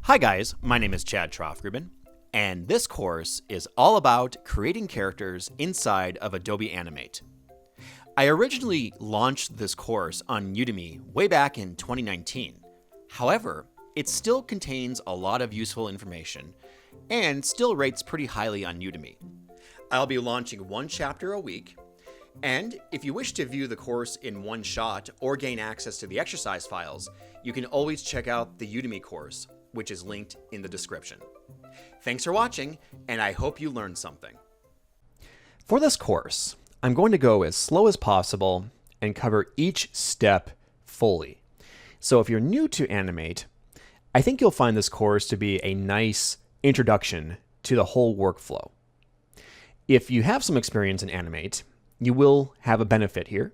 Hi guys, my name is Chad Troffgruben, and this course is all about creating characters inside of Adobe Animate. I originally launched this course on Udemy way back in 2019. However, it still contains a lot of useful information and still rates pretty highly on Udemy. I'll be launching one chapter a week, and if you wish to view the course in one shot or gain access to the exercise files, you can always check out the Udemy course, which is linked in the description. Thanks for watching, and I hope you learned something. For this course, I'm going to go as slow as possible and cover each step fully. So if you're new to Animate, I think you'll find this course to be a nice introduction to the whole workflow. If you have some experience in Animate, you will have a benefit here,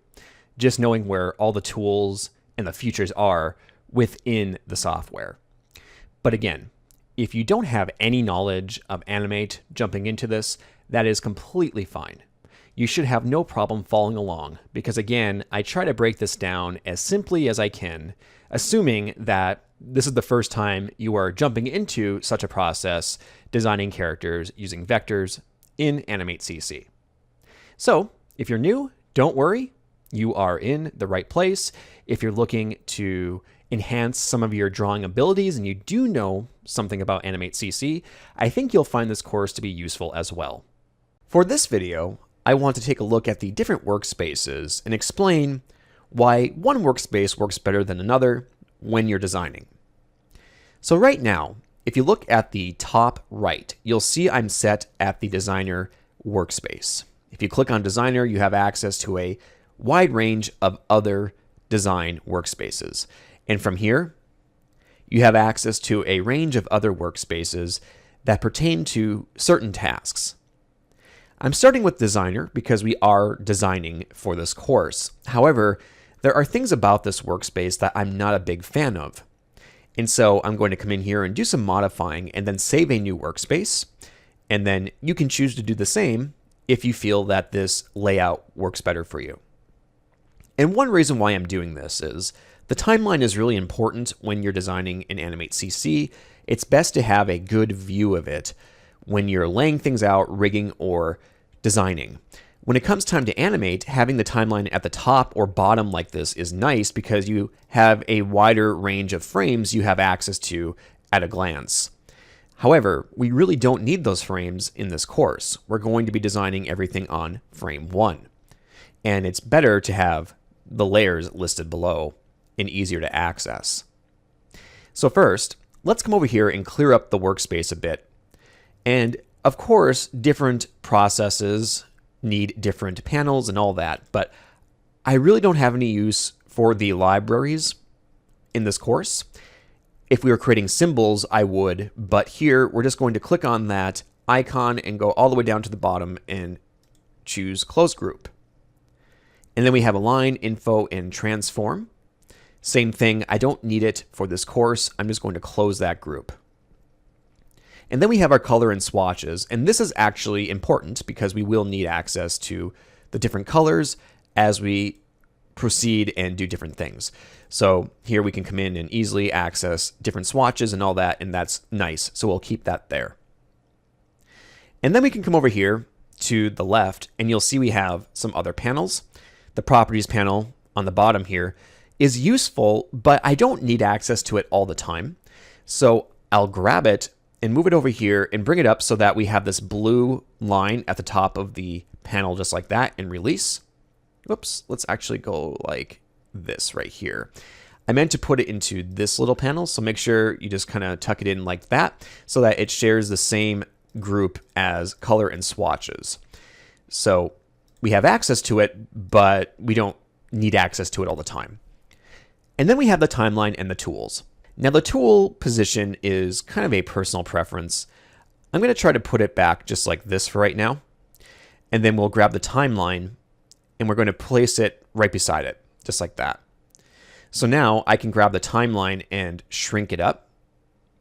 just knowing where all the tools and the features are within the software. But again, if you don't have any knowledge of Animate jumping into this, that is completely fine. You should have no problem following along because again, I try to break this down as simply as I can, assuming that this is the first time you are jumping into such a process, designing characters using vectors in Animate CC. So if you're new, don't worry, you are in the right place. If you're looking to enhance some of your drawing abilities and you do know something about Animate CC, I think you'll find this course to be useful as well. For this video, I want to take a look at the different workspaces and explain why one workspace works better than another when you're designing. So right now, if you look at the top right, you'll see I'm set at the designer workspace. If you click on designer, you have access to a wide range of other design workspaces. And from here, you have access to a range of other workspaces that pertain to certain tasks. I'm starting with designer because we are designing for this course. However, there are things about this workspace that I'm not a big fan of. And so I'm going to come in here and do some modifying and then save a new workspace. And then you can choose to do the same if you feel that this layout works better for you. And one reason why I'm doing this is the timeline is really important when you're designing in Animate CC. It's best to have a good view of it when you're laying things out, rigging, or designing. When it comes time to animate, having the timeline at the top or bottom like this is nice because you have a wider range of frames you have access to at a glance. However, we really don't need those frames in this course. We're going to be designing everything on frame 1. And it's better to have the layers listed below and easier to access. So first, let's come over here and clear up the workspace a bit. And of course, different processes need different panels and all that, but I really don't have any use for the libraries in this course. If we were creating symbols, I would, but here we're just going to click on that icon and go all the way down to the bottom and choose Close Group. And then we have Align, Info, and Transform. Same thing, I don't need it for this course. I'm just going to close that group. And then we have our color and swatches. And this is actually important because we will need access to the different colors as we proceed and do different things. So here we can come in and easily access different swatches and all that, and that's nice. So we'll keep that there. And then we can come over here to the left and you'll see we have some other panels. The properties panel on the bottom here is useful, but I don't need access to it all the time. So I'll grab it and move it over here and bring it up so that we have this blue line at the top of the panel just like that and release. Whoops, let's actually go like this right here. I meant to put it into this little panel, so make sure you just kind of tuck it in like that so that it shares the same group as color and swatches. So we have access to it, but we don't need access to it all the time. And then we have the timeline and the tools. Now the tool position is kind of a personal preference. I'm going to try to put it back just like this for right now. And then we'll grab the timeline and we're going to place it right beside it, just like that. So now I can grab the timeline and shrink it up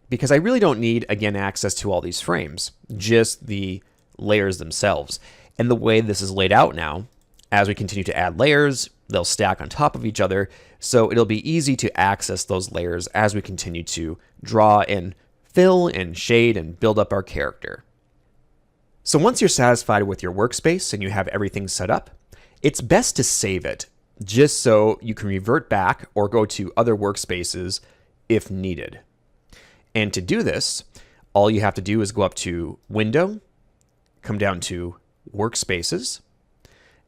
because I really don't need, again, access to all these frames, just the layers themselves. And the way this is laid out now, as we continue to add layers, they'll stack on top of each other. So it'll be easy to access those layers as we continue to draw and fill and shade and build up our character. So once you're satisfied with your workspace and you have everything set up, it's best to save it just so you can revert back or go to other workspaces if needed. And to do this, all you have to do is go up to Window, come down to Workspaces,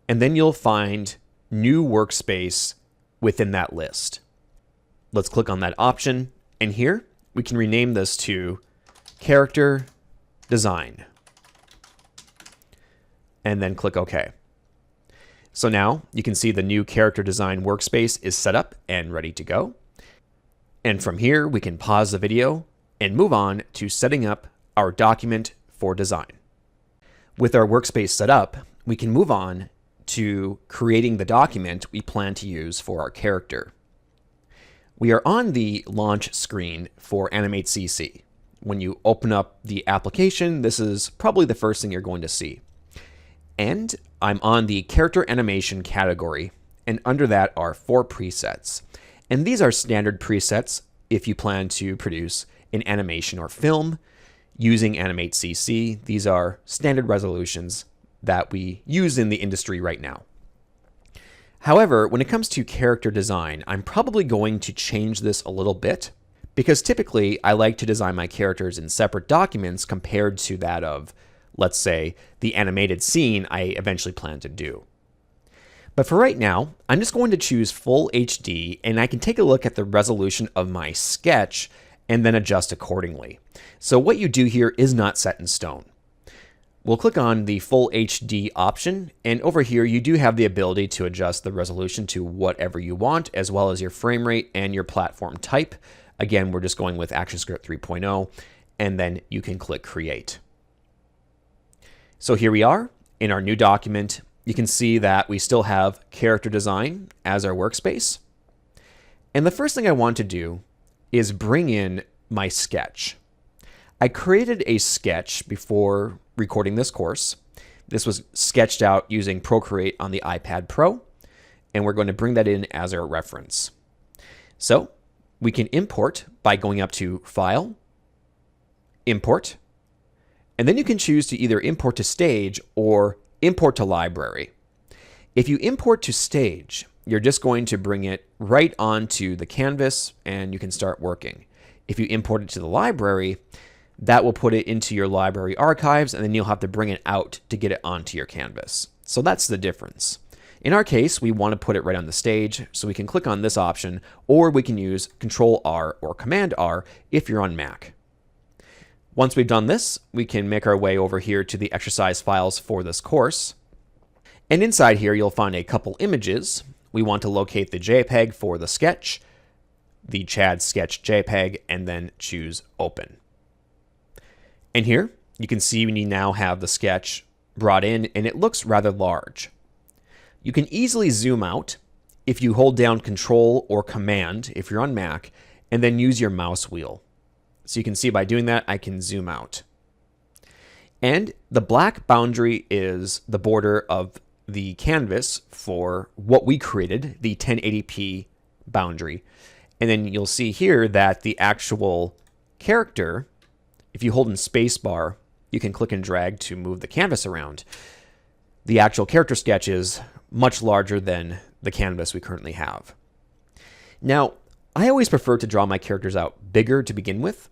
and then you'll find New Workspace within that list. Let's click on that option, and here we can rename this to Character Design, and then click OK. So now you can see the new Character Design workspace is set up and ready to go. And from here, we can pause the video and move on to setting up our document for design. With our workspace set up, we can move on to creating the document we plan to use for our character. We are on the launch screen for Animate CC. When you open up the application, this is probably the first thing you're going to see. And I'm on the character animation category, and under that are 4 presets. And these are standard presets if you plan to produce an animation or film using Animate CC. These are standard resolutions that we use in the industry right now. However, when it comes to character design, I'm probably going to change this a little bit because typically I like to design my characters in separate documents compared to that of, let's say, the animated scene I eventually plan to do. But for right now, I'm just going to choose full HD, and I can take a look at the resolution of my sketch and then adjust accordingly. So what you do here is not set in stone. We'll click on the full HD option, and over here you do have the ability to adjust the resolution to whatever you want, as well as your frame rate and your platform type. Again, we're just going with ActionScript 3.0, and then you can click Create. So here we are in our new document. You can see that we still have character design as our workspace. And the first thing I want to do is bring in my sketch. I created a sketch before recording this course. This was sketched out using Procreate on the iPad Pro, and we're going to bring that in as our reference. So we can import by going up to File, Import, and then you can choose to either import to Stage or import to Library. If you import to Stage, you're just going to bring it right onto the canvas and you can start working. If you import it to the library, that will put it into your library archives, and then you'll have to bring it out to get it onto your canvas. So that's the difference. In our case, we want to put it right on the stage, so we can click on this option, or we can use Control-R or Command-R if you're on Mac. Once we've done this, we can make our way over here to the exercise files for this course. And inside here, you'll find a couple images. We want to locate the JPEG for the sketch, the Chad sketch JPEG, and then choose Open. And here, you can see we now have the sketch brought in, and it looks rather large. You can easily zoom out if you hold down Control or Command if you're on Mac, and then use your mouse wheel. So you can see by doing that, I can zoom out. And the black boundary is the border of the canvas for what we created, the 1080p boundary. And then you'll see here that the actual character, if you hold in spacebar, you can click and drag to move the canvas around. The actual character sketch is much larger than the canvas we currently have. Now, I always prefer to draw my characters out bigger to begin with.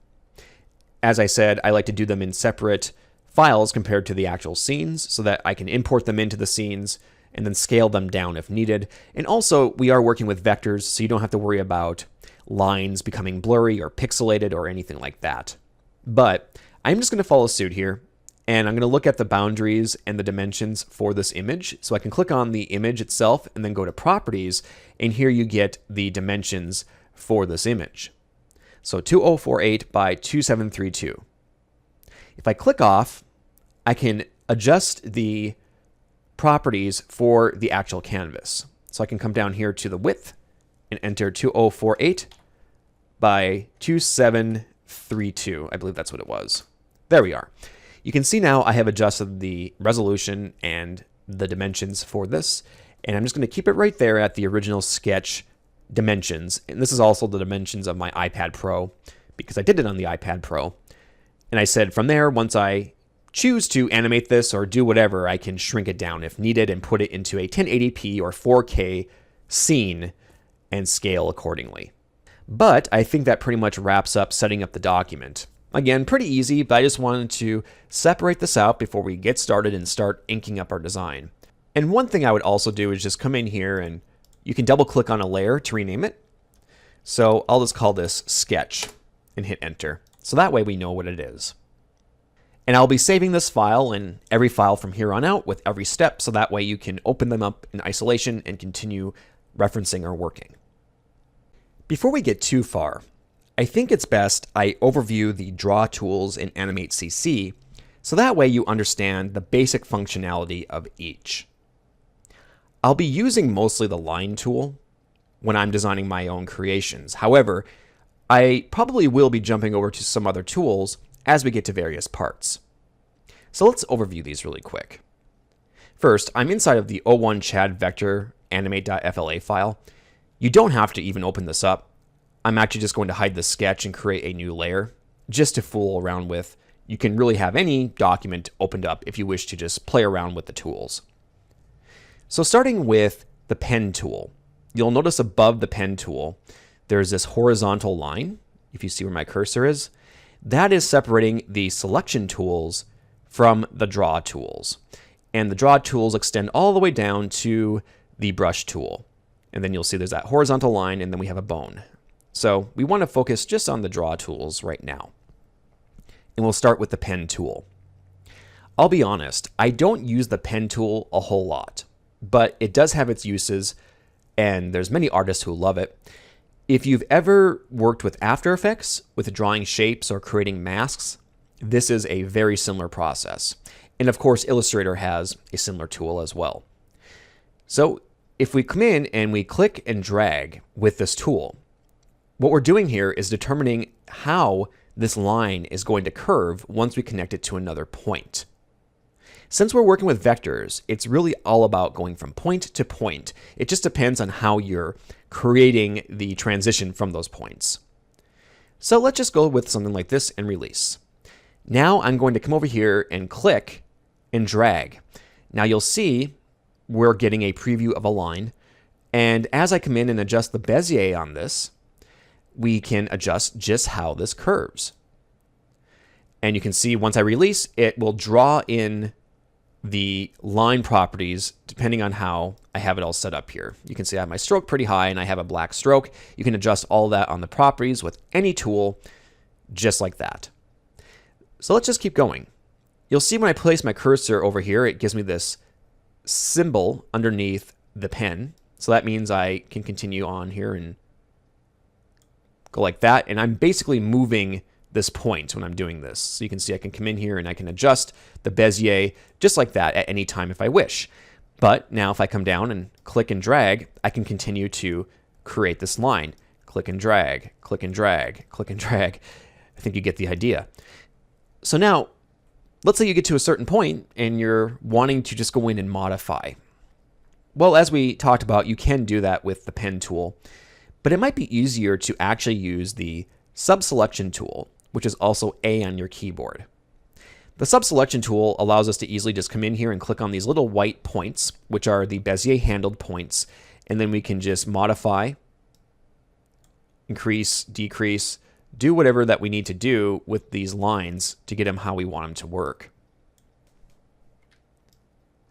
As I said, I like to do them in separate files compared to the actual scenes so that I can import them into the scenes and then scale them down if needed. And also, we are working with vectors, so you don't have to worry about lines becoming blurry or pixelated or anything like that. But I'm just going to follow suit here, and I'm going to look at the boundaries and the dimensions for this image. So I can click on the image itself and then go to Properties, and here you get the dimensions for this image. So 2048 by 2732. If I click off, I can adjust the properties for the actual canvas. So I can come down here to the width and enter 2048 by 2732. I believe that's what it was. There we are. You can see now I have adjusted the resolution and the dimensions for this, and I'm just going to keep it right there at the original sketch dimensions. And this is also the dimensions of my iPad Pro because I did it on the iPad Pro. And I said from there, once I choose to animate this or do whatever, I can shrink it down if needed and put it into a 1080p or 4K scene and scale accordingly. But I think that pretty much wraps up setting up the document. Again, pretty easy, but I just wanted to separate this out before we get started and start inking up our design. And one thing I would also do is just come in here and you can double click on a layer to rename it. So I'll just call this sketch and hit enter. So that way we know what it is. And I'll be saving this file and every file from here on out with every step, so that way you can open them up in isolation and continue referencing or working. Before we get too far, I think it's best I overview the draw tools in Animate CC, so that way you understand the basic functionality of each. I'll be using mostly the line tool when I'm designing my own creations. However, I probably will be jumping over to some other tools as we get to various parts. So let's overview these really quick. First, I'm inside of the O1 Chad Vector animate.fla file. You don't have to even open this up. I'm actually just going to hide the sketch and create a new layer just to fool around with. You can really have any document opened up if you wish to just play around with the tools. So starting with the pen tool, you'll notice above the pen tool, there's this horizontal line. If you see where my cursor is, that is separating the selection tools from the draw tools. And the draw tools extend all the way down to the brush tool. And then you'll see there's that horizontal line, and then we have a bone. So we want to focus just on the draw tools right now. And we'll start with the pen tool. I'll be honest, I don't use the pen tool a whole lot, but it does have its uses, and there's many artists who love it. If you've ever worked with After Effects, with drawing shapes or creating masks, this is a very similar process. And of course, Illustrator has a similar tool as well. So if we come in and we click and drag with this tool, what we're doing here is determining how this line is going to curve once we connect it to another point. Since we're working with vectors, it's really all about going from point to point. It just depends on how you're creating the transition from those points. So let's just go with something like this and release. Now I'm going to come over here and click and drag. Now you'll see we're getting a preview of a line. And as I come in and adjust the Bezier on this, we can adjust just how this curves. And you can see once I release, it will draw in the line properties depending on how I have it all set up here. You can see I have my stroke pretty high and I have a black stroke. You can adjust all that on the properties with any tool, just like that. So let's just keep going. You'll see when I place my cursor over here, it gives me this symbol underneath the pen. So that means I can continue on here and go like that. And I'm basically moving this point when I'm doing this. So you can see I can come in here and I can adjust the Bezier just like that at any time if I wish. But now if I come down and click and drag, I can continue to create this line. Click and drag, click and drag, click and drag. I think you get the idea. So now, let's say you get to a certain point and you're wanting to just go in and modify. Well, as we talked about, you can do that with the pen tool, but it might be easier to actually use the subselection tool, which is also A on your keyboard. The subselection tool allows us to easily just come in here and click on these little white points, which are the Bezier handled points, and then we can just modify, increase, decrease, do whatever that we need to do with these lines to get them how we want them to work.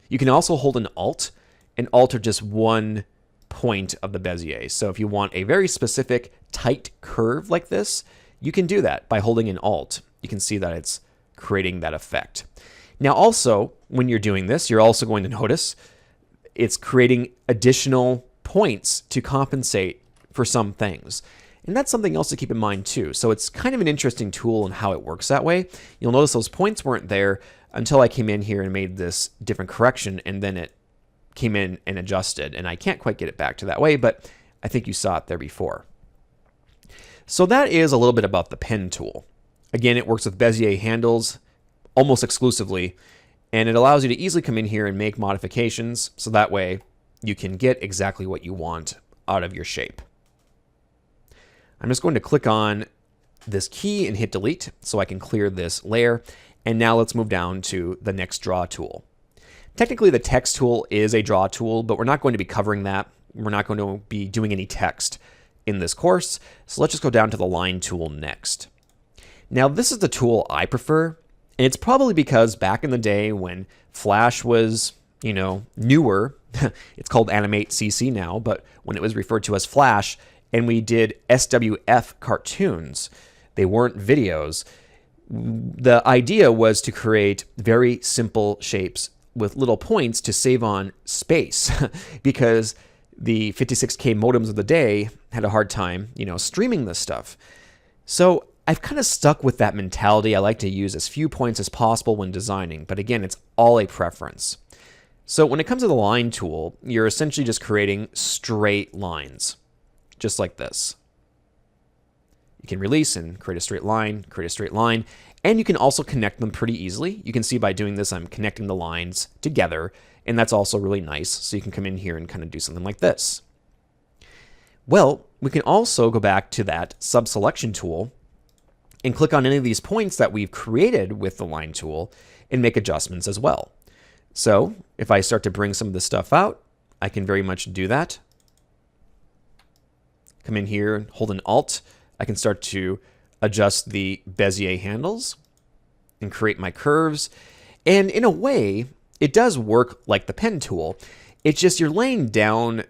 You can also hold an Alt and alter just one point of the Bezier. So if you want a very specific tight curve like this, you can do that by holding an Alt. You can see that it's creating that effect. Now also, when you're doing this, you're also going to notice it's creating additional points to compensate for some things. And that's something else to keep in mind too. So it's kind of an interesting tool in how it works that way. You'll notice those points weren't there until I came in here and made this different correction, and then it came in and adjusted. And I can't quite get it back to that way, but I think you saw it there before. So that is a little bit about the pen tool. Again, it works with Bezier handles almost exclusively, and it allows you to easily come in here and make modifications, so that way you can get exactly what you want out of your shape. I'm just going to click on this key and hit delete so I can clear this layer. And now let's move down to the next draw tool. Technically, the text tool is a draw tool, but we're not going to be covering that. We're not going to be doing any text in this course. So let's just go down to the line tool next. Now, this is the tool I prefer. And it's probably because back in the day when Flash was, newer, it's called Animate CC now, but when it was referred to as Flash, and we did SWF cartoons, they weren't videos. The idea was to create very simple shapes with little points to save on space because the 56K modems of the day had a hard time, streaming this stuff. So I've kind of stuck with that mentality. I like to use as few points as possible when designing, but again, it's all a preference. So when it comes to the line tool, you're essentially just creating straight lines, just like this. You can release and create a straight line, and you can also connect them pretty easily. You can see by doing this, I'm connecting the lines together, and that's also really nice. So you can come in here and kind of do something like this. Well, we can also go back to that sub-selection tool and click on any of these points that we've created with the line tool and make adjustments as well. So if I start to bring some of this stuff out, I can very much do that. Come in here and hold an Alt. I can start to adjust the Bezier handles and create my curves. And in a way, it does work like the pen tool. It's just you're laying down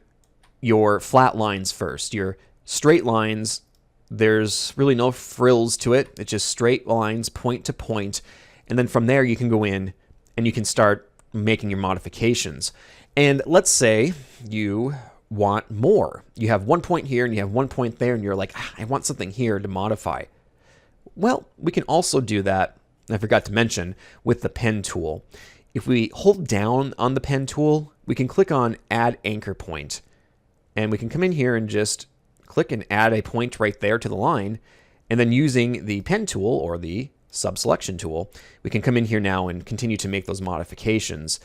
your flat lines first. Your straight lines, there's really no frills to it. It's just straight lines, point to point. And then from there, you can go in and you can start making your modifications. And let's say you want more. You have one point here and you have one point there and you're like, I want something here to modify. Well, we can also do that, I forgot to mention, with the pen tool. If we hold down on the pen tool, we can click on Add Anchor Point. And we can come in here and just click and add a point right there to the line. And then using the pen tool or the sub-selection tool, we can come in here now and continue to make those modifications.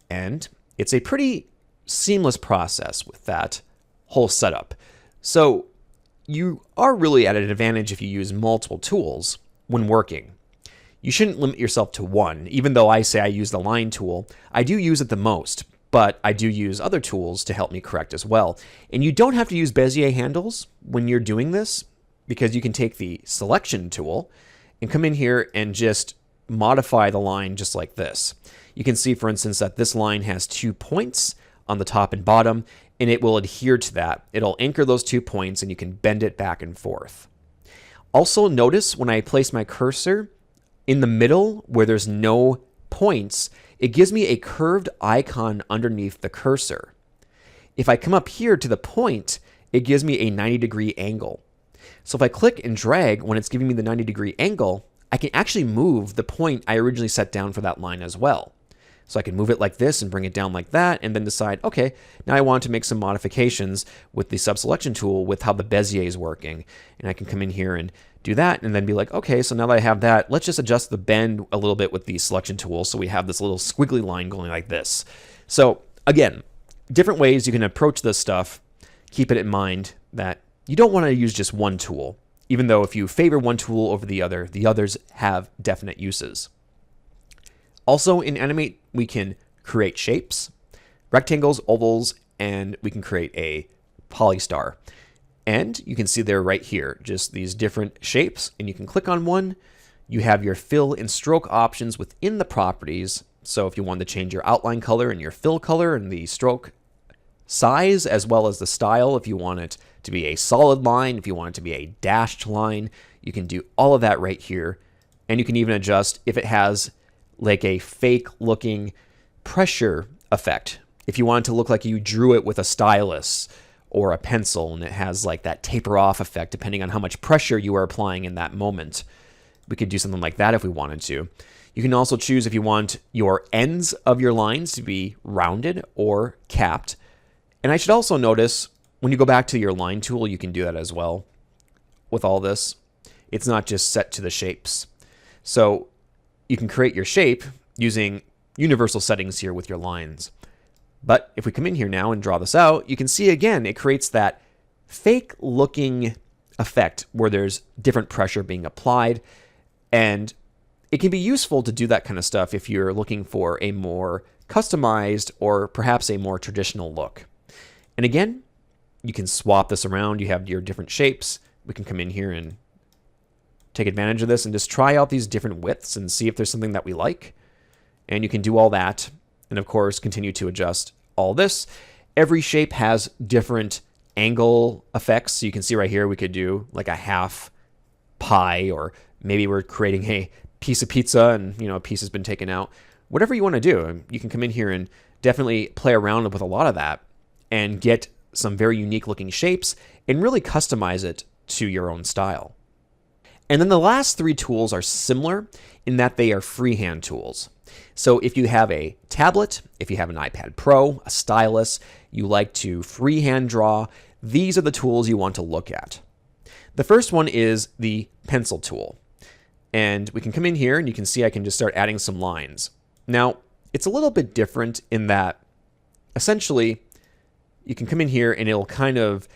And it's a pretty seamless process with that whole setup. So you are really at an advantage if you use multiple tools when working. You shouldn't limit yourself to one. Even though I say I use the line tool, I do use it the most, but I do use other tools to help me correct as well. And you don't have to use Bezier handles when you're doing this, because you can take the selection tool and come in here and just modify the line just like this. You can see, for instance, that this line has 2 points on the top and bottom, and it will adhere to that. It'll anchor those 2 points, and you can bend it back and forth. Also, notice when I place my cursor in the middle where there's no points, it gives me a curved icon underneath the cursor. If I come up here to the point, it gives me a 90-degree angle. So if I click and drag when it's giving me the 90-degree angle, I can actually move the point I originally set down for that line as well. So I can move it like this and bring it down like that, and then decide, okay, now I want to make some modifications with the sub-selection tool with how the Bezier is working. And I can come in here and do that, and then be like, okay, so now that I have that, let's just adjust the bend a little bit with the selection tool so we have this little squiggly line going like this. So again, different ways you can approach this stuff. Keep it in mind that you don't want to use just one tool, even though if you favor one tool over the others have definite uses. Also in Animate, we can create shapes, rectangles, ovals, and we can create a polystar. And you can see there right here, just these different shapes, and you can click on one. You have your fill and stroke options within the properties. So if you want to change your outline color and your fill color and the stroke size, as well as the style, if you want it to be a solid line, if you want it to be a dashed line, you can do all of that right here. And you can even adjust if it has like a fake looking pressure effect. If you want it to look like you drew it with a stylus or a pencil and it has like that taper off effect depending on how much pressure you are applying in that moment. We could do something like that if we wanted to. You can also choose if you want your ends of your lines to be rounded or capped. And I should also notice when you go back to your line tool, you can do that as well with all this. It's not just set to the shapes. So you can create your shape using universal settings here with your lines. But if we come in here now and draw this out, you can see again, it creates that fake looking effect where there's different pressure being applied. And it can be useful to do that kind of stuff if you're looking for a more customized or perhaps a more traditional look. And again, you can swap this around. You have your different shapes. We can come in here and take advantage of this and just try out these different widths and see if there's something that we like. And you can do all that. And of course, continue to adjust all this. Every shape has different angle effects. So you can see right here, we could do like a half pie, or maybe we're creating a piece of pizza and a piece has been taken out. Whatever you want to do, you can come in here and definitely play around with a lot of that and get some very unique looking shapes and really customize it to your own style. And then the last three tools are similar in that they are freehand tools. So if you have a tablet, if you have an iPad Pro, a stylus, you like to freehand draw, these are the tools you want to look at. The first one is the pencil tool. And we can come in here and you can see I can just start adding some lines. Now, it's a little bit different in that essentially you can come in here and it'll kind of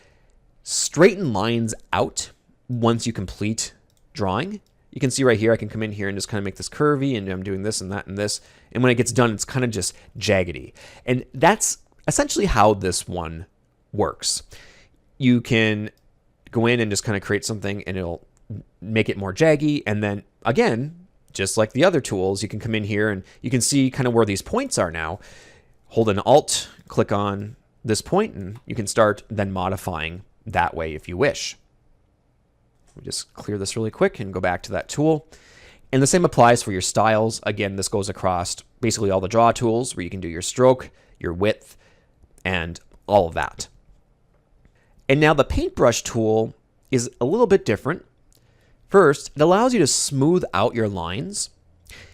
straighten lines out once you complete drawing. You can see right here, I can come in here and just kind of make this curvy, and I'm doing this and that and this. And when it gets done, it's kind of just jaggedy. And that's essentially how this one works. You can go in and just kind of create something and it'll make it more jaggy. And then again, just like the other tools, you can come in here and you can see kind of where these points are now. Hold an Alt, click on this point, and you can start then modifying that way if you wish. We just clear this really quick and go back to that tool. And the same applies for your styles. Again, this goes across basically all the draw tools where you can do your stroke, your width, and all of that. And now the paintbrush tool is a little bit different. First, it allows you to smooth out your lines.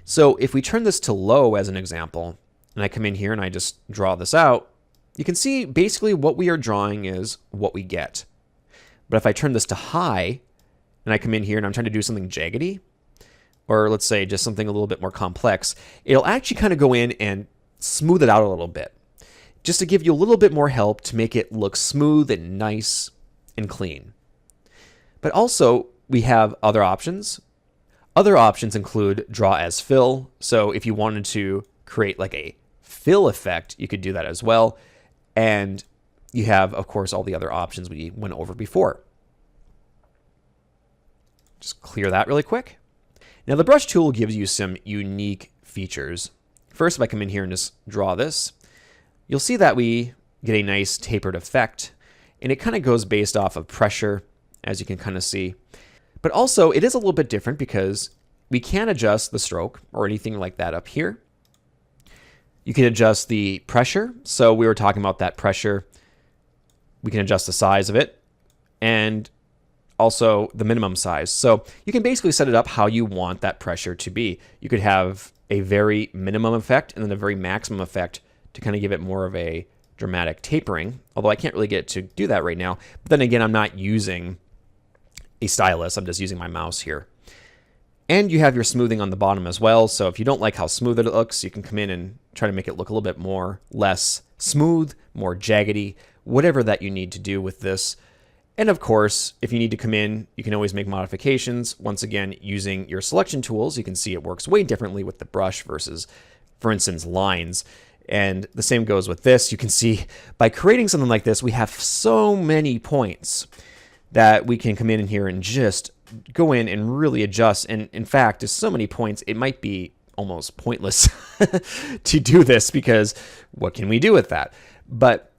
So if we turn this to low as an example, and I come in here and I just draw this out, you can see basically what we are drawing is what we get. But if I turn this to high, and I come in here and I'm trying to do something jaggedy, or let's say just something a little bit more complex, it'll actually kind of go in and smooth it out a little bit, just to give you a little bit more help to make it look smooth and nice and clean. But also, we have other options. Other options include draw as fill. So if you wanted to create like a fill effect, you could do that as well. And you have, of course, all the other options we went over before. Just clear that really quick. Now the brush tool gives you some unique features. First, if I come in here and just draw this, you'll see that we get a nice tapered effect, and it kind of goes based off of pressure, as you can kind of see. But also, it is a little bit different because we can adjust the stroke or anything like that up here. You can adjust the pressure. So we were talking about that pressure. We can adjust the size of it and also the minimum size. So you can basically set it up how you want that pressure to be. You could have a very minimum effect and then a very maximum effect to kind of give it more of a dramatic tapering, although I can't really get to do that right now. But then again, I'm not using a stylus, I'm just using my mouse here. And you have your smoothing on the bottom as well. So if you don't like how smooth it looks, you can come in and try to make it look a little bit more, less smooth, more jaggedy, whatever that you need to do with this. And of course, if you need to come in, you can always make modifications. Once again, using your selection tools, you can see it works way differently with the brush versus, for instance, lines. And the same goes with this. You can see by creating something like this, we have so many points that we can come in here and just go in and really adjust. And in fact, there's so many points, it might be almost pointless to do this because what can we do with that? But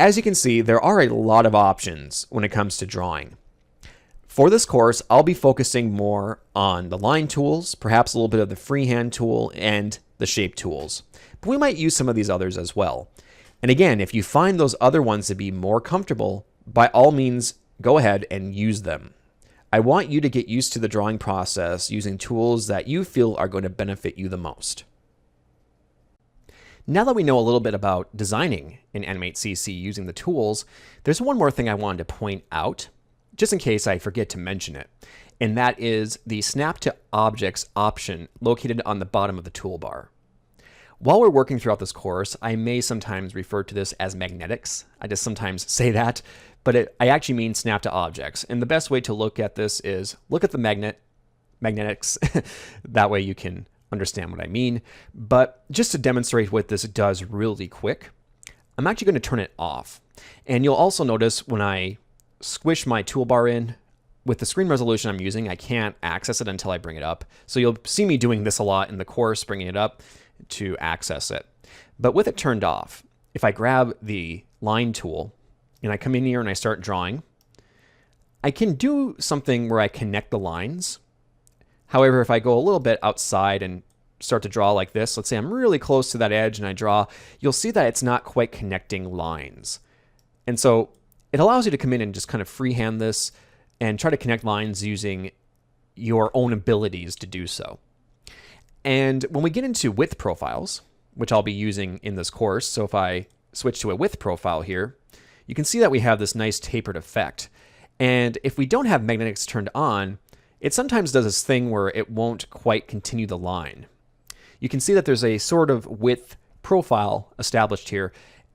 as you can see, there are a lot of options when it comes to drawing. For this course, I'll be focusing more on the line tools, perhaps a little bit of the freehand tool and the shape tools. But we might use some of these others as well. And again, if you find those other ones to be more comfortable, by all means, go ahead and use them. I want you to get used to the drawing process using tools that you feel are going to benefit you the most. Now that we know a little bit about designing in Animate CC using the tools, there's one more thing I wanted to point out, just in case I forget to mention it, and that is the Snap to Objects option located on the bottom of the toolbar. While we're working throughout this course, I may sometimes refer to this as magnetics. I just sometimes say that I actually mean snap to objects. And the best way to look at this is look at the magnetics. That way you can understand what I mean. But just to demonstrate what this does really quick, I'm actually going to turn it off. And you'll also notice when I squish my toolbar in, with the screen resolution I'm using, I can't access it until I bring it up. So you'll see me doing this a lot in the course, bringing it up to access it. But with it turned off, if I grab the line tool and I come in here and I start drawing, I can do something where I connect the lines. However, if I go a little bit outside and start to draw like this, let's say I'm really close to that edge and I draw, you'll see that it's not quite connecting lines. And so it allows you to come in and just kind of freehand this and try to connect lines using your own abilities to do so. And when we get into width profiles, which I'll be using in this course, so if I switch to a width profile here, you can see that we have this nice tapered effect. And if we don't have magnetics turned on, it sometimes does this thing where it won't quite continue the line. You can see that there's a sort of width profile established here,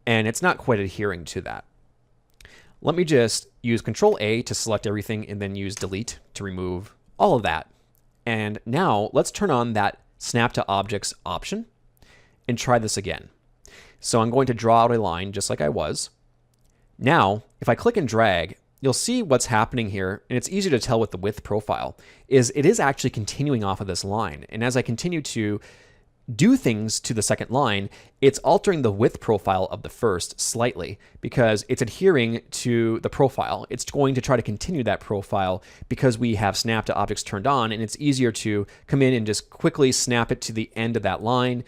and it's not quite adhering to that. Let me just use Control A to select everything and then use Delete to remove all of that. And now let's turn on that Snap to Objects option and try this again. So I'm going to draw out a line just like I was. Now, if I click and drag, you'll see what's happening here, and it's easy to tell with the width profile, is it is actually continuing off of this line. And as I continue to do things to the second line, it's altering the width profile of the first slightly because it's adhering to the profile. It's going to try to continue that profile because we have snap to objects turned on, and it's easier to come in and just quickly snap it to the end of that line,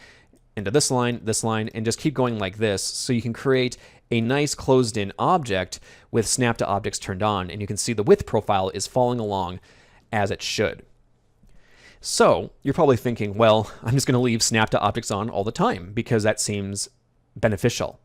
into this line, and just keep going like this. So you can create a nice closed in object with snap to objects turned on, and you can see the width profile is following along as it should. So you're probably thinking, well, I'm just going to leave snap to objects on all the time because that seems beneficial.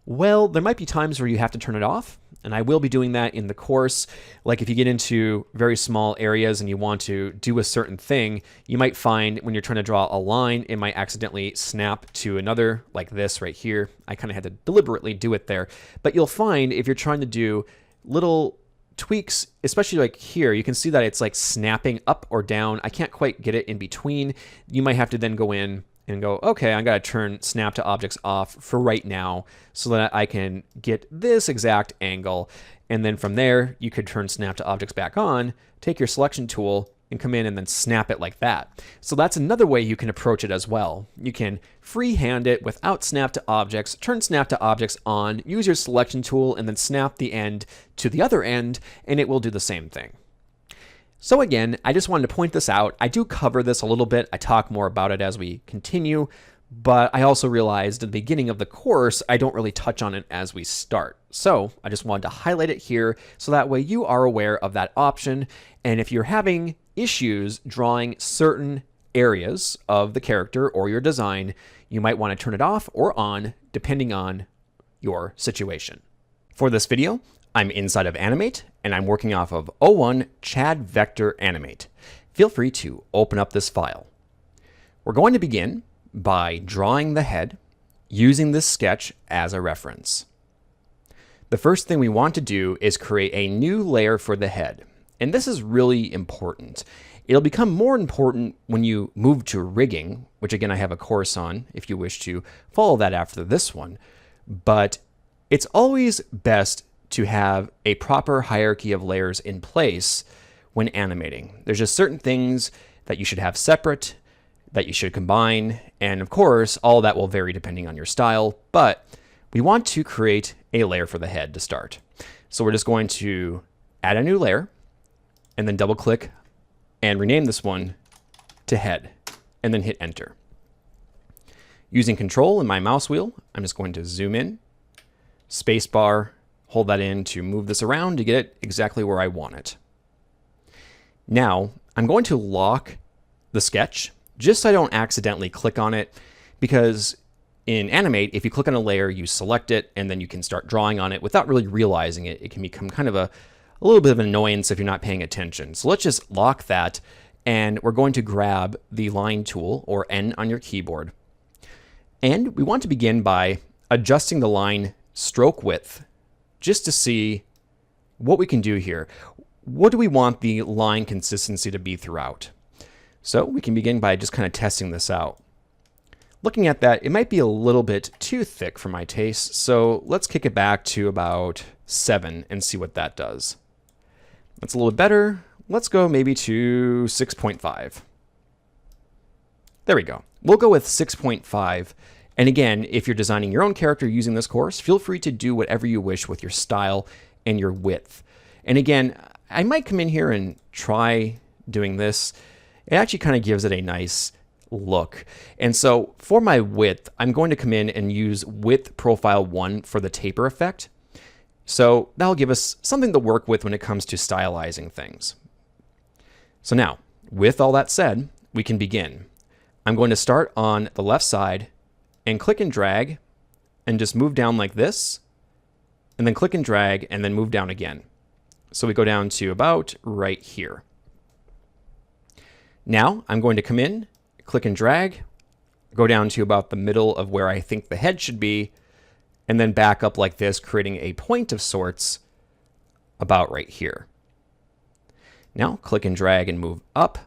Well, there might be times where you have to turn it off, and I will be doing that in the course. Like if you get into very small areas and you want to do a certain thing, you might find when you're trying to draw a line, it might accidentally snap to another like this right here. I kind of had to deliberately do it there. But you'll find if you're trying to do little tweaks, especially like here, you can see that it's like snapping up or down. I can't quite get it in between. You might have to then go in and go, okay, I gotta turn snap to objects off for right now so that I can get this exact angle. And then from there, you could turn snap to objects back on, take your selection tool and come in and then snap it like that. So that's another way you can approach it as well. You can freehand it without snap to objects, turn snap to objects on, use your selection tool, and then snap the end to the other end, and it will do the same thing. So again, I just wanted to point this out. I do cover this a little bit. I talk more about it as we continue, but I also realized at the beginning of the course, I don't really touch on it as we start. So I just wanted to highlight it here so that way you are aware of that option. And if you're having issues drawing certain areas of the character or your design, you might want to turn it off or on depending on your situation. For this video, I'm inside of Animate and I'm working off of O1 Chad Vector Animate. Feel free to open up this file. We're going to begin by drawing the head using this sketch as a reference. The first thing we want to do is create a new layer for the head. And this is really important. It'll become more important when you move to rigging, which again I have a course on if you wish to follow that after this one. But it's always best to have a proper hierarchy of layers in place when animating. There's just certain things that you should have separate, that you should combine, and of course, all that will vary depending on your style, but we want to create a layer for the head to start. So we're just going to add a new layer, and then double click and rename this one to head, and then hit enter. Using control and my mouse wheel, I'm just going to zoom in, spacebar, hold that in to move this around to get it exactly where I want it. Now, I'm going to lock the sketch just so I don't accidentally click on it, because in Animate, if you click on a layer, you select it, and then you can start drawing on it without really realizing it. It can become kind of a little bit of an annoyance if you're not paying attention. So let's just lock that, and we're going to grab the line tool, or N on your keyboard. And we want to begin by adjusting the line stroke width, just to see what we can do here. What do we want the line consistency to be throughout? So we can begin by just kind of testing this out. Looking at that, it might be a little bit too thick for my taste, so let's kick it back to about 7 and see what that does. That's a little bit better. Let's go maybe to 6.5. There we go. We'll go with 6.5. And again, if you're designing your own character using this course, feel free to do whatever you wish with your style and your width. And again, I might come in here and try doing this. It actually kind of gives it a nice look. And so for my width, I'm going to come in and use width profile 1 for the taper effect. So that'll give us something to work with when it comes to stylizing things. So now, with all that said, we can begin. I'm going to start on the left side and click and drag and just move down like this, and then click and drag and then move down again. So we go down to about right here. Now I'm going to come in, click and drag, go down to about the middle of where I think the head should be, and then back up like this, creating a point of sorts about right here. Now click and drag and move up.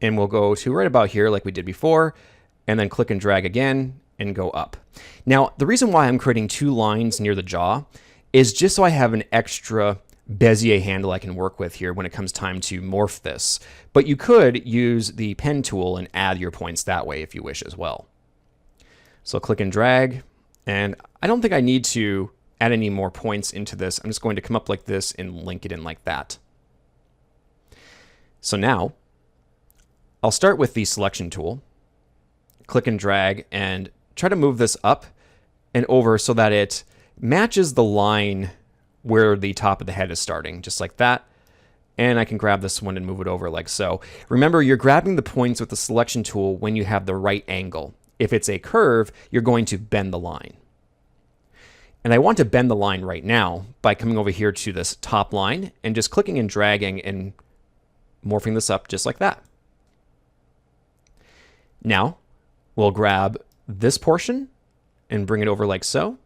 And we'll go to right about here like we did before, and then click and drag again and go up. Now, the reason why I'm creating 2 lines near the jaw is just so I have an extra Bezier handle I can work with here when it comes time to morph this. But you could use the pen tool and add your points that way if you wish as well. So click and drag, and I don't think I need to add any more points into this. I'm just going to come up like this and link it in like that. So now I'll start with the selection tool, click and drag, and try to move this up and over so that it matches the line where the top of the head is starting, just like that. And I can grab this one and move it over like so. Remember, you're grabbing the points with the selection tool when you have the right angle. If it's a curve, you're going to bend the line. And I want to bend the line right now by coming over here to this top line and just clicking and dragging and morphing this up just like that. Now, we'll grab this portion and bring it over like so.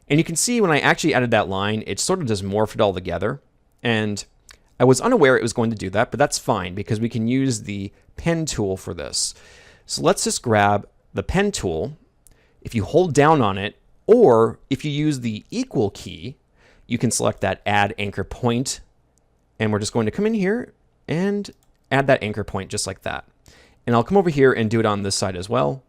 And you can see when I actually added that line, it sort of just morphed it all together. And I was unaware it was going to do that, but that's fine because we can use the pen tool for this. So let's just grab the pen tool. If you hold down on it, or if you use the equal key, you can select that add anchor point. And we're just going to come in here and add that anchor point just like that. And I'll come over here and do it on this side as well.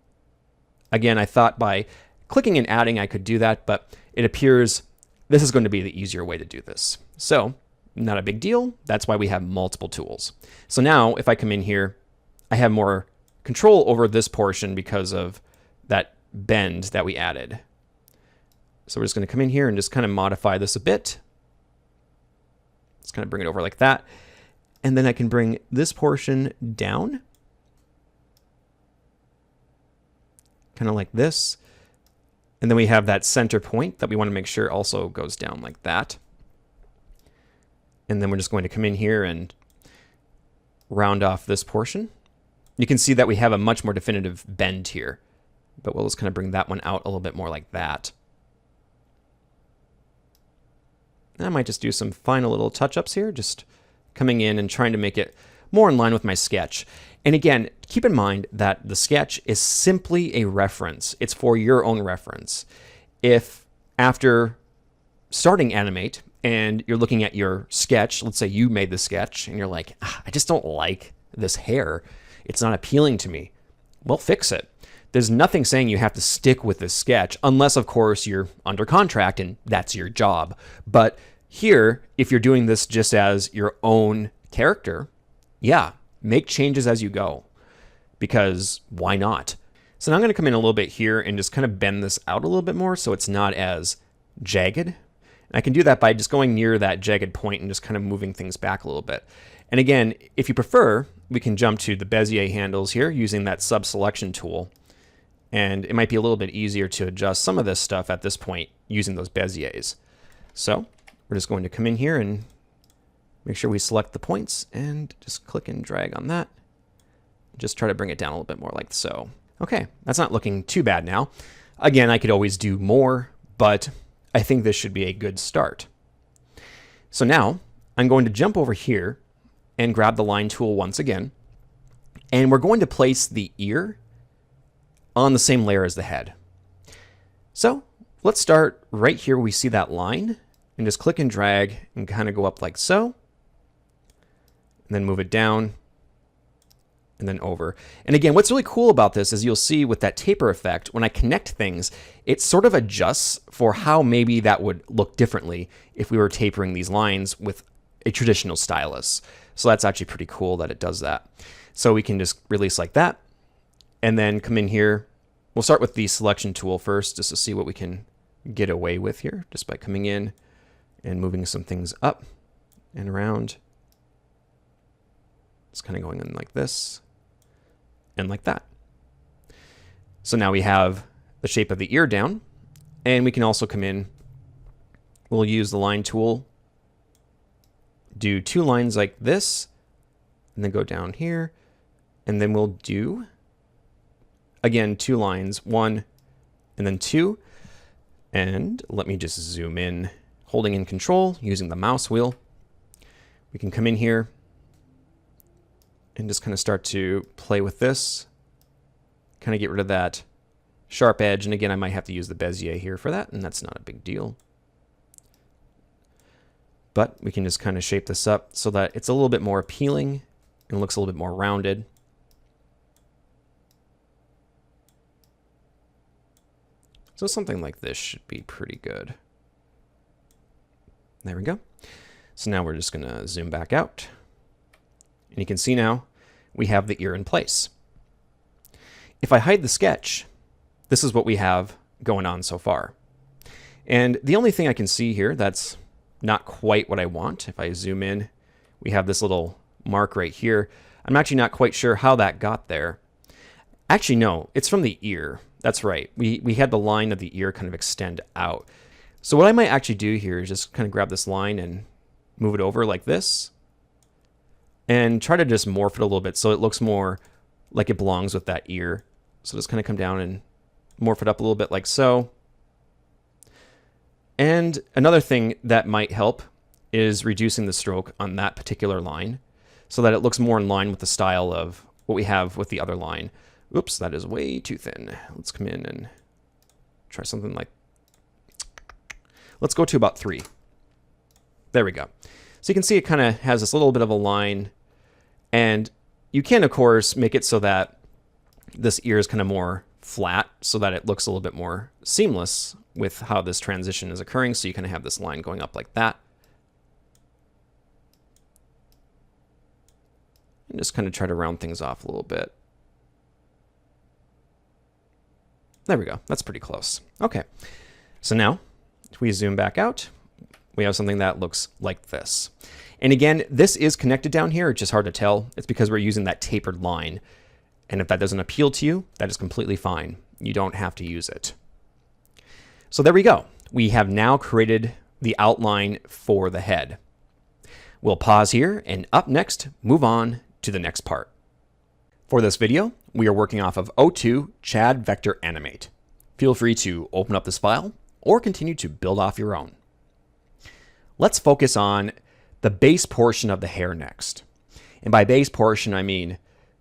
Again, I thought by clicking and adding I could do that, but it appears this is going to be the easier way to do this. So not a big deal. That's why we have multiple tools. So now if I come in here, I have more control over this portion because of that bend that we added. So we're just going to come in here and just kind of modify this a bit. Just kind of bring it over like that. And then I can bring this portion down. Kind of like this. And then we have that center point that we want to make sure also goes down like that. And then we're just going to come in here and round off this portion. You can see that we have a much more definitive bend here, but we'll just kind of bring that one out a little bit more like that. And I might just do some final little touch-ups here, just coming in and trying to make it more in line with my sketch. And again, keep in mind that the sketch is simply a reference. It's for your own reference. If after starting Animate and you're looking at your sketch, let's say you made the sketch and you're like, I just don't like this hair. It's not appealing to me. Well, fix it. There's nothing saying you have to stick with this sketch unless, of course, you're under contract and that's your job. But here, if you're doing this just as your own character, yeah, make changes as you go, because why not? So now I'm going to come in a little bit here and just kind of bend this out a little bit more so it's not as jagged. And I can do that by just going near that jagged point and just kind of moving things back a little bit. And again, if you prefer, we can jump to the Bezier handles here using that sub-selection tool. And it might be a little bit easier to adjust some of this stuff at this point using those Beziers. So we're just going to come in here and make sure we select the points and just click and drag on that. Just try to bring it down a little bit more like so. Okay, that's not looking too bad now. Again, I could always do more, but I think this should be a good start. So now I'm going to jump over here and grab the line tool once again. And we're going to place the ear on the same layer as the head. So let's start right here where we see that line and just click and drag and kind of go up like so. And then move it down and then over. And again, what's really cool about this is you'll see with that taper effect, when I connect things, it sort of adjusts for how maybe that would look differently if we were tapering these lines with a traditional stylus. So that's actually pretty cool that it does that. So we can just release like that and then come in here. We'll start with the selection tool first just to see what we can get away with here just by coming in and moving some things up and around. It's kind of going in like this and like that. So now we have the shape of the ear down, and we can also come in. We'll use the line tool, do 2 lines like this, and then go down here, and then we'll do, again, 2 lines, 1 and then 2. And let me just zoom in, holding in control, using the mouse wheel. We can come in here and just kind of start to play with this, kind of get rid of that sharp edge. And again, I might have to use the Bezier here for that, and that's not a big deal. But we can just kind of shape this up so that it's a little bit more appealing and looks a little bit more rounded. So something like this should be pretty good. There we go. So now we're just going to zoom back out. And you can see now we have the ear in place. If I hide the sketch, this is what we have going on so far. And the only thing I can see here that's not quite what I want, if I zoom in, we have this little mark right here. I'm actually not quite sure how that got there. Actually, no, it's from the ear. That's right. We had the line of the ear kind of extend out. So what I might actually do here is just kind of grab this line and move it over like this, and try to just morph it a little bit so it looks more like it belongs with that ear. So just kind of come down and morph it up a little bit like so. And another thing that might help is reducing the stroke on that particular line so that it looks more in line with the style of what we have with the other line. Oops, that is way too thin. Let's come in and try something like, let's go to about 3. There we go. So you can see it kind of has this little bit of a line, and you can, of course, make it so that this ear is kind of more flat so that it looks a little bit more seamless with how this transition is occurring. So you kind of have this line going up like that. And just kind of try to round things off a little bit. There we go. That's pretty close. Okay. So now if we zoom back out, we have something that looks like this. And again, this is connected down here. It's just hard to tell. It's because we're using that tapered line. And if that doesn't appeal to you, that is completely fine. You don't have to use it. So there we go. We have now created the outline for the head. We'll pause here, and up next, move on to the next part. For this video, we are working off of O2 Chad Vector Animate. Feel free to open up this file or continue to build off your own. Let's focus on the base portion of the hair next. And by base portion, I mean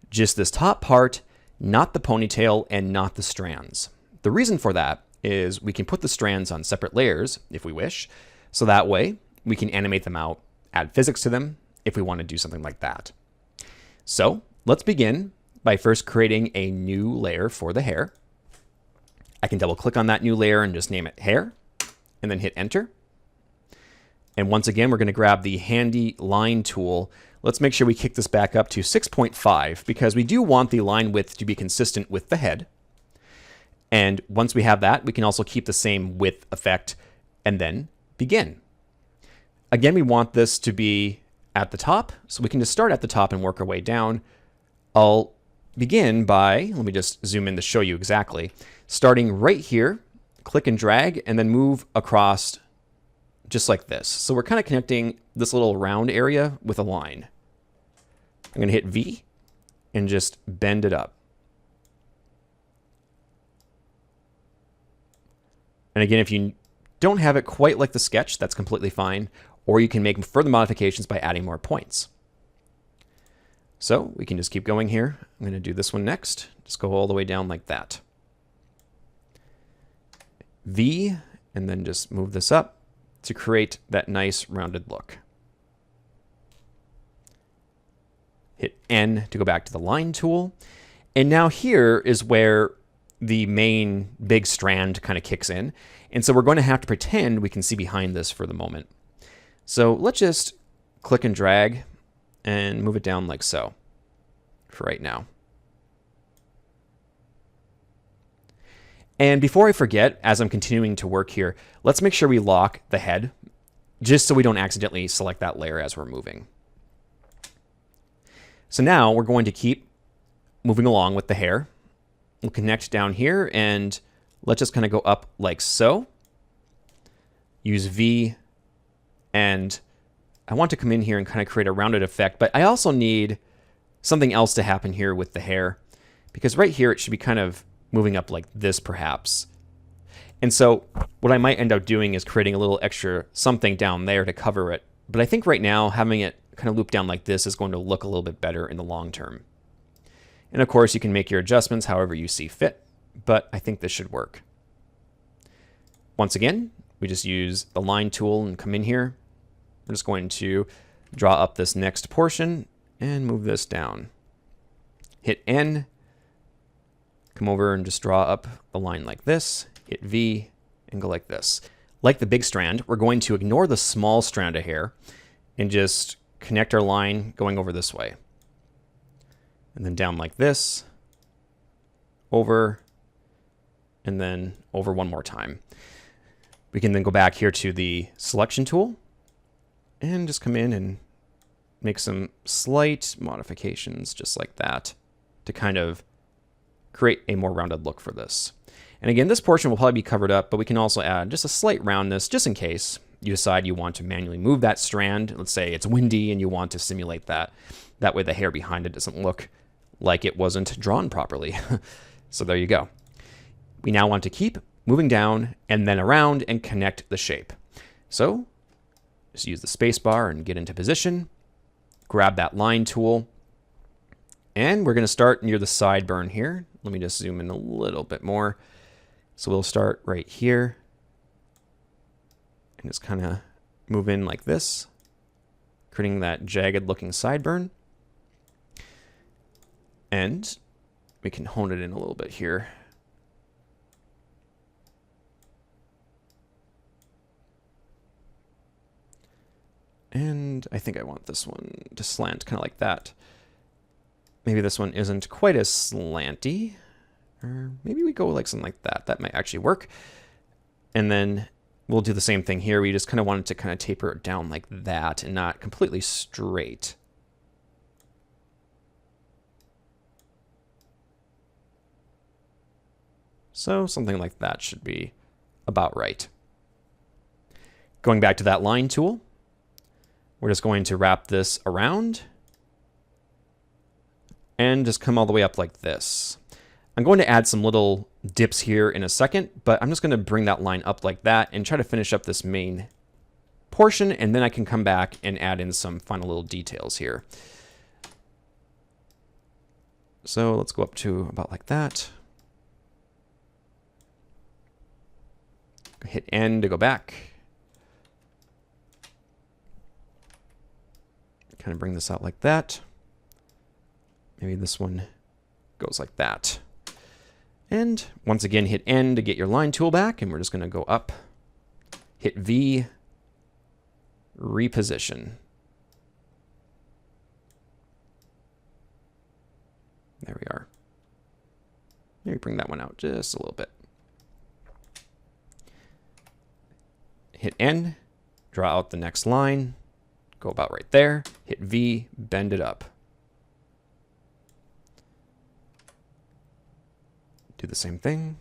just this top part, not the ponytail and not the strands. The reason for that is we can put the strands on separate layers if we wish, so that way we can animate them out, add physics to them if we want to do something like that. So let's begin by first creating a new layer for the hair. I can double click on that new layer and just name it hair, and then hit enter. And once again, we're going to grab the handy line tool. Let's make sure we kick this back up to 6.5 because we do want the line width to be consistent with the head. And once we have that, we can also keep the same width effect and then begin. Again, we want this to be at the top, so we can just start at the top and work our way down. I'll begin by, let me just zoom in to show you exactly, starting right here, click and drag, and then move across just like this. So we're kind of connecting this little round area with a line. I'm going to hit V and just bend it up. And again, if you don't have it quite like the sketch, that's completely fine. Or you can make further modifications by adding more points. So we can just keep going here. I'm going to do this one next. Just go all the way down like that. V, and then just move this up to create that nice rounded look. Hit N to go back to the line tool. And now here is where the main big strand kind of kicks in. And so we're going to have to pretend we can see behind this for the moment. So let's just click and drag and move it down like so for right now. And before I forget, as I'm continuing to work here, let's make sure we lock the head just so we don't accidentally select that layer as we're moving. So now we're going to keep moving along with the hair. We'll connect down here and let's just kind of go up like so. Use V, and I want to come in here and kind of create a rounded effect, but I also need something else to happen here with the hair, because right here it should be kind of moving up like this perhaps. And so what I might end up doing is creating a little extra something down there to cover it. But I think right now having it kind of loop down like this is going to look a little bit better in the long term. And of course you can make your adjustments however you see fit, but I think this should work. Once again, we just use the line tool and come in here. We're just going to draw up this next portion and move this down. Hit N, come over and just draw up the line like this, hit V, and go like this. Like the big strand, we're going to ignore the small strand of hair and just connect our line going over this way. And then down like this, over, and then over one more time. We can then go back here to the selection tool and just come in and make some slight modifications just like that to kind of create a more rounded look for this. And again, this portion will probably be covered up, but we can also add just a slight roundness just in case you decide you want to manually move that strand. Let's say it's windy and you want to simulate that. That way the hair behind it doesn't look like it wasn't drawn properly. So there you go. We now want to keep moving down and then around and connect the shape. So just use the space bar and get into position, grab that line tool, and we're going to start near the sideburn here. Let me just zoom in a little bit more. So we'll start right here and just kind of move in like this, creating that jagged looking sideburn. And we can hone it in a little bit here. And I think I want this one to slant kind of like that. Maybe this one isn't quite as slanty. Or maybe we go like something like that. That might actually work. And then we'll do the same thing here. We just kind of wanted to kind of taper it down like that and not completely straight. So something like that should be about right. Going back to that line tool, we're just going to wrap this around and just come all the way up like this. I'm going to add some little dips here in a second, but I'm just going to bring that line up like that and try to finish up this main portion, and then I can come back and add in some final little details here. So let's go up to about like that. Hit N to go back. Kind of bring this out like that. Maybe this one goes like that. And once again, hit N to get your line tool back, and we're just going to go up. Hit V, reposition. There we are. Maybe bring that one out just a little bit. Hit N, draw out the next line, go about right there, hit V, bend it up. Do the same thing.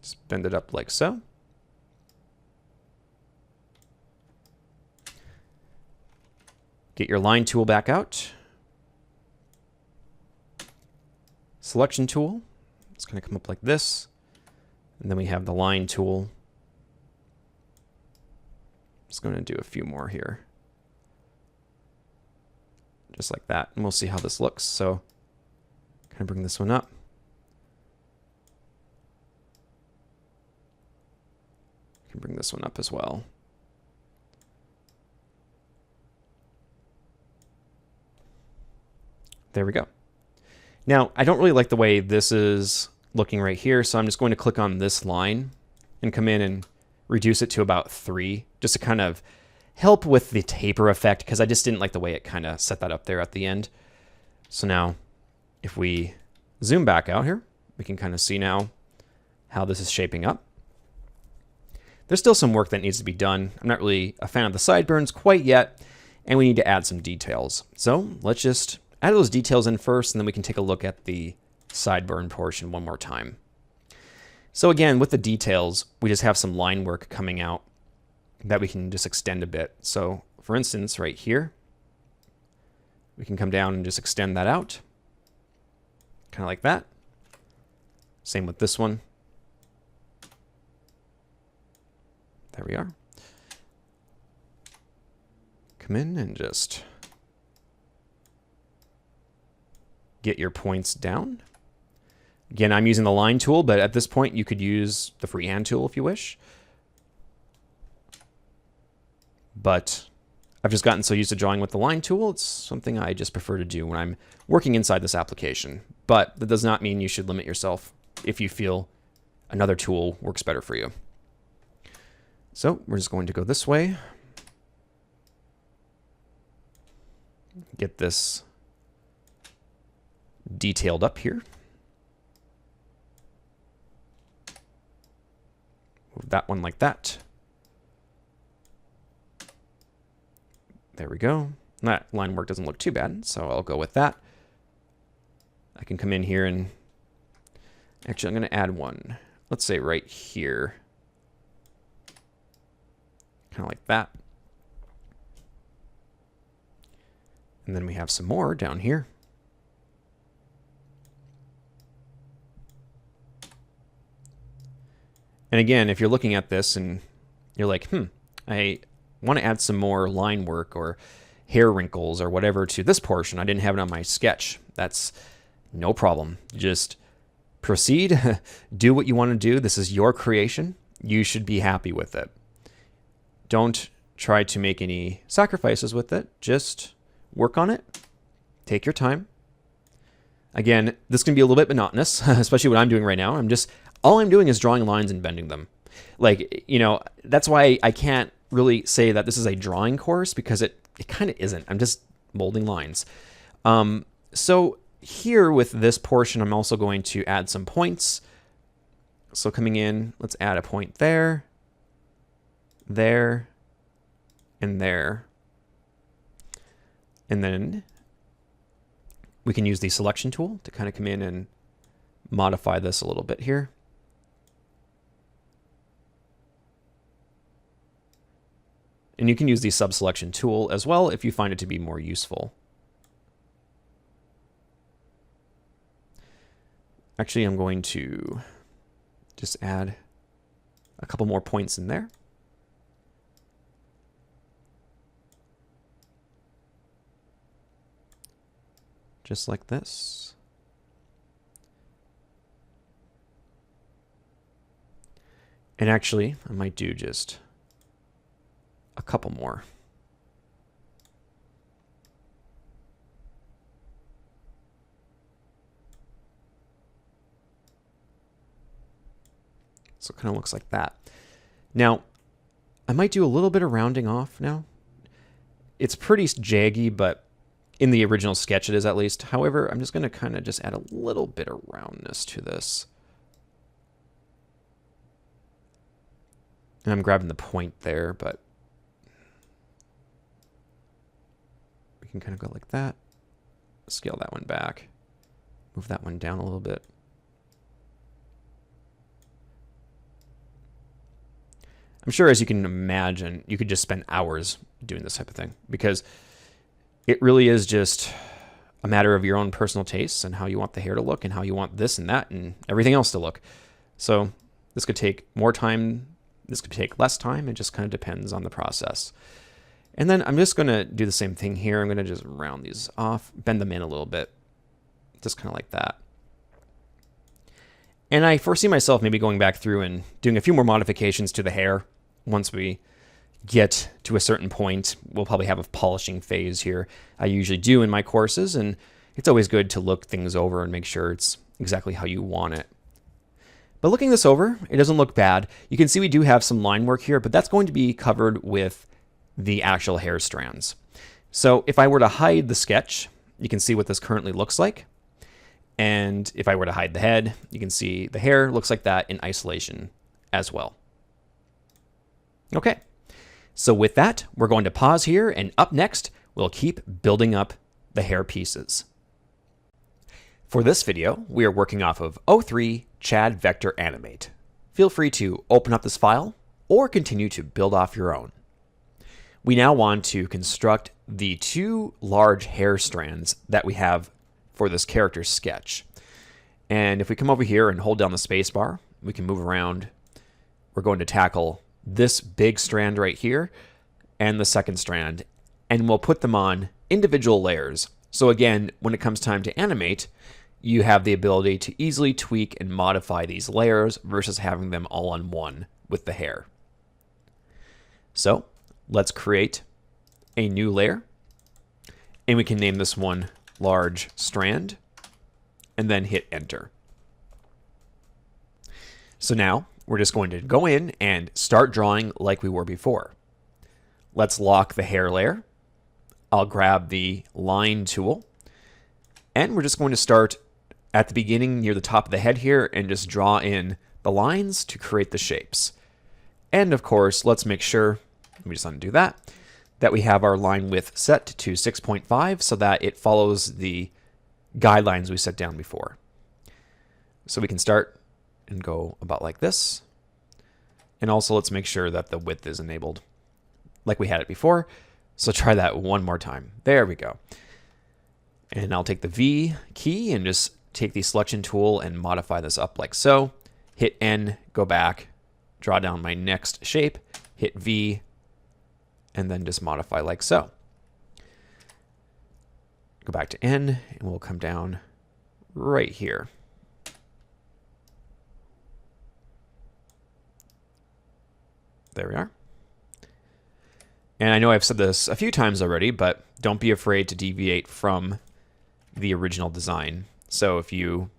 Just bend it up like so. Get your line tool back out. Selection tool. It's going to come up like this. And then we have the line tool. Just going to do a few more here. Just like that. And we'll see how this looks. So kind of bring this one up. I can bring this one up as well. There we go. Now, I don't really like the way this is looking right here, so I'm just going to click on this line and come in and reduce it to about 3, just to kind of help with the taper effect, because I just didn't like the way it kind of set that up there at the end. So now, if we zoom back out here, we can kind of see now how this is shaping up. There's still some work that needs to be done. I'm not really a fan of the sideburns quite yet, and we need to add some details. So let's just add those details in first, and then we can take a look at the sideburn portion one more time. So again, with the details, we just have some line work coming out that we can just extend a bit. So for instance, right here, we can come down and just extend that out, kind of like that. Same with this one. There we are. Come in and just get your points down. Again, I'm using the line tool, but at this point you could use the freehand tool if you wish. But I've just gotten so used to drawing with the line tool, it's something I just prefer to do when I'm working inside this application. But that does not mean you should limit yourself if you feel another tool works better for you. So we're just going to go this way. Get this detailed up here. Move that one like that. There we go. That line work doesn't look too bad, so I'll go with that. I can come in here and actually I'm going to add one. Let's say right here. Kind of like that. And then we have some more down here. And again, if you're looking at this and you're like, I want to add some more line work or hair wrinkles or whatever to this portion. I didn't have it on my sketch. That's no problem. Just proceed, do what you want to do. This is your creation. You should be happy with it. Don't try to make any sacrifices with it. Just work on it. Take your time. Again, this can be a little bit monotonous, especially what I'm doing right now. All I'm doing is drawing lines and bending them. Like, you know, that's why I can't really say that this is a drawing course, because it kind of isn't. I'm just molding lines. So here with this portion, I'm also going to add some points. So coming in, let's add a point there, there, and there. And then we can use the selection tool to kind of come in and modify this a little bit here. And you can use the sub-selection tool as well if you find it to be more useful. Actually, I'm going to just add a couple more points in there. Just like this. And actually, I might do just a couple more. So it kind of looks like that. Now, I might do a little bit of rounding off now. It's pretty jaggy, but in the original sketch it is at least. However, I'm just going to kind of just add a little bit of roundness to this. And I'm grabbing the point there, but we can kind of go like that. Scale that one back. Move that one down a little bit. I'm sure, as you can imagine, you could just spend hours doing this type of thing, because it really is just a matter of your own personal tastes and how you want the hair to look and how you want this and that and everything else to look. So This could take more time. This could take less time. It just kind of depends on the process. And then I'm just going to do the same thing here. I'm going to just round these off, bend them in a little bit, just kind of like that. And I foresee myself maybe going back through and doing a few more modifications to the hair. Once we get to a certain point, we'll probably have a polishing phase here. I usually do in my courses, and it's always good to look things over and make sure it's exactly how you want it. But looking this over, it doesn't look bad. You can see we do have some line work here, but that's going to be covered with the actual hair strands. So if I were to hide the sketch, you can see what this currently looks like. And if I were to hide the head, you can see the hair looks like that in isolation as well. Okay, so with that, we're going to pause here, and up next, we'll keep building up the hair pieces. For this video, we are working off of O3 Chad Vector Animate. Feel free to open up this file or continue to build off your own. We now want to construct the two large hair strands that we have for this character sketch. And if we come over here and hold down the space bar, we can move around. We're going to tackle this big strand right here and the second strand, and we'll put them on individual layers. So again, when it comes time to animate, you have the ability to easily tweak and modify these layers versus having them all on one with the hair. So let's create a new layer, and we can name this one large strand, and then hit enter. So now we're just going to go in and start drawing like we were before. Let's lock the hair layer. I'll grab the line tool, and we're just going to start at the beginning near the top of the head here and just draw in the lines to create the shapes. And of course, let's make sure, let me just undo that we have our line width set to 6.5 so that it follows the guidelines we set down before. So we can start and go about like this. And also let's make sure that the width is enabled like we had it before. So try that one more time. There we go. And I'll take the V key and just take the selection tool and modify this up like so. Hit N, go back, draw down my next shape, hit V, and then just modify like so. Go back to N, and we'll come down right here. There we are. And I know I've said this a few times already, but don't be afraid to deviate from the original design. So if you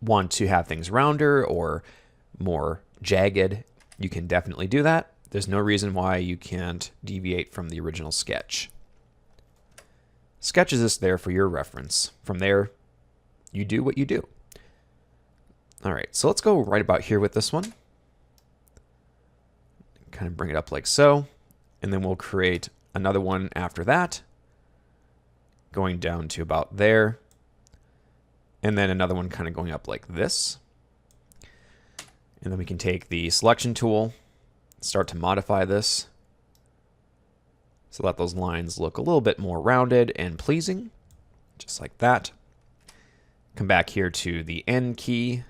want to have things rounder or more jagged, you can definitely do that. There's no reason why you can't deviate from the original sketch. Sketch is just there for your reference. From there, you do what you do. All right, so let's go right about here with this one. Kind of bring it up like so. And then we'll create another one after that, going down to about there. And then another one kind of going up like this. And then we can take the selection tool, start to modify this so that those lines look a little bit more rounded and pleasing, just like that. Come back here to the N key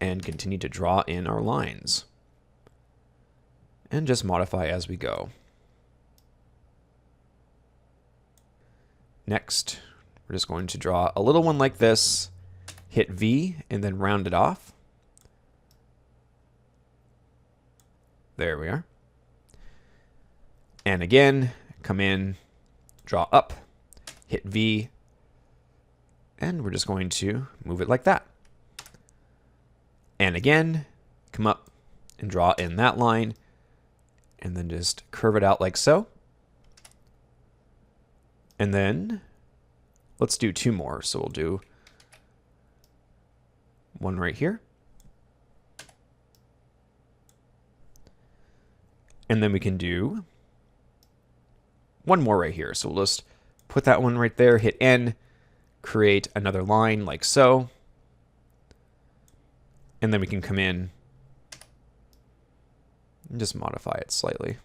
and continue to draw in our lines. And just modify as we go. Next, we're just going to draw a little one like this, hit V, and then round it off. There we are. And again, come in, draw up, hit V, and we're just going to move it like that. And again, come up and draw in that line, and then just curve it out like so. And then let's do two more. So we'll do one right here. And then we can do one more right here. So we'll just put that one right there, hit N, create another line like so. And then we can come in and just modify it slightly.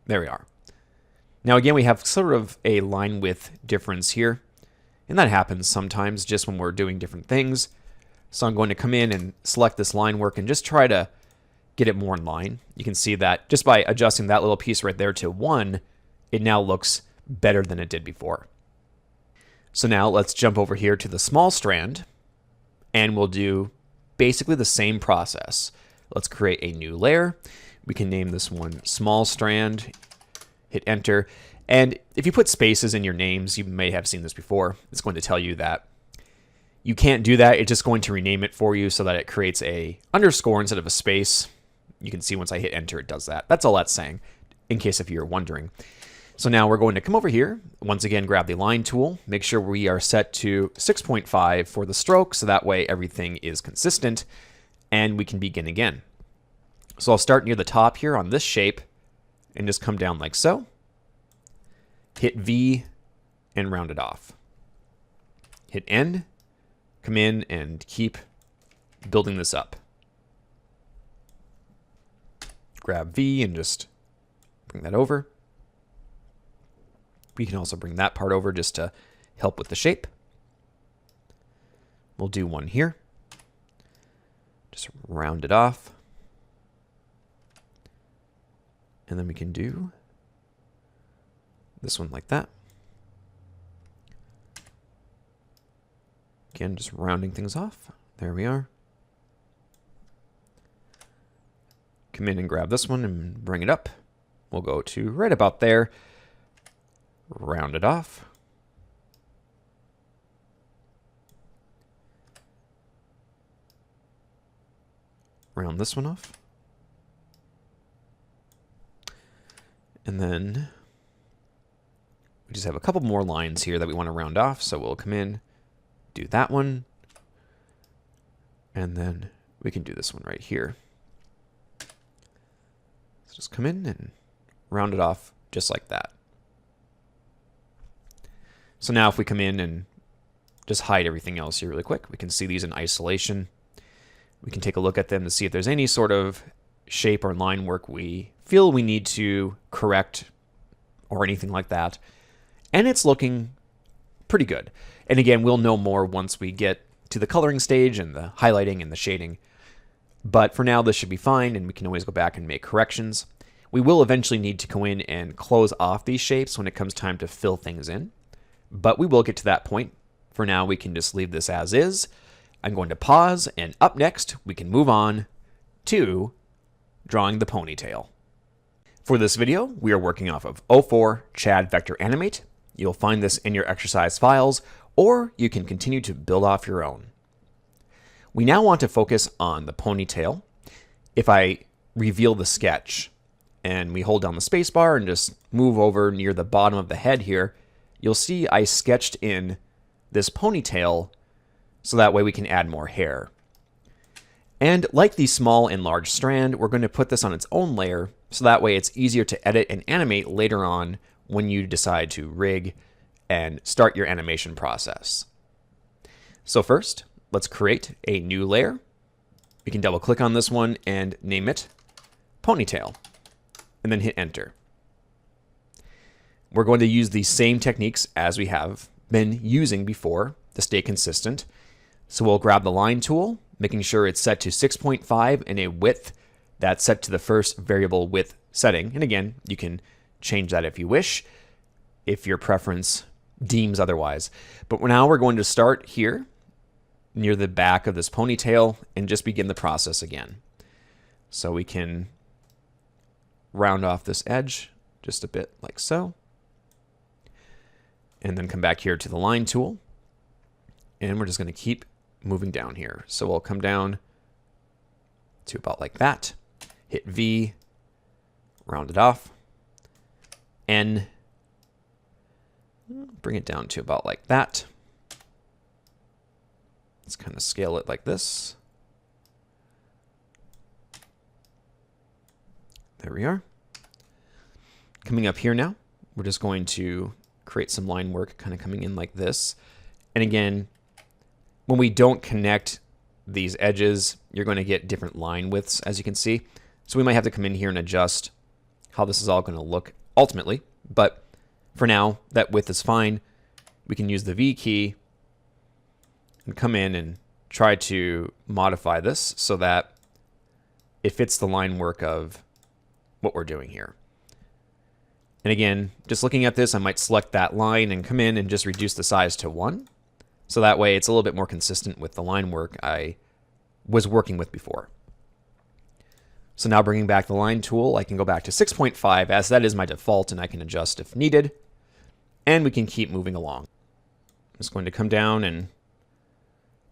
There we are. Now again, we have sort of a line width difference here. And that happens sometimes just when we're doing different things. So I'm going to come in and select this line work and just try to get it more in line. You can see that just by adjusting that little piece right there to 1, it now looks better than it did before. So now let's jump over here to the small strand, and we'll do basically the same process. Let's create a new layer. We can name this one small strand, hit enter. And if you put spaces in your names, you may have seen this before, it's going to tell you that you can't do that. It's just going to rename it for you so that it creates a underscore instead of a space. You can see once I hit enter, it does that. That's all that's saying, in case if you're wondering. So now we're going to come over here, once again, grab the line tool, make sure we are set to 6.5 for the stroke, so that way everything is consistent, and we can begin again. So I'll start near the top here on this shape, and just come down like so. Hit V, and round it off. Hit N, come in, and keep building this up. Grab V, and just bring that over. We can also bring that part over just to help with the shape. We'll do one here. Just round it off. And then we can do this one like that. Again, just rounding things off. There we are. Come in and grab this one and bring it up. We'll go to right about there. Round it off. Round this one off. And then we just have a couple more lines here that we want to round off. So we'll come in, do that one. And then we can do this one right here. So just come in and round it off just like that. So now if we come in and just hide everything else here really quick, we can see these in isolation. We can take a look at them to see if there's any sort of shape or line work we feel we need to correct or anything like that. And it's looking pretty good. And again, we'll know more once we get to the coloring stage and the highlighting and the shading. But for now, this should be fine, and we can always go back and make corrections. We will eventually need to go in and close off these shapes when it comes time to fill things in. But we will get to that point. For now, we can just leave this as is. I'm going to pause, and up next, we can move on to drawing the ponytail. For this video, we are working off of 04 CAD Vector Animate. You'll find this in your exercise files, or you can continue to build off your own. We now want to focus on the ponytail. If I reveal the sketch, and we hold down the spacebar and just move over near the bottom of the head here, you'll see I sketched in this ponytail so that way we can add more hair. And like the small and large strand, we're going to put this on its own layer so that way it's easier to edit and animate later on when you decide to rig and start your animation process. So first, let's create a new layer. We can double click on this one and name it Ponytail, and then hit enter. We're going to use the same techniques as we have been using before to stay consistent. So we'll grab the line tool, making sure it's set to 6.5 and a width that's set to the first variable width setting. And again, you can change that if you wish, if your preference deems otherwise. But now we're going to start here near the back of this ponytail and just begin the process again. So we can round off this edge just a bit like so. And then come back here to the line tool. And we're just going to keep moving down here. So we'll come down to about like that. Hit V, round it off. N, bring it down to about like that. Let's kind of scale it like this. There we are. Coming up here now, we're just going to create some line work kind of coming in like this. And again, when we don't connect these edges, you're going to get different line widths, as you can see. So we might have to come in here and adjust how this is all going to look ultimately. But for now, that width is fine. We can use the V key and come in and try to modify this so that it fits the line work of what we're doing here. And again, just looking at this, I might select that line and come in and just reduce the size to 1. So that way it's a little bit more consistent with the line work I was working with before. So now bringing back the line tool, I can go back to 6.5 as that is my default and I can adjust if needed. And we can keep moving along. I'm just going to come down and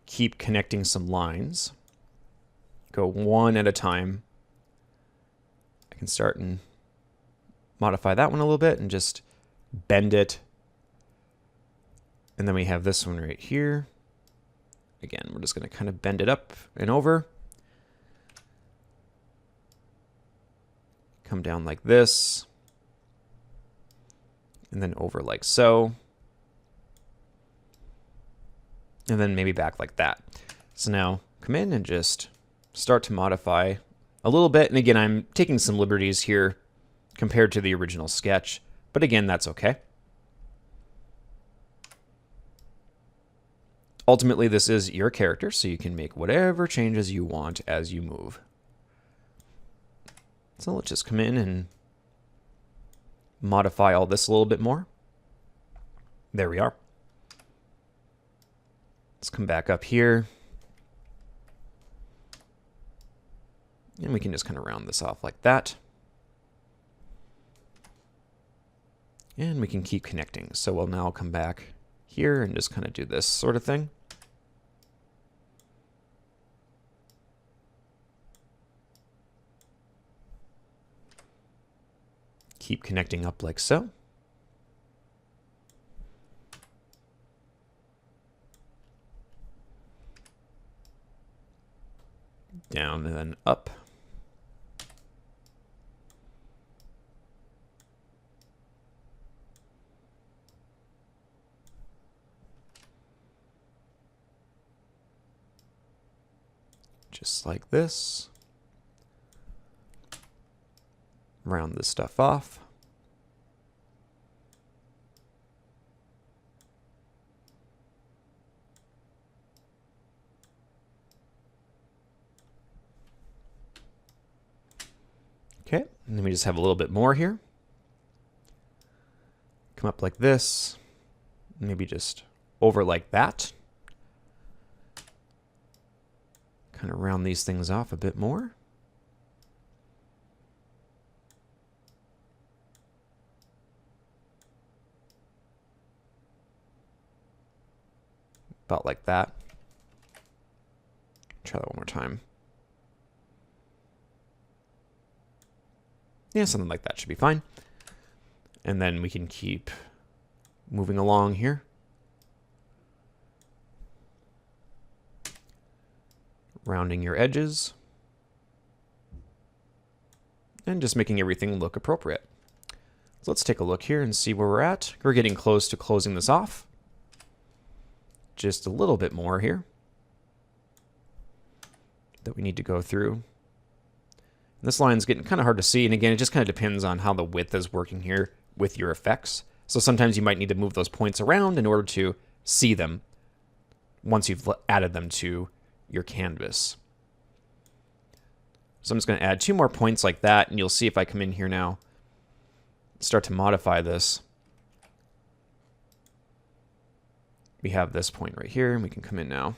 keep connecting some lines. Go one at a time. I can start and modify that one a little bit and just bend it. And then we have this one right here. Again, we're just going to kind of bend it up and over. Come down like this. And then over like so. And then maybe back like that. So now come in and just start to modify a little bit. And again, I'm taking some liberties here compared to the original sketch. But again, that's okay. Ultimately, this is your character, so you can make whatever changes you want as you move. So let's just come in and modify all this a little bit more. There we are. Let's come back up here. And we can just kind of round this off like that. And we can keep connecting. So we'll now come back here and just kind of do this sort of thing. Keep connecting up like so. Down and then up. Just like this. Round this stuff off. Okay, and then we just have a little bit more here. Come up like this, maybe just over like that. Kind of round these things off a bit more. About like that. Try that one more time. Yeah, something like that should be fine. And then we can keep moving along here. Rounding your edges. And just making everything look appropriate. So let's take a look here and see where we're at. We're getting close to closing this off. Just a little bit more here that we need to go through. This line's getting kind of hard to see, and again, it just kind of depends on how the width is working here with your effects. So sometimes you might need to move those points around in order to see them once you've added them to your canvas. So I'm just going to add 2 more points like that, and you'll see if I come in here now, start to modify this. We have this point right here, and we can come in now.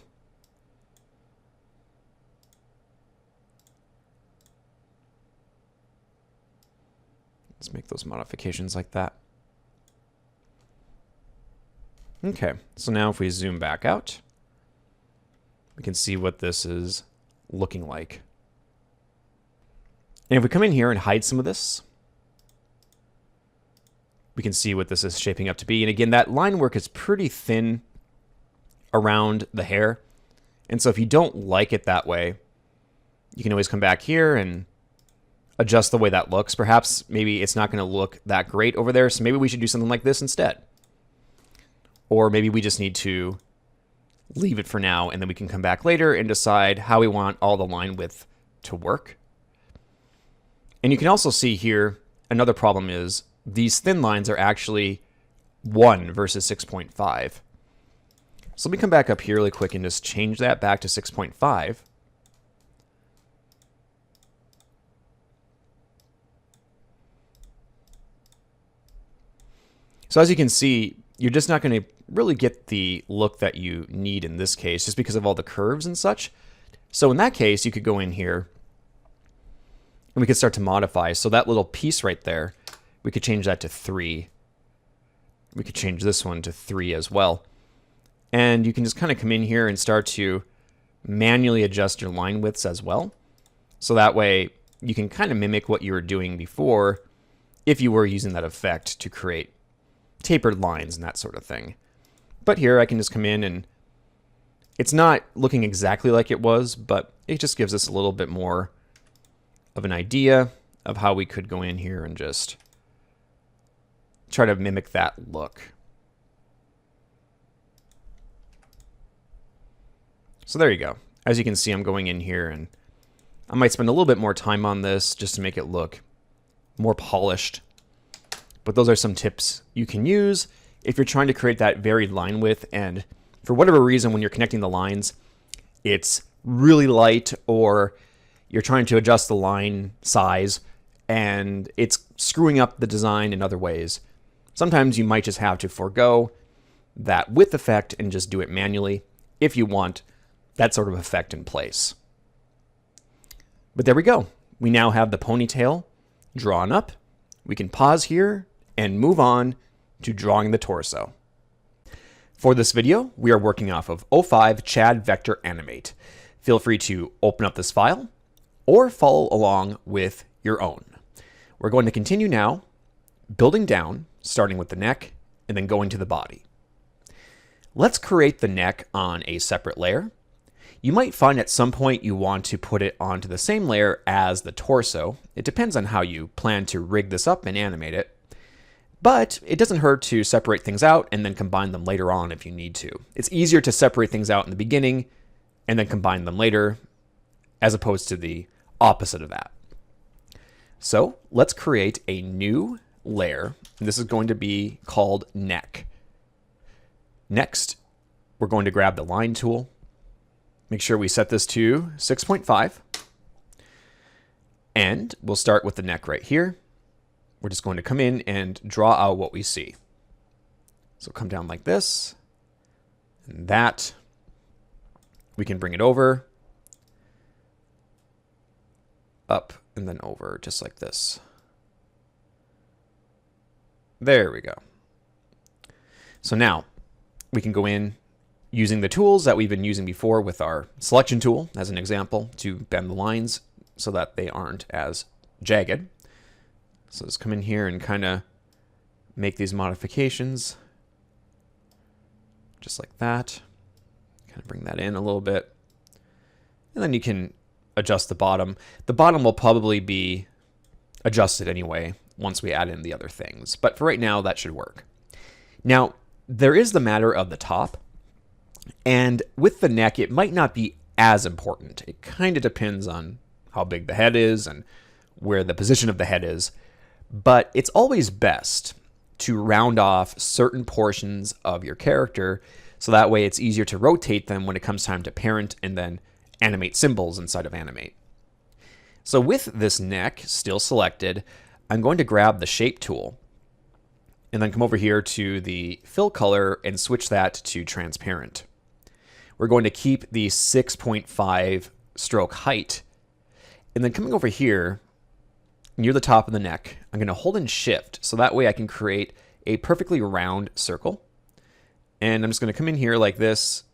Let's make those modifications like that. Okay, so now if we zoom back out, we can see what this is looking like. And if we come in here and hide some of this, we can see what this is shaping up to be. And again, that line work is pretty thin around the hair. And so if you don't like it that way, you can always come back here and adjust the way that looks. Perhaps maybe it's not going to look that great over there, so maybe we should do something like this instead. Or maybe we just need to leave it for now, and then we can come back later and decide how we want all the line width to work. And you can also see here, another problem is these thin lines are actually 1 versus 6.5. So let me come back up here really quick and just change that back to 6.5. So as you can see, you're just not going to really get the look that you need in this case, just because of all the curves and such. So in that case, you could go in here and we could start to modify. So that little piece right there, we could change that to 3. We could change this one to 3 as well. And you can just kind of come in here and start to manually adjust your line widths as well. So that way you can kind of mimic what you were doing before if you were using that effect to create tapered lines and that sort of thing. But here I can just come in and it's not looking exactly like it was, but it just gives us a little bit more of an idea of how we could go in here and just try to mimic that look. So there you go. As you can see, I'm going in here and I might spend a little bit more time on this just to make it look more polished. But those are some tips you can use if you're trying to create that varied line width, and for whatever reason when you're connecting the lines it's really light, or you're trying to adjust the line size and it's screwing up the design in other ways. Sometimes you might just have to forego that width effect and just do it manually if you want that sort of effect in place. But there we go. We now have the ponytail drawn up. We can pause here and move on to drawing the torso. For this video, we are working off of 05 CAD Vector Animate. Feel free to open up this file or follow along with your own. We're going to continue now, building down, starting with the neck and then going to the body. Let's create the neck on a separate layer. You might find at some point you want to put it onto the same layer as the torso. It depends on how you plan to rig this up and animate it. But it doesn't hurt to separate things out and then combine them later on if you need to. It's easier to separate things out in the beginning and then combine them later, as opposed to the opposite of that. So let's create a new layer. And this is going to be called neck. Next, we're going to grab the line tool. Make sure we set this to 6.5. And we'll start with the neck right here. We're just going to come in and draw out what we see. So come down like this, and that. We can bring it over, up, and then over, just like this. There we go. So now we can go in using the tools that we've been using before with our selection tool, as an example, to bend the lines so that they aren't as jagged. So let's come in here and kind of make these modifications just like that. Kind of bring that in a little bit. And then you can adjust the bottom. The bottom will probably be adjusted anyway once we add in the other things. But for right now, that should work. Now, there is the matter of the top. And with the neck, it might not be as important. It kind of depends on how big the head is and where the position of the head is. But it's always best to round off certain portions of your character so that way it's easier to rotate them when it comes time to parent and then animate symbols inside of Animate. So with this neck still selected, I'm going to grab the shape tool and then come over here to the fill color and switch that to transparent. We're going to keep the 6.5 stroke height, and then coming over here near the top of the neck, I'm going to hold in shift so that way I can create a perfectly round circle. And I'm just going to come in here like this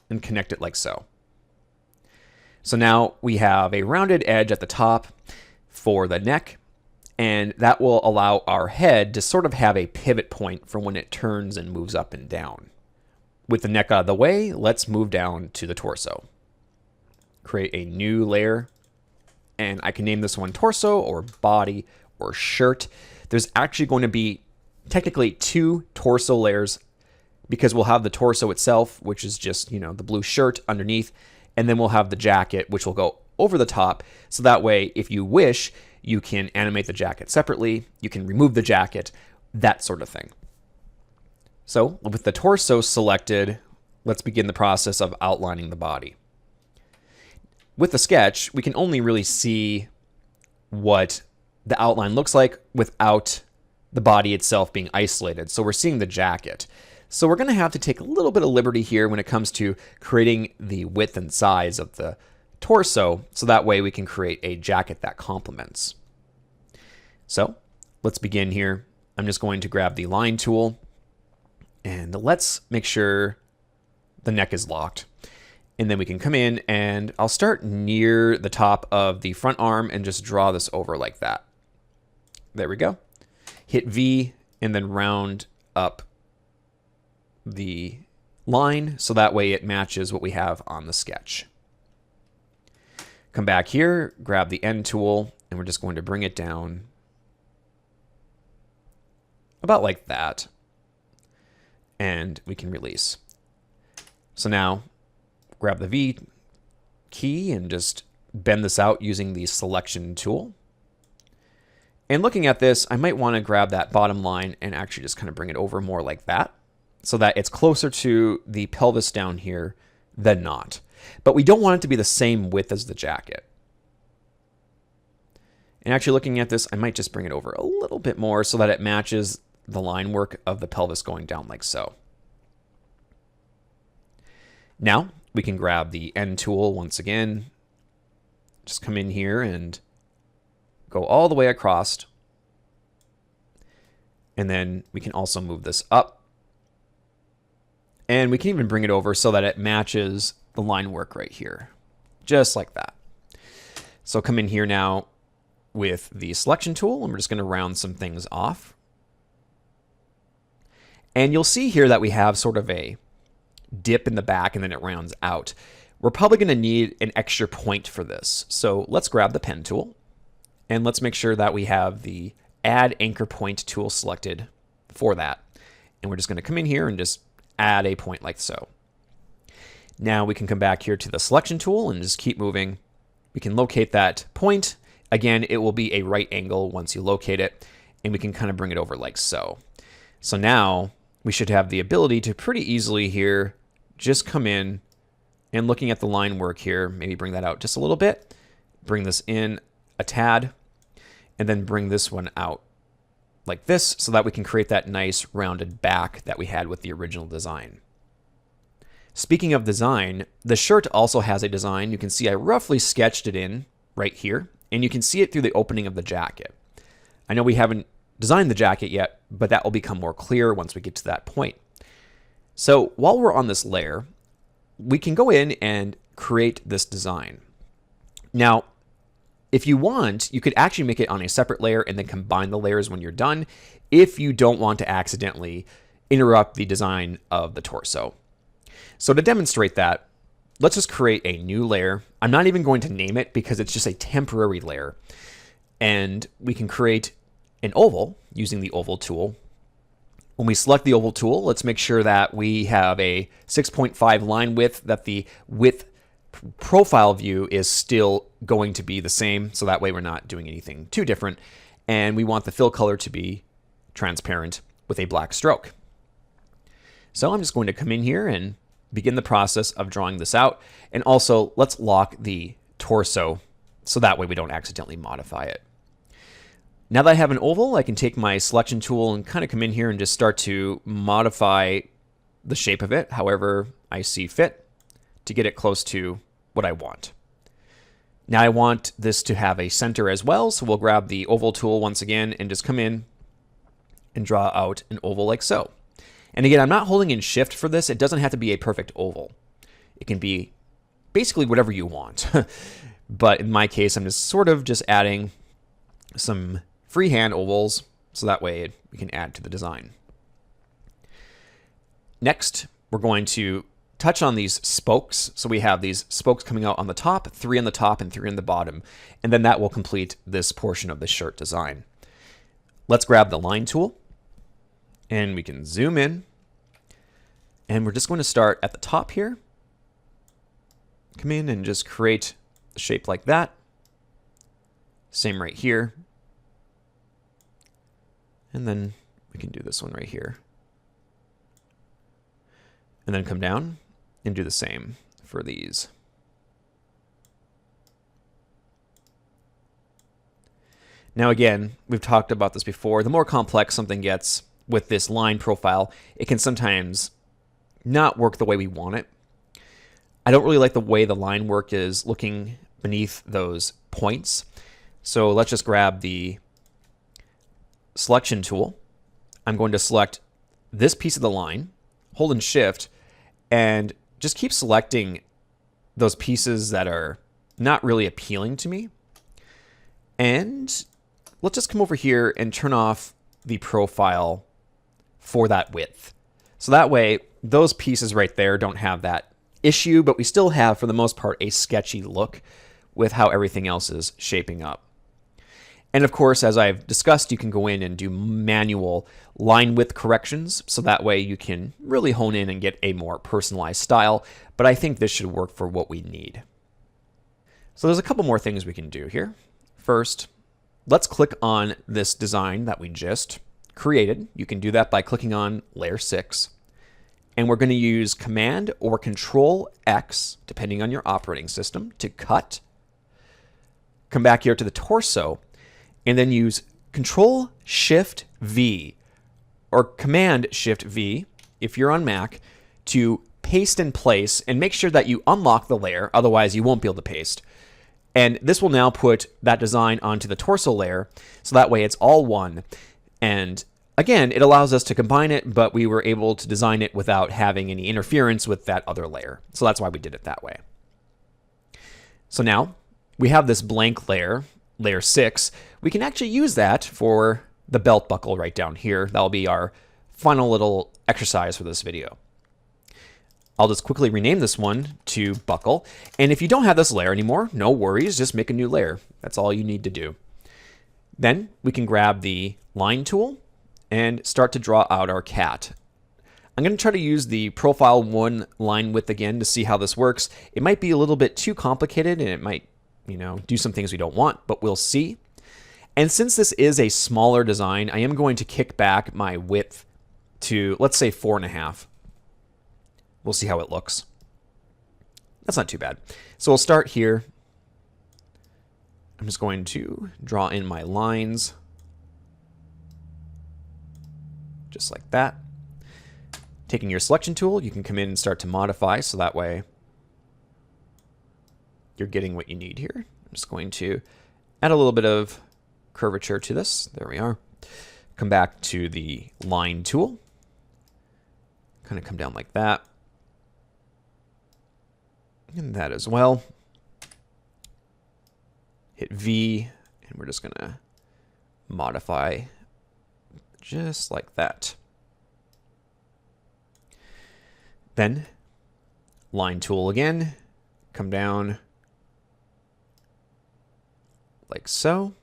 and connect it like so. So now we have a rounded edge at the top for the neck, and that will allow our head to sort of have a pivot point for when it turns and moves up and down. With the neck out of the way, let's move down to the torso. Create a new layer. And I can name this one torso or body or shirt. There's actually going to be technically 2 torso layers because we'll have the torso itself, which is just, the blue shirt underneath. And then we'll have the jacket, which will go over the top. So that way, if you wish, you can animate the jacket separately. You can remove the jacket, that sort of thing. So with the torso selected, let's begin the process of outlining the body. With the sketch, we can only really see what the outline looks like without the body itself being isolated. So we're seeing the jacket. So we're going to have to take a little bit of liberty here when it comes to creating the width and size of the torso, so that way we can create a jacket that complements. So let's begin here. I'm just going to grab the line tool, and let's make sure the neck is locked. And then we can come in, and I'll start near the top of the front arm and just draw this over like that. There we go. Hit V and then round up the line so that way it matches what we have on the sketch. Come back here, grab the end tool, and we're just going to bring it down about like that. And we can release. So now grab the V key and just bend this out using the selection tool. And looking at this, I might want to grab that bottom line and actually just kind of bring it over more like that, so that it's closer to the pelvis down here than not. But we don't want it to be the same width as the jacket. And actually looking at this, I might just bring it over a little bit more so that it matches the line work of the pelvis going down like so. Now we can grab the end tool once again, just come in here and go all the way across. And then we can also move this up. And we can even bring it over so that it matches the line work right here, just like that. So come in here now with the selection tool, and we're just going to round some things off. And you'll see here that we have sort of a dip in the back and then it rounds out. We're probably going to need an extra point for this. So let's grab the pen tool and let's make sure that we have the add anchor point tool selected for that. And we're just going to come in here and just add a point like so. Now we can come back here to the selection tool and just keep moving. We can locate that point. Again, it will be a right angle once you locate it, and we can kind of bring it over like so. So now we should have the ability to pretty easily here just come in and looking at the line work here, maybe bring that out just a little bit, bring this in a tad, and then bring this one out like this so that we can create that nice rounded back that we had with the original design. Speaking of design, the shirt also has a design. You can see I roughly sketched it in right here, and you can see it through the opening of the jacket. I know we haven't designed the jacket yet, but that will become more clear once we get to that point. So while we're on this layer, we can go in and create this design. Now, if you want, you could actually make it on a separate layer and then combine the layers when you're done if you don't want to accidentally interrupt the design of the torso. So to demonstrate that, let's just create a new layer. I'm not even going to name it because it's just a temporary layer. And we can create an oval using the oval tool. When we select the oval tool, let's make sure that we have a 6.5 line width, that the width profile view is still going to be the same, so that way we're not doing anything too different. And we want the fill color to be transparent with a black stroke. So I'm just going to come in here and begin the process of drawing this out. And also let's lock the torso so that way we don't accidentally modify it. Now that I have an oval, I can take my selection tool and kind of come in here and just start to modify the shape of it however I see fit to get it close to what I want. Now I want this to have a center as well, so we'll grab the oval tool once again and just come in and draw out an oval like so. And again, I'm not holding in shift for this. It doesn't have to be a perfect oval. It can be basically whatever you want. But in my case, I'm just sort of just adding some freehand ovals so that way we can add to the design. Next, we're going to touch on these spokes. So we have these spokes coming out on the top, 3 on the top and 3 on the bottom. And then that will complete this portion of the shirt design. Let's grab the line tool and we can zoom in. And we're just going to start at the top here. Come in and just create a shape like that. Same right here. And then we can do this one right here. And then come down and do the same for these. Now again, we've talked about this before. The more complex something gets with this line profile, it can sometimes not work the way we want it. I don't really like the way the line work is looking beneath those points. So let's just grab the selection tool. I'm going to select this piece of the line, holding shift, and just keep selecting those pieces that are not really appealing to me. And let's just come over here and turn off the profile for that width. So that way, those pieces right there don't have that issue, but we still have, for the most part, a sketchy look with how everything else is shaping up. And of course, as I've discussed, you can go in and do manual line width corrections, so that way you can really hone in and get a more personalized style, but I think this should work for what we need. So there's a couple more things we can do here. First, let's click on this design that we just created. You can do that by clicking on layer 6. And we're going to use Command or Control X, depending on your operating system, to cut. Come back here to the torso, and then use Control Shift V or Command Shift V if you're on Mac to paste in place, and make sure that you unlock the layer, otherwise you won't be able to paste. And this will now put that design onto the torso layer, so that way it's all one. And again, it allows us to combine it, but we were able to design it without having any interference with that other layer. So that's why we did it that way. So now we have this blank layer, layer 6. We can actually use that for the belt buckle right down here. That'll be our final little exercise for this video. I'll just quickly rename this one to buckle. And if you don't have this layer anymore, no worries, just make a new layer. That's all you need to do. Then we can grab the line tool and start to draw out our cat. I'm going to try to use the profile 1 line width again to see how this works. It might be a little bit too complicated, and it might, do some things we don't want, but we'll see. And since this is a smaller design, I am going to kick back my width to, let's say, 4.5. We'll see how it looks. That's not too bad. So we'll start here. I'm just going to draw in my lines. Just like that. Taking your selection tool, you can come in and start to modify, so that way you're getting what you need here. I'm just going to add a little bit of curvature to this. There we are. Come back to the line tool. Kind of come down like that. And that as well. Hit V, and we're just going to modify just like that. Then, line tool again, come down like so.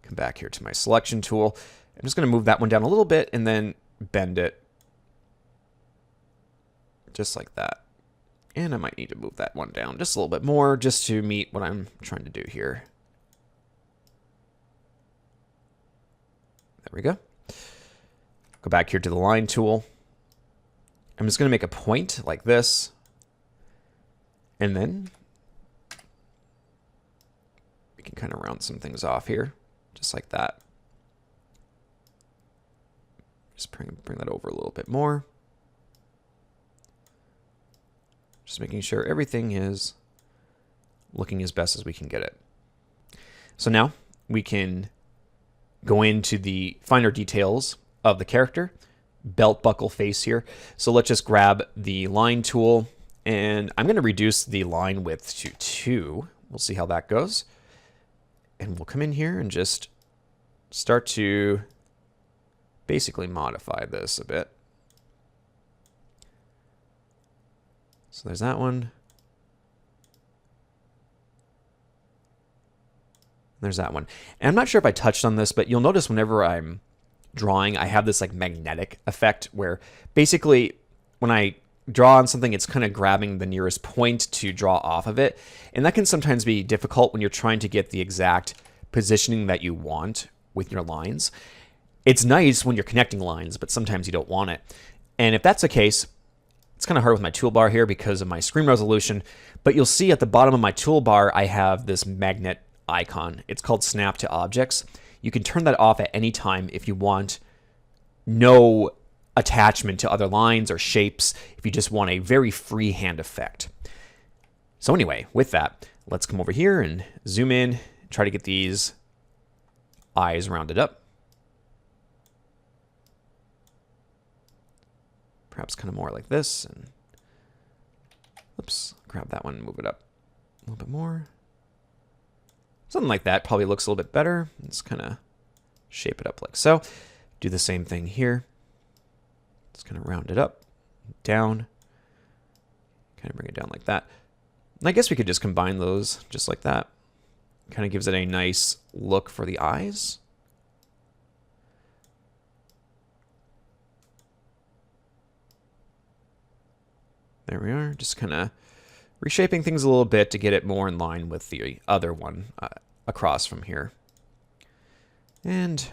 Come back here to my selection tool. I'm just going to move that one down a little bit and then bend it just like that. And I might need to move that one down just a little bit more just to meet what I'm trying to do here. There we go. Go back here to the line tool. I'm just going to make a point like this. And then we can kind of round some things off here, just like that. Just bring that over a little bit more. Just making sure everything is looking as best as we can get it. So now we can go into the finer details of the character, belt buckle face here. So let's just grab the line tool, and I'm going to reduce the line width to 2. We'll see how that goes. And we'll come in here and just start to basically modify this a bit. So there's that one. There's that one. And I'm not sure if I touched on this, but you'll notice whenever I'm drawing, I have this like magnetic effect where basically when I draw on something, it's kind of grabbing the nearest point to draw off of it. And that can sometimes be difficult when you're trying to get the exact positioning that you want with your lines. It's nice when you're connecting lines, but sometimes you don't want it. And if that's the case, It's kind of hard with my toolbar here because of my screen resolution, but you'll see at the bottom of my toolbar, I have this magnet icon. It's called Snap to Objects. You can turn that off at any time if you want no attachment to other lines or shapes, if you just want a very freehand effect. So anyway, with that, let's come over here and zoom in, try to get these eyes rounded up. Perhaps kind of more like this. And oops, grab that one and move it up a little bit more. Something like that probably looks a little bit better. Let's kind of shape it up like so. Do the same thing here. Let's kind of round it up, down, kind of bring it down like that. And I guess we could just combine those just like that. Kind of gives it a nice look for the eyes. There we are, just kind of reshaping things a little bit to get it more in line with the other one across from here. And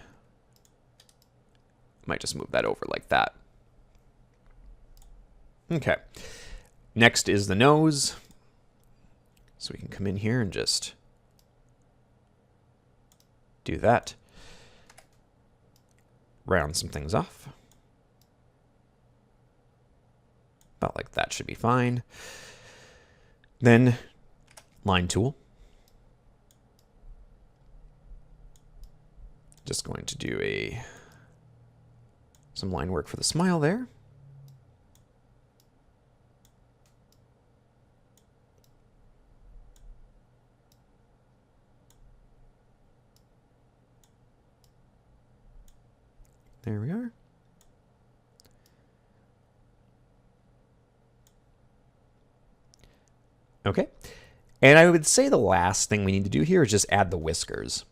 might just move that over like that. Okay, next is the nose. So we can come in here and just do that. Round some things off. About like that should be fine. Then line tool. Just going to do some line work for the smile there. There we are. Okay, and I would say the last thing we need to do here is just add the whiskers.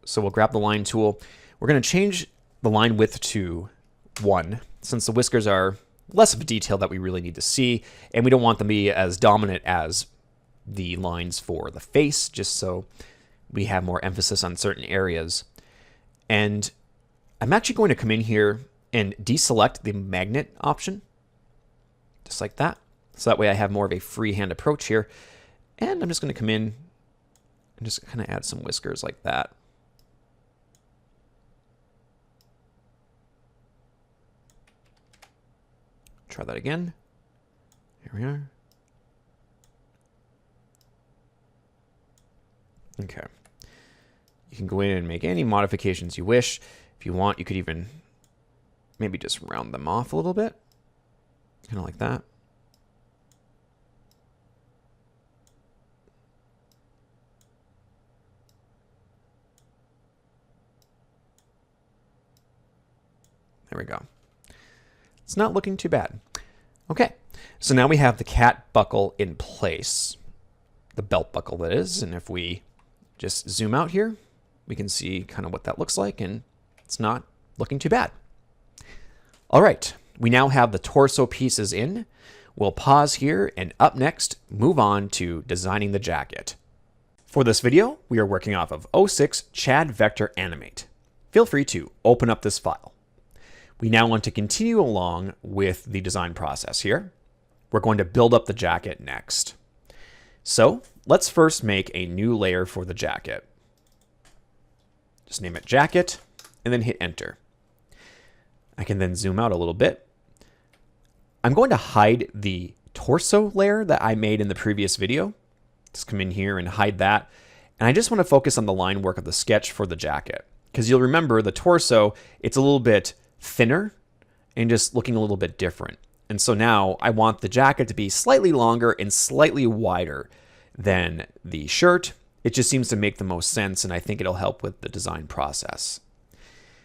So we'll grab the line tool. We're going to change the line width to 1, since the whiskers are less of a detail that we really need to see, and we don't want them to be as dominant as the lines for the face, just so we have more emphasis on certain areas. And I'm actually going to come in here and deselect the magnet option, just like that. So that way I have more of a freehand approach here. And I'm just going to come in and just kind of add some whiskers like that. Try that again. Here we are. Okay. You can go in and make any modifications you wish. If you want, you could even maybe just round them off a little bit. Kind of like that. There we go. It's not looking too bad. Okay, so now we have the cat buckle in place, the belt buckle that is, and if we just zoom out here, we can see kind of what that looks like, and it's not looking too bad. All right, we now have the torso pieces in. We'll pause here, and up next, move on to designing the jacket. For this video, we are working off of 06 CAD Vector Animate. Feel free to open up this file. We now want to continue along with the design process here. We're going to build up the jacket next. So let's first make a new layer for the jacket. Just name it jacket and then hit enter. I can then zoom out a little bit. I'm going to hide the torso layer that I made in the previous video. Just come in here and hide that. And I just want to focus on the line work of the sketch for the jacket. Because you'll remember the torso, it's a little bit thinner and just looking a little bit different. And so now I want the jacket to be slightly longer and slightly wider than the shirt. It just seems to make the most sense, and I think it'll help with the design process.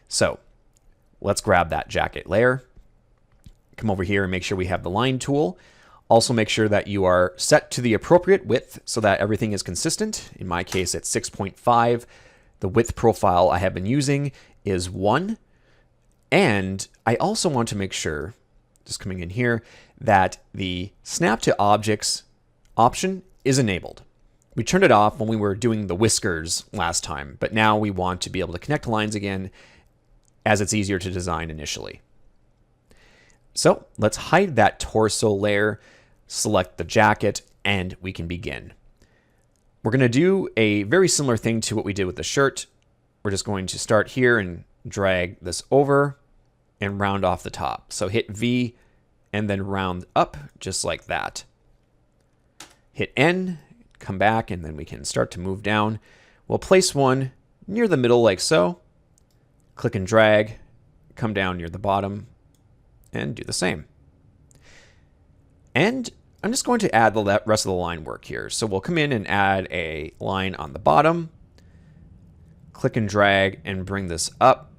So let's grab that jacket layer. Come over here and make sure we have the line tool. Also make sure that you are set to the appropriate width so that everything is consistent. In my case, it's 6.5. The width profile I have been using is 1. And I also want to make sure, just coming in here, that the Snap to Objects option is enabled. We turned it off when we were doing the whiskers last time, but now we want to be able to connect lines again as it's easier to design initially. So let's hide that torso layer, select the jacket, and we can begin. We're going to do a very similar thing to what we did with the shirt. We're just going to start here and drag this over and round off the top. So hit V and then round up just like that. Hit N, come back, and then we can start to move down. We'll place one near the middle like so. Click and drag, come down near the bottom, and do the same. And I'm just going to add the rest of the line work here. So we'll come in and add a line on the bottom, click and drag and bring this up,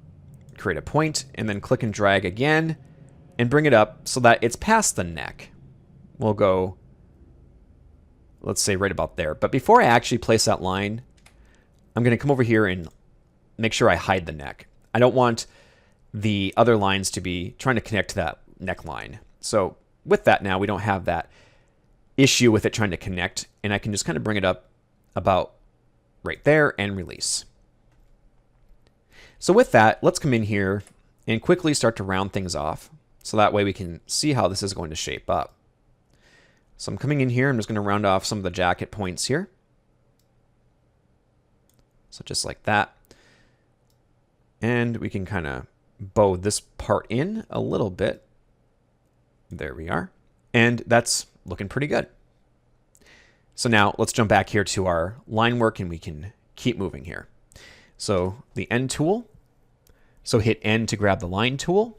create a point, and then click and drag again and bring it up so that it's past the neck. We'll go, let's say right about there. But before I actually place that line, I'm going to come over here and make sure I hide the neck. I don't want the other lines to be trying to connect to that neckline. So with that now, we don't have that issue with it trying to connect, and I can just kind of bring it up about right there and release. So with that, let's come in here and quickly start to round things off. So that way we can see how this is going to shape up. So I'm coming in here, I'm just going to round off some of the jacket points here. So just like that. And we can kind of bow this part in a little bit. There we are. And that's looking pretty good. So now let's jump back here to our line work and we can keep moving here. So the N tool. So hit N to grab the line tool.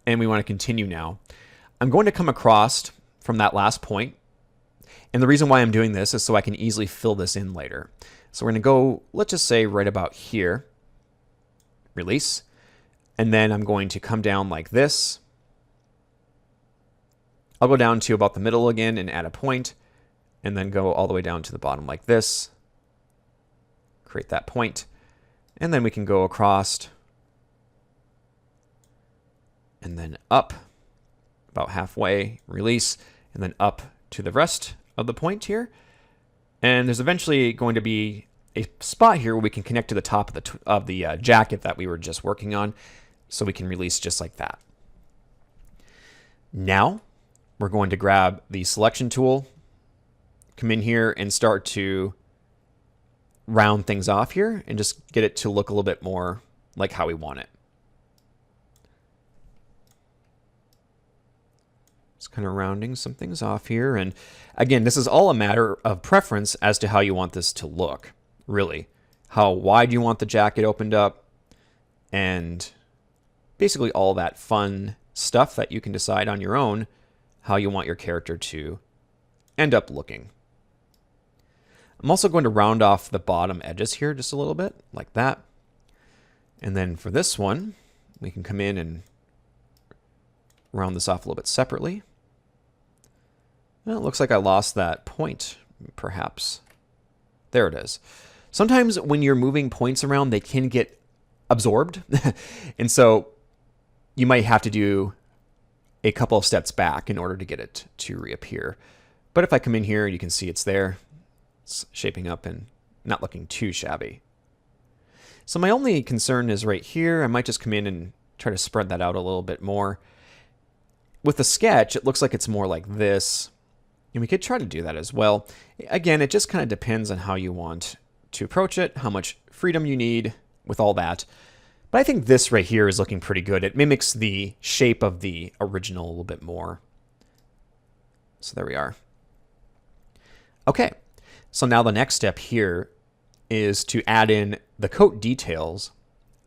And we want to continue now. I'm going to come across from that last point. And the reason why I'm doing this is so I can easily fill this in later. So we're going to go, let's just say right about here. Release. And then I'm going to come down like this. I'll go down to about the middle again and add a point, and then go all the way down to the bottom like this. Create that point, and then we can go across and then up about halfway, release, and then up to the rest of the point here. And there's eventually going to be a spot here where we can connect to the top of the jacket that we were just working on, so we can release just like that. Now we're going to grab the selection tool, come in here and start to round things off here and just get it to look a little bit more like how we want it. Just kind of rounding some things off here. And again, this is all a matter of preference as to how you want this to look, really. How wide you want the jacket opened up, and basically all that fun stuff that you can decide on your own how you want your character to end up looking. I'm also going to round off the bottom edges here just a little bit, like that. And then for this one, we can come in and round this off a little bit separately. Well, it looks like I lost that point, perhaps. There it is. Sometimes when you're moving points around, they can get absorbed. And so you might have to do a couple of steps back in order to get it to reappear. But if I come in here, you can see it's there. It's shaping up and not looking too shabby. So my only concern is right here. I might just come in and try to spread that out a little bit more. With the sketch, it looks like it's more like this. And we could try to do that as well. Again, it just kind of depends on how you want to approach it, how much freedom you need with all that. But I think this right here is looking pretty good. It mimics the shape of the original a little bit more. So there we are. Okay, so now the next step here is to add in the coat details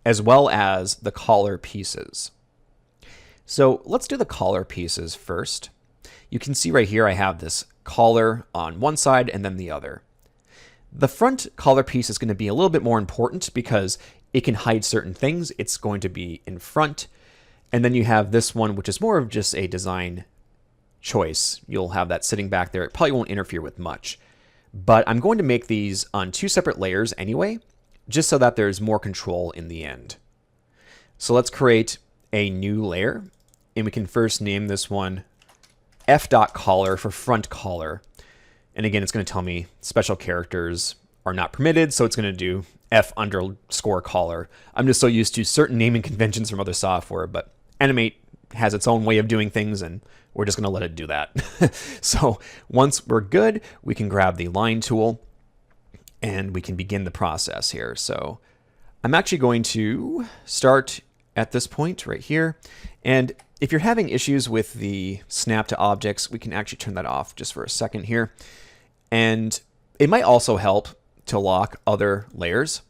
as well as the collar pieces. So let's do the collar pieces first. You can see right here I have this collar on one side and then the other. The front collar piece is going to be a little bit more important because it can hide certain things. It's going to be in front. And then you have this one, which is more of just a design choice. You'll have that sitting back there. It probably won't interfere with much. But I'm going to make these on two separate layers anyway, just so that there's more control in the end. So let's create a new layer. And we can first name this one f.collar for front collar. And again, it's going to tell me special characters are not permitted, so it's going to do f_collar. I'm just so used to certain naming conventions from other software, but Animate has its own way of doing things, and we're just going to let it do that. So once we're good, we can grab the line tool and we can begin the process here. So I'm actually going to start at this point right here. And if you're having issues with the snap to objects, we can actually turn that off just for a second here. And it might also help to lock other layers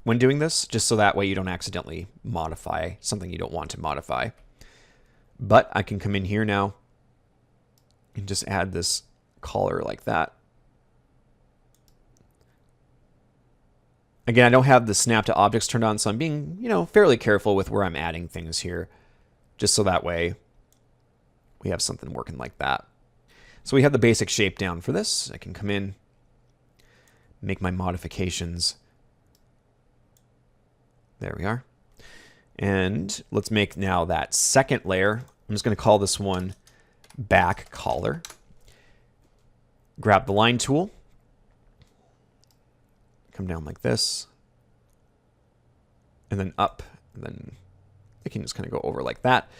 when doing this, just so that way you don't accidentally modify something you don't want to modify. But I can come in here now and just add this collar like that. Again, I don't have the snap to objects turned on, so I'm being, fairly careful with where I'm adding things here, just so that way we have something working like that. So we have the basic shape down for this. I can come in, make my modifications. There we are. And let's make now that second layer. I'm just going to call this one back collar. Grab the line tool. Come down like this. And then up. And then I can just kind of go over like that.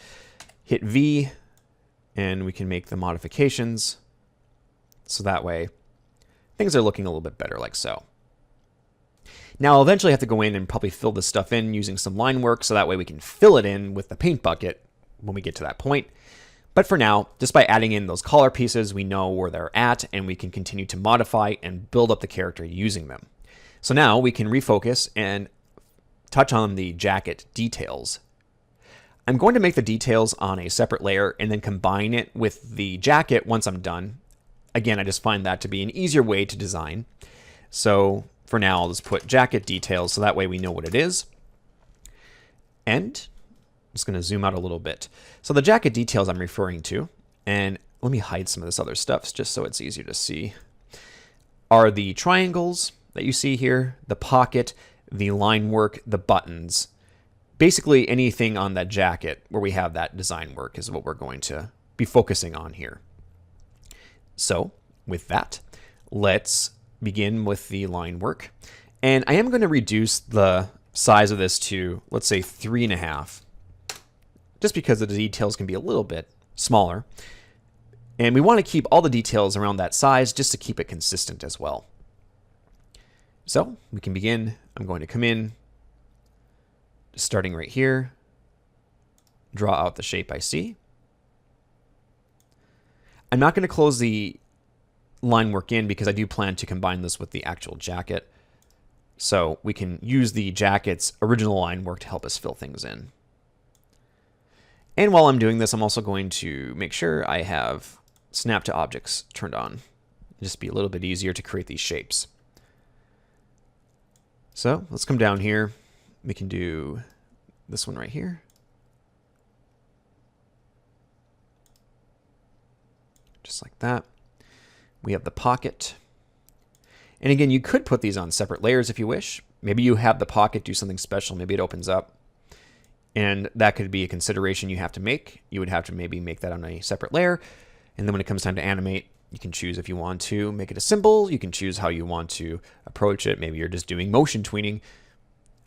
Hit V. And we can make the modifications. So that way things are looking a little bit better like so. Now I'll eventually have to go in and probably fill this stuff in using some line work, so that way we can fill it in with the paint bucket when we get to that point. But for now, just by adding in those collar pieces, we know where they're at, and we can continue to modify and build up the character using them. So now we can refocus and touch on the jacket details. I'm going to make the details on a separate layer and then combine it with the jacket once I'm done. Again, I just find that to be an easier way to design. So for now, I'll just put jacket details so that way we know what it is. And I'm just going to zoom out a little bit. So the jacket details I'm referring to, and let me hide some of this other stuff just so it's easier to see, are the triangles that you see here, the pocket, the line work, the buttons. Basically anything on that jacket where we have that design work is what we're going to be focusing on here. So with that, let's begin with the line work. And I am going to reduce the size of this to, let's say, 3.5, just because the details can be a little bit smaller. And we want to keep all the details around that size just to keep it consistent as well. So we can begin. I'm going to come in, starting right here, draw out the shape I see. I'm not going to close the line work in because I do plan to combine this with the actual jacket. So we can use the jacket's original line work to help us fill things in. And while I'm doing this, I'm also going to make sure I have snap to objects turned on. Just be a little bit easier to create these shapes. So let's come down here. We can do this one right here. Just like that. We have the pocket. And again, you could put these on separate layers if you wish. Maybe you have the pocket do something special. Maybe it opens up. And that could be a consideration you have to make. You would have to maybe make that on a separate layer. And then when it comes time to animate, you can choose if you want to make it a symbol. You can choose how you want to approach it. Maybe you're just doing motion tweening.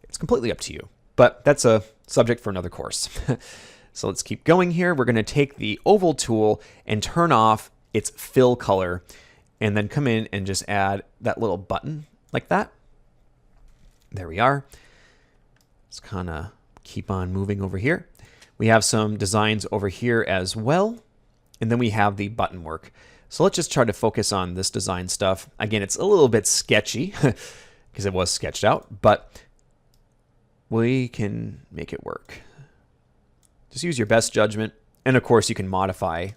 It's completely up to you. But that's a subject for another course. So let's keep going here. We're going to take the oval tool and turn off its fill color, and then come in and just add that little button like that. There we are. Let's kind of keep on moving over here. We have some designs over here as well, and then we have the button work. So let's just try to focus on this design stuff. Again, it's a little bit sketchy because it was sketched out, but we can make it work. Just use your best judgment, and of course you can modify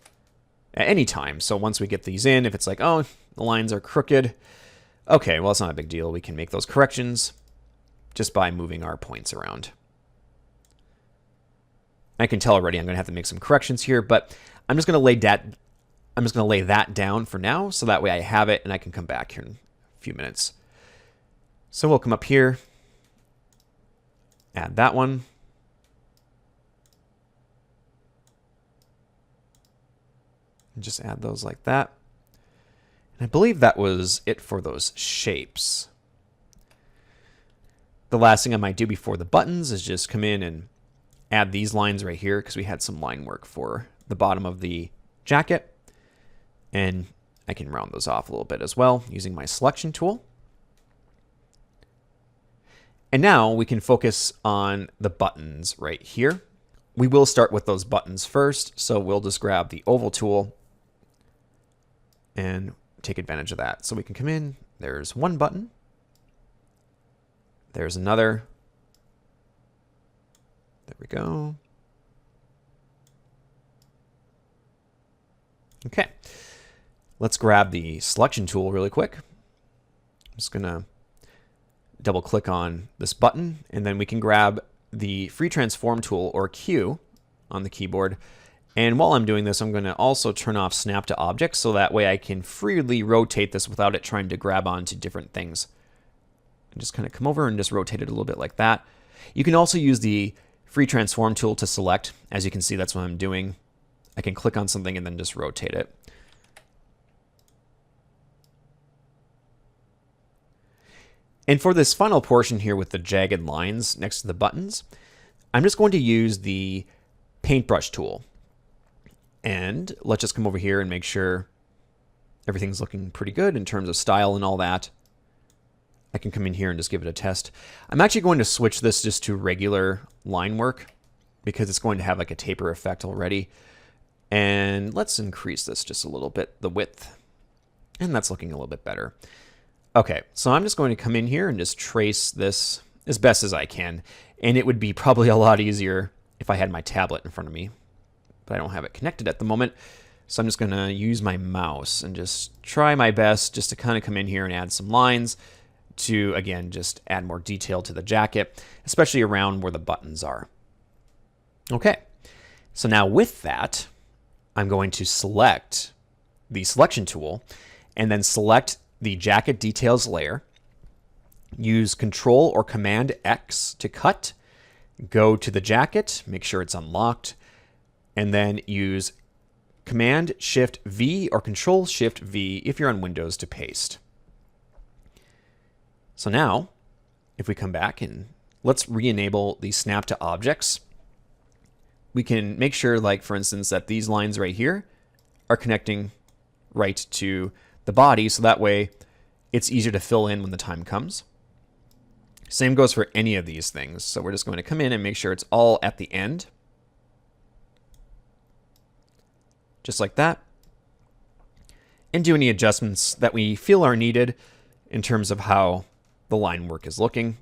at any time. So once we get these in, if it's like, oh, the lines are crooked, okay, well, it's not a big deal. We can make those corrections just by moving our points around. I can tell already I'm going to have to make some corrections here, but I'm just going to lay that down for now, so that way I have it and I can come back here in a few minutes. So we'll come up here, add that one. And just add those like that. And I believe that was it for those shapes. The last thing I might do before the buttons is just come in and add these lines right here because we had some line work for the bottom of the jacket. And I can round those off a little bit as well using my selection tool. And now we can focus on the buttons right here. We will start with those buttons first, so we'll just grab the oval tool and take advantage of that. So we can come in, there's one button, there's another, there we go. Okay, let's grab the selection tool really quick. I'm just gonna double click on this button, and then we can grab the free transform tool, or Q, on the keyboard. And while I'm doing this, I'm going to also turn off snap to object, so that way I can freely rotate this without it trying to grab onto different things. And just kind of come over and just rotate it a little bit like that. You can also use the free transform tool to select. As you can see, that's what I'm doing. I can click on something and then just rotate it. And for this final portion here with the jagged lines next to the buttons, I'm just going to use the paintbrush tool. And let's just come over here and make sure everything's looking pretty good in terms of style and all that. I can come in here and just give it a test. I'm actually going to switch this just to regular line work because it's going to have like a taper effect already. And let's increase this just a little bit, the width. And that's looking a little bit better. Okay, so I'm just going to come in here and just trace this as best as I can. And it would be probably a lot easier if I had my tablet in front of me, but I don't have it connected at the moment. So I'm just going to use my mouse and just try my best just to kind of come in here and add some lines to, again, just add more detail to the jacket, especially around where the buttons are. Okay, so now with that, I'm going to select the selection tool and then select the jacket details layer, use Control or Command X to cut, go to the jacket, make sure it's unlocked, and then use Command Shift V or Control Shift V if you're on Windows to paste. So now, if we come back and let's re-enable the snap to objects, we can make sure, like for instance, that these lines right here are connecting right to the body, so that way it's easier to fill in when the time comes. Same goes for any of these things. So we're just going to come in and make sure it's all at the end. Just like that. And do any adjustments that we feel are needed in terms of how the line work is looking.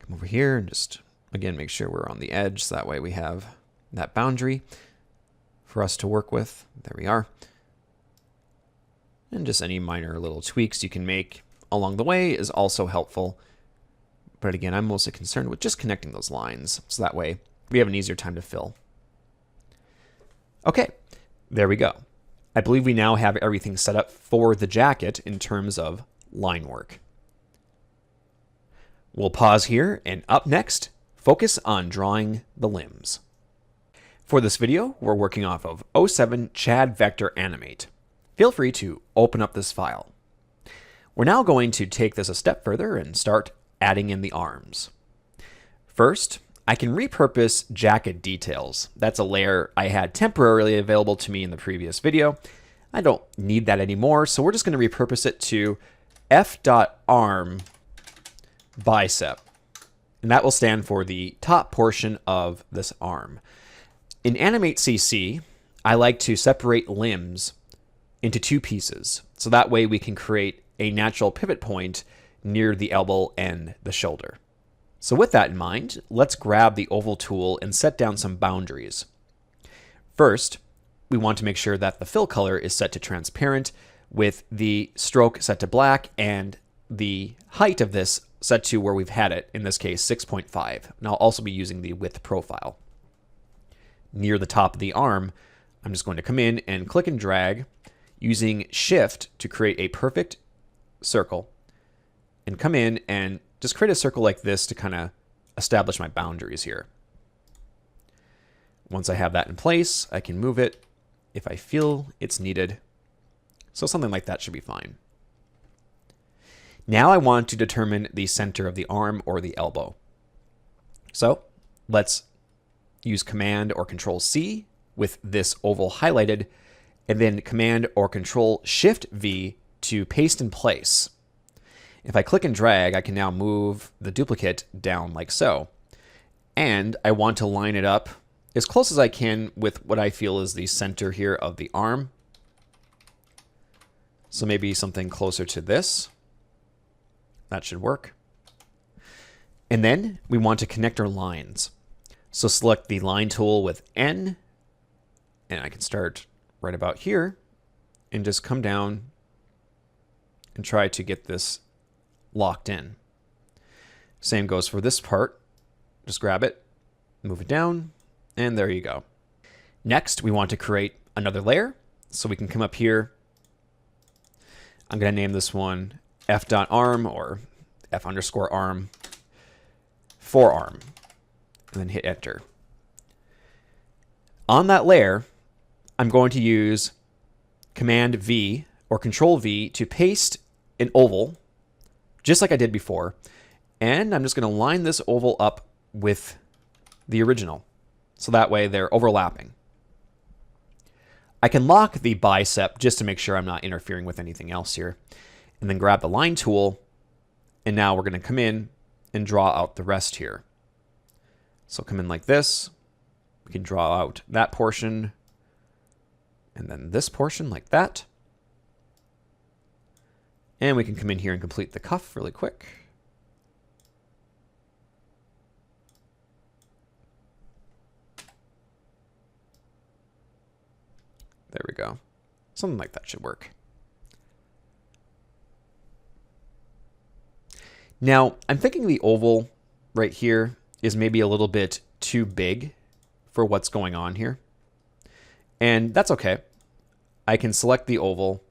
Come over here and just, again, make sure we're on the edge, so that way we have that boundary for us to work with. There we are. And just any minor little tweaks you can make along the way is also helpful. But again, I'm mostly concerned with just connecting those lines, so that way we have an easier time to fill. Okay, there we go. I believe we now have everything set up for the jacket in terms of line work. We'll pause here, and up next, focus on drawing the limbs. For this video, we're working off of 07 CAD Vector Animate. Feel free to open up this file. We're now going to take this a step further and start adding in the arms. First, I can repurpose jacket details. That's a layer I had temporarily available to me in the previous video. I don't need that anymore, so we're just going to repurpose it to f.arm bicep. And that will stand for the top portion of this arm. In Animate CC, I like to separate limbs into two pieces, so that way we can create a natural pivot point near the elbow and the shoulder. So with that in mind, let's grab the oval tool and set down some boundaries. First, we want to make sure that the fill color is set to transparent with the stroke set to black and the height of this set to where we've had it, in this case 6.5. And I'll also be using the width profile. Near the top of the arm, I'm just going to come in and click and drag using Shift to create a perfect circle, and come in and just create a circle like this to kind of establish my boundaries here. Once I have that in place, I can move it if I feel it's needed. So something like that should be fine. Now I want to determine the center of the arm or the elbow. So let's use Command or Control C with this oval highlighted, and then Command or Control Shift V to paste in place. If I click and drag, I can now move the duplicate down like so. And I want to line it up as close as I can with what I feel is the center here of the arm. So maybe something closer to this. That should work. And then we want to connect our lines. So select the line tool with N, and I can start right about here and just come down and try to get this locked in. Same goes for this part. Just grab it, move it down, and there you go. Next, we want to create another layer. So we can come up here. I'm going to name this one f.arm or f_arm forearm, and then hit enter. On that layer, I'm going to use Command V or Control V to paste an oval, just like I did before. And I'm just going to line this oval up with the original. So that way they're overlapping. I can lock the bicep just to make sure I'm not interfering with anything else here. And then grab the line tool. And now we're going to come in and draw out the rest here. So come in like this. We can draw out that portion. And then this portion like that. And we can come in here and complete the cuff really quick. There we go. Something like that should work. Now, I'm thinking the oval right here is maybe a little bit too big for what's going on here. And that's okay. I can select the oval.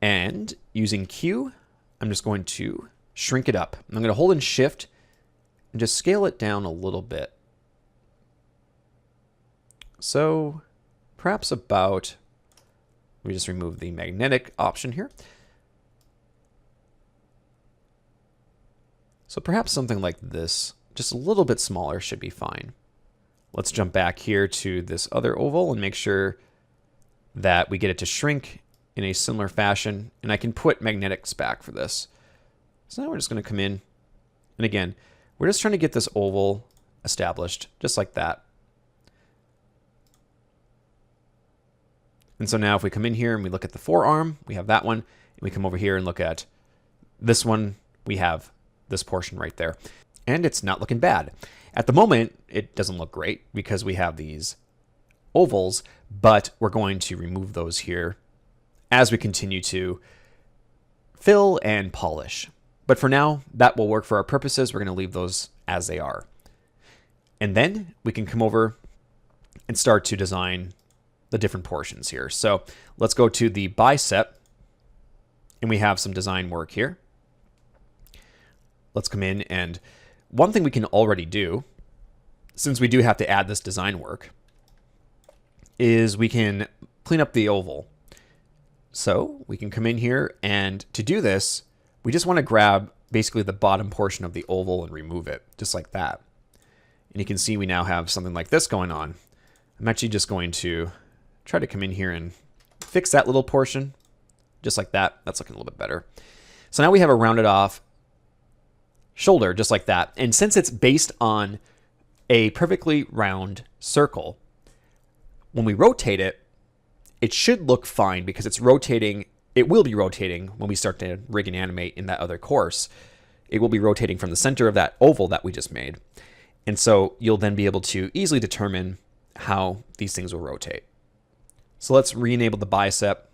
And using Q, I'm just going to shrink it up. I'm going to hold in Shift and just scale it down a little bit. So perhaps about, let me just remove the magnetic option here. So perhaps something like this, just a little bit smaller should be fine. Let's jump back here to this other oval and make sure that we get it to shrink in a similar fashion. And I can put magnetics back for this. So now we're just going to come in. And again, we're just trying to get this oval established just like that. And so now if we come in here and we look at the forearm, we have that one. And we come over here and look at this one, we have this portion right there. And it's not looking bad. At the moment, it doesn't look great because we have these ovals, but we're going to remove those here as we continue to fill and polish. But for now, that will work for our purposes. We're going to leave those as they are. And then we can come over and start to design the different portions here. So let's go to the bicep, and we have some design work here. Let's come in, and one thing we can already do, since we do have to add this design work, is we can clean up the oval. So we can come in here, and to do this, we just want to grab basically the bottom portion of the oval and remove it, just like that. And you can see we now have something like this going on. I'm actually just going to try to come in here and fix that little portion, just like that. That's looking a little bit better. So now we have a rounded off shoulder, just like that. And since it's based on a perfectly round circle, when we rotate it, it should look fine because it's rotating. It will be rotating when we start to rig and animate in that other course. It will be rotating from the center of that oval that we just made. And so you'll then be able to easily determine how these things will rotate. So let's re-enable the bicep,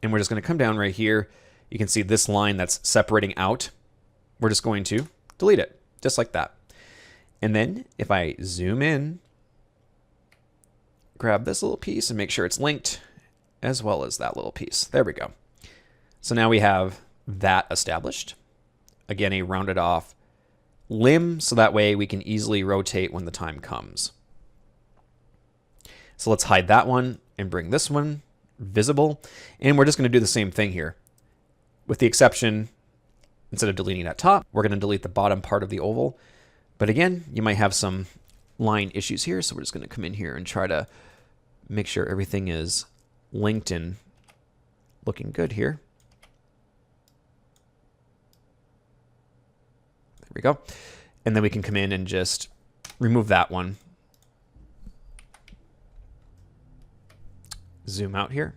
and we're just going to come down right here. You can see this line that's separating out. We're just going to delete it, just like that. And then if I zoom in, grab this little piece and make sure it's linked, as well as that little piece. There we go. So now we have that established. Again, a rounded off limb, so that way we can easily rotate when the time comes. So let's hide that one and bring this one visible. And we're just going to do the same thing here. with the exception, instead of deleting that top, we're going to delete the bottom part of the oval. But again, you might have some line issues here, so we're just going to come in here and try to make sure everything is linked and looking good here. There we go. And then we can come in and just remove that one. Zoom out here.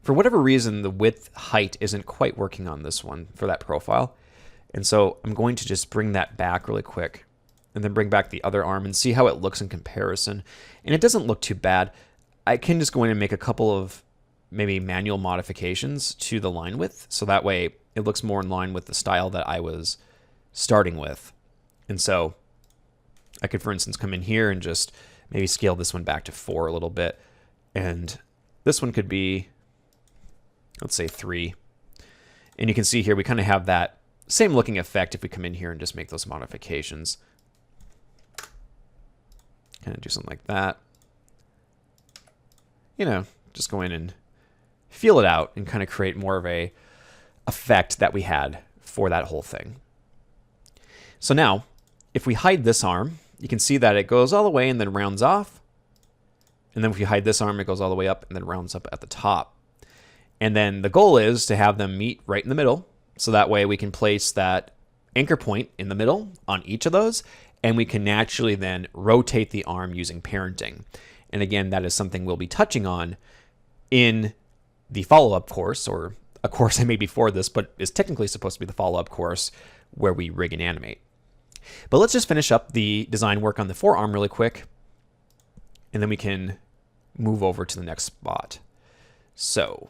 For whatever reason, the width height isn't quite working on this one for that profile. And so I'm going to just bring that back really quick and then bring back the other arm and see how it looks in comparison. And it doesn't look too bad. I can just go in and make a couple of maybe manual modifications to the line width. So that way it looks more in line with the style that I was starting with. And so I could, for instance, come in here and just maybe scale this one back to 4 a little bit. And this one could be, let's say 3. And you can see here we kind of have that same looking effect if we come in here and just make those modifications. Kind of do something like that. You know, just go in and feel it out and kind of create more of a effect that we had for that whole thing. So now, if we hide this arm, you can see that it goes all the way and then rounds off. And then if you hide this arm, it goes all the way up and then rounds up at the top. And then the goal is to have them meet right in the middle. So that way we can place that anchor point in the middle on each of those. And we can naturally then rotate the arm using parenting. And again, that is something we'll be touching on in the follow-up course, or a course I made before this, but is technically supposed to be the follow-up course where we rig and animate. But let's just finish up the design work on the forearm really quick. And then we can move over to the next spot. So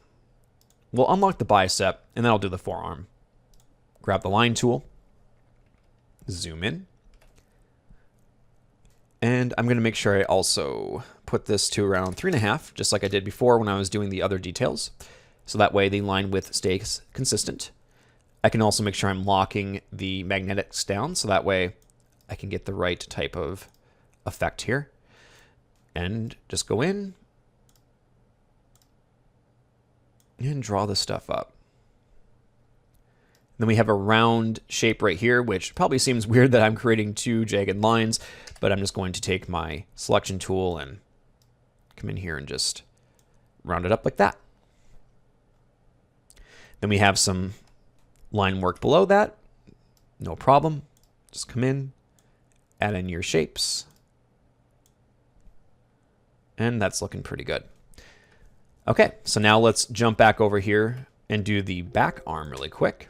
we'll unlock the bicep, and then I'll do the forearm. Grab the line tool, zoom in, and I'm going to make sure I also put this to around 3.5, just like I did before when I was doing the other details. So that way the line width stays consistent. I can also make sure I'm locking the magnetics down, so that way I can get the right type of effect here. And just go in and draw this stuff up. Then we have a round shape right here, which probably seems weird that I'm creating 2 jagged lines, but I'm just going to take my selection tool and come in here and just round it up like that. Then we have some line work below that. No problem. Just come in, add in your shapes. And that's looking pretty good. Okay, so now let's jump back over here and do the back arm really quick.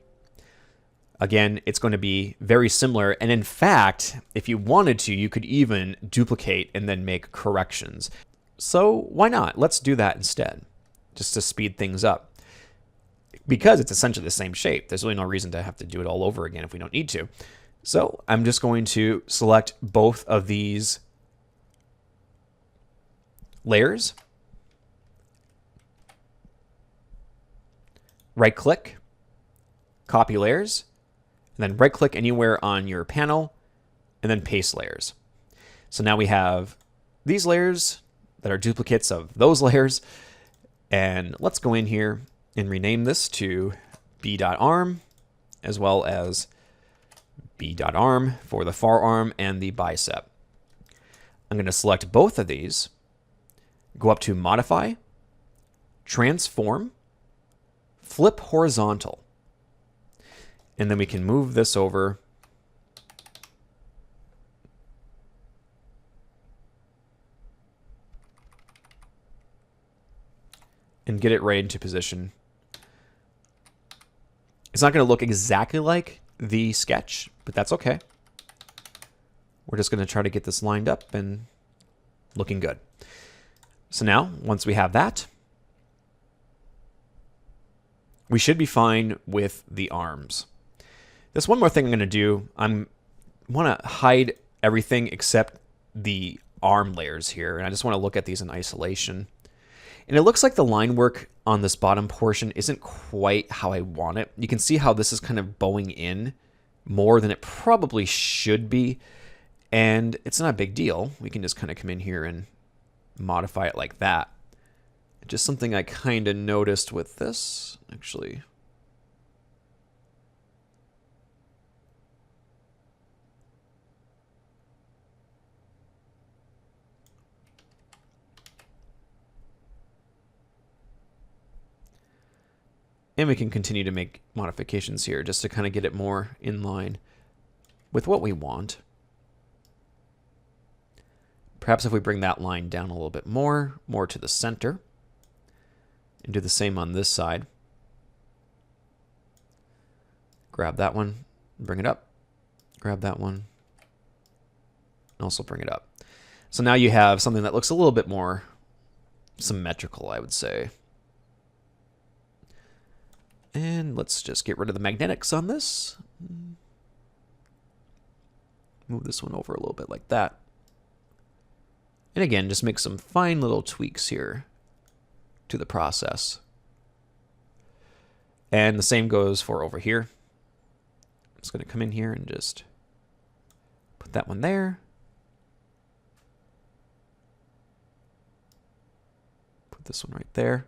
Again, it's going to be very similar. And in fact, if you wanted to, you could even duplicate and then make corrections. So why not? Let's do that instead, just to speed things up. Because it's essentially the same shape, there's really no reason to have to do it all over again if we don't need to. So I'm just going to select both of these layers, right click, copy layers, and then right click anywhere on your panel and then paste layers. So now we have these layers that are duplicates of those layers. And let's go in here and rename this to b.arm as well as b.arm for the forearm and the bicep. I'm going to select both of these, go up to Modify, Transform, Flip Horizontal. And then we can move this over and get it right into position. It's not going to look exactly like the sketch, but that's okay. We're just going to try to get this lined up and looking good. So now, once we have that, we should be fine with the arms. There's one more thing I'm going to do. I want to hide everything except the arm layers here, and I just want to look at these in isolation. And it looks like the line work on this bottom portion isn't quite how I want it. You can see how this is kind of bowing in more than it probably should be. And it's not a big deal. We can just kind of come in here and modify it like that. Just something I kind of noticed with this, actually. And we can continue to make modifications here just to kind of get it more in line with what we want. Perhaps if we bring that line down a little bit more to the center, and do the same on this side. Grab that one, bring it up. Grab that one, and also bring it up. So now you have something that looks a little bit more symmetrical, I would say. And let's just get rid of the magnetics on this. Move this one over a little bit like that. And again, just make some fine little tweaks here to the process. And the same goes for over here. I'm just going to come in here and just put that one there. Put this one right there.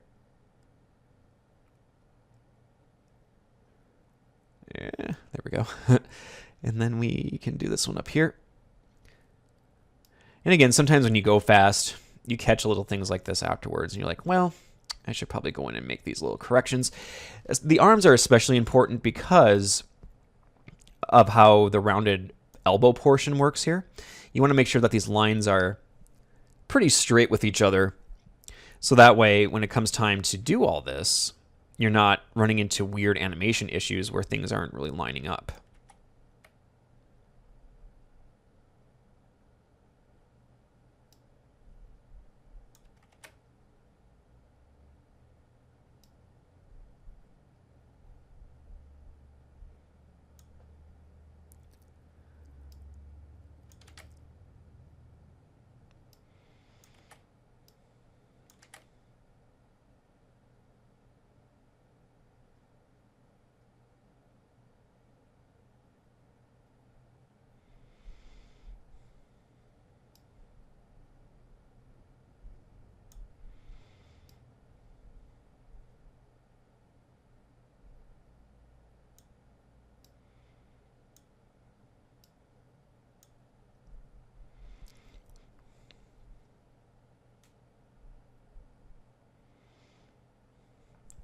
Yeah, there we go. And then we can do this one up here. And again, sometimes when you go fast, you catch little things like this afterwards, and you're like, well, I should probably go in and make these little corrections. The arms are especially important because of how the rounded elbow portion works here. You want to make sure that these lines are pretty straight with each other, so that way when it comes time to do all this, you're not running into weird animation issues where things aren't really lining up.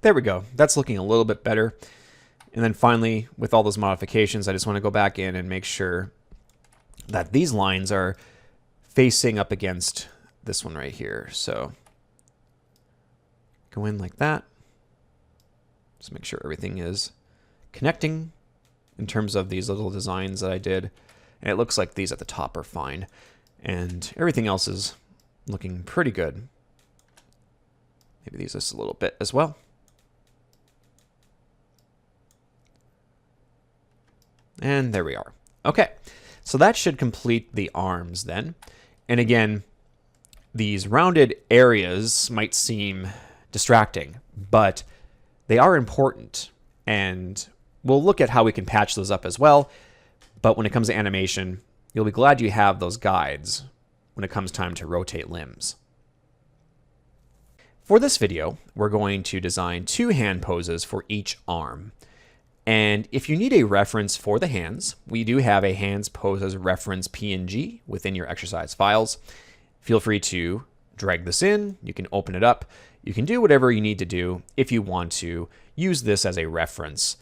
There we go. That's looking a little bit better. And then finally, with all those modifications, I just want to go back in and make sure that these lines are facing up against this one right here. So go in like that. Just make sure everything is connecting in terms of these little designs that I did. And it looks like these at the top are fine. And everything else is looking pretty good. Maybe these just a little bit as well. And there we are. Okay, so that should complete the arms then. And again, these rounded areas might seem distracting, but they are important. And we'll look at how we can patch those up as well. But when it comes to animation, you'll be glad you have those guides when it comes time to rotate limbs. For this video, we're going to design 2 hand poses for each arm. And if you need a reference for the hands, we do have a hands poses reference PNG within your exercise files. Feel free to drag this in. You can open it up. You can do whatever you need to do if you want to use this as a reference.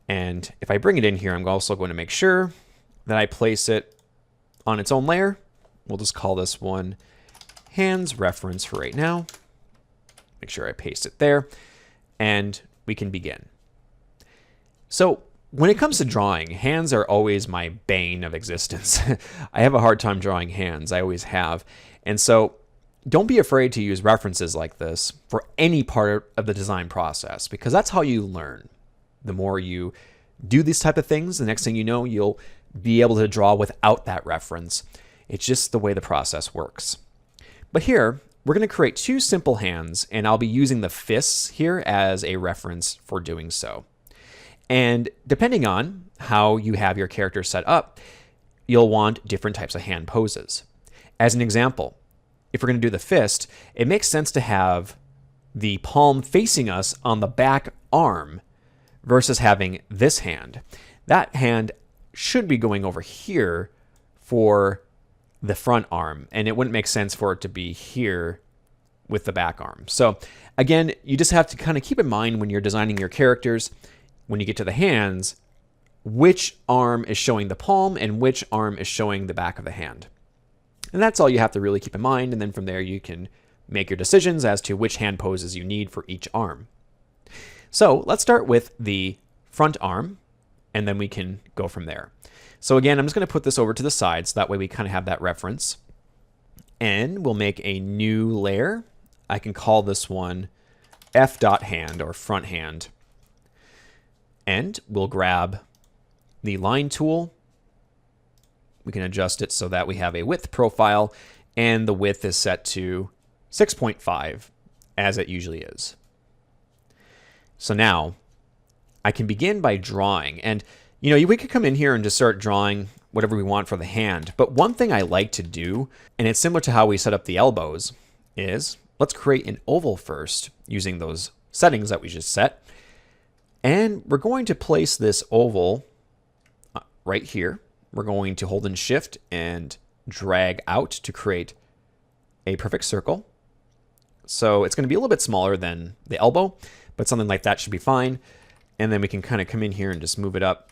And if I bring it in here, I'm also going to make sure that I place it on its own layer. We'll just call this one hands reference for right now. Make sure I paste it there, and we can begin. So when it comes to drawing, hands are always my bane of existence. I have a hard time drawing hands. I always have. And so don't be afraid to use references like this for any part of the design process, because that's how you learn. The more you do these type of things, the next thing you know, you'll be able to draw without that reference. It's just the way the process works. But here, we're going to create two simple hands, and I'll be using the fists here as a reference for doing so. And depending on how you have your character set up, you'll want different types of hand poses. As an example, if we're going to do the fist, it makes sense to have the palm facing us on the back arm versus having this hand. That hand should be going over here for the front arm, and it wouldn't make sense for it to be here with the back arm. So again, you just have to kind of keep in mind when you're designing your characters, when you get to the hands, which arm is showing the palm and which arm is showing the back of the hand. And that's all you have to really keep in mind, and then from there you can make your decisions as to which hand poses you need for each arm. So let's start with the front arm, and then we can go from there. So again, I'm just going to put this over to the side so that way we kind of have that reference. And we'll make a new layer. I can call this one f.hand or front hand. And we'll grab the line tool. We can adjust it so that we have a width profile, and the width is set to 6.5 as it usually is. So now I can begin by drawing, and we could come in here and just start drawing whatever we want for the hand. But one thing I like to do, and it's similar to how we set up the elbows, is let's create an oval first using those settings that we just set. And we're going to place this oval right here. We're going to hold in Shift and drag out to create a perfect circle. So it's going to be a little bit smaller than the elbow, but something like that should be fine. And then we can kind of come in here and just move it up.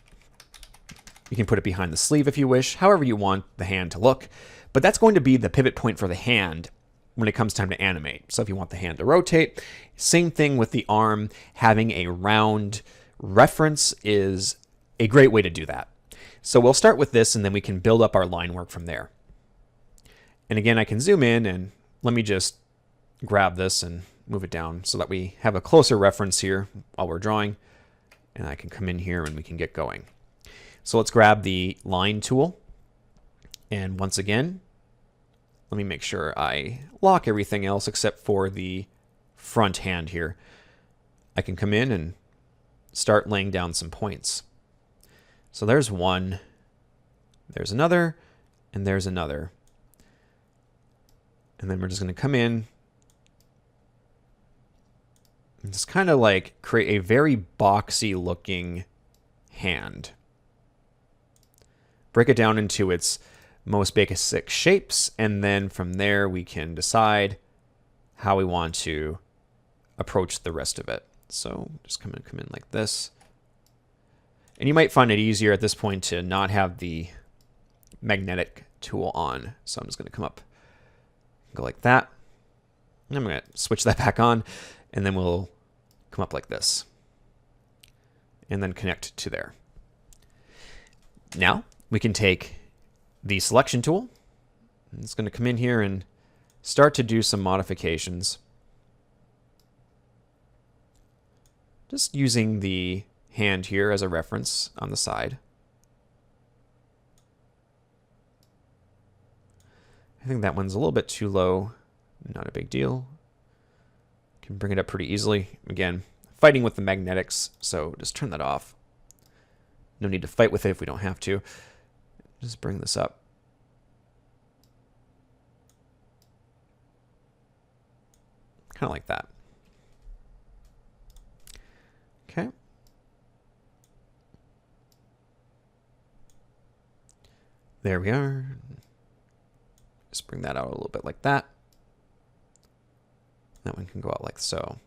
You can put it behind the sleeve if you wish, however you want the hand to look. But that's going to be the pivot point for the hand when it comes time to animate. So if you want the hand to rotate, same thing with the arm. Having a round reference is a great way to do that. So we'll start with this, and then we can build up our line work from there. And again, I can zoom in, and let me just grab this and move it down so that we have a closer reference here while we're drawing. And I can come in here and we can get going. So let's grab the line tool. And once again, let me make sure I lock everything else except for the front hand here. I can come in and start laying down some points. So there's one, there's another, and there's another. And then we're just going to come in and just kind of like create a very boxy looking hand. Break it down into its most basic shapes, and then from there we can decide how we want to approach the rest of it. So just come in like this. And you might find it easier at this point to not have the magnetic tool on. So I'm just going to come up, go like that. And I'm going to switch that back on, and then we'll come up like this. And then connect to there. Now we can take the selection tool. It's going to come in here and start to do some modifications. Just using the hand here as a reference on the side. I think that one's a little bit too low. Not a big deal. Can bring it up pretty easily. Again, fighting with the magnetics, so just turn that off. No need to fight with it if we don't have to. Just bring this up. Kind of like that. Okay. There we are. Just bring that out a little bit like that. That one can go out like so.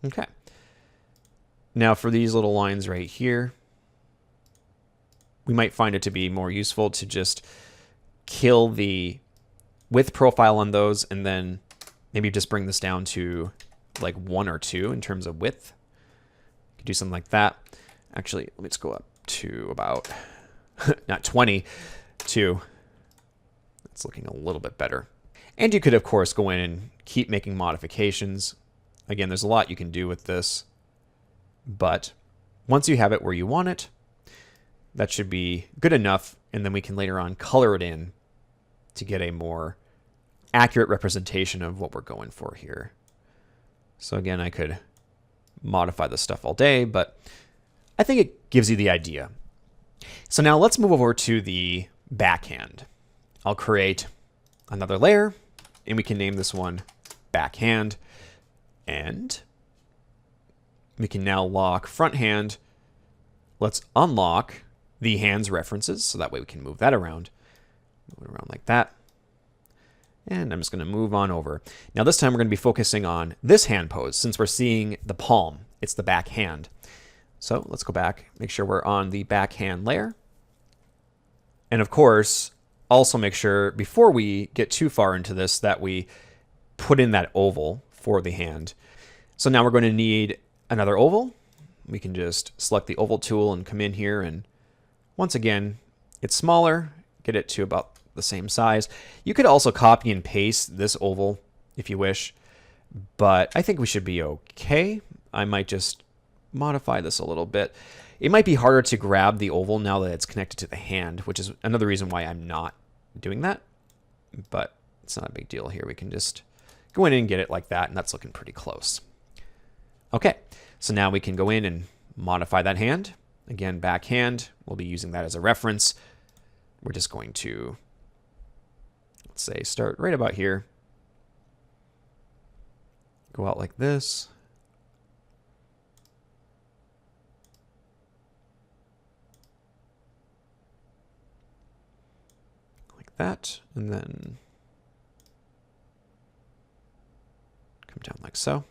Okay. Now for these little lines right here, we might find it to be more useful to just kill the width profile on those, and then maybe just bring this down to like 1 or 2 in terms of width. Could do something like that. Actually, let me just go up to about, not 20, to, it's looking a little bit better. And you could, of course, go in and keep making modifications. Again, there's a lot you can do with this, but once you have it where you want it, that should be good enough, and then we can later on color it in to get a more accurate representation of what we're going for here. So again, I could modify this stuff all day, but I think it gives you the idea. So now let's move over to the backhand. I'll create another layer, and we can name this one backhand. And we can now lock front hand. Let's unlock the hand's references, so that way we can move that around. Move it around like that. And I'm just going to move on over. Now this time we're going to be focusing on this hand pose. Since we're seeing the palm, it's the back hand. So let's go back, make sure we're on the backhand layer. And of course, also make sure before we get too far into this that we put in that oval for the hand. So now we're going to need another oval. We can just select the oval tool and come in here, and once again, it's smaller, get it to about the same size. You could also copy and paste this oval if you wish, but I think we should be okay. I might just modify this a little bit. It might be harder to grab the oval now that it's connected to the hand, which is another reason why I'm not doing that, but it's not a big deal here. We can just go in and get it like that, and that's looking pretty close. Okay, so now we can go in and modify that hand. Again, backhand, we'll be using that as a reference. We're just going to, let's say, start right about here. Go out like this. Like that, and then come down like so.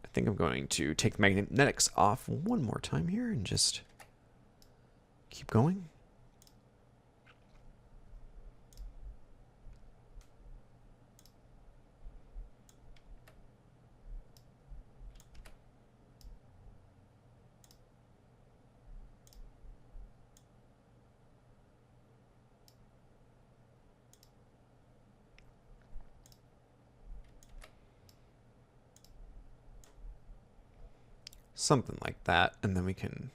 I think I'm going to take the magnetics off one more time here and just keep going. Something like that, and then we can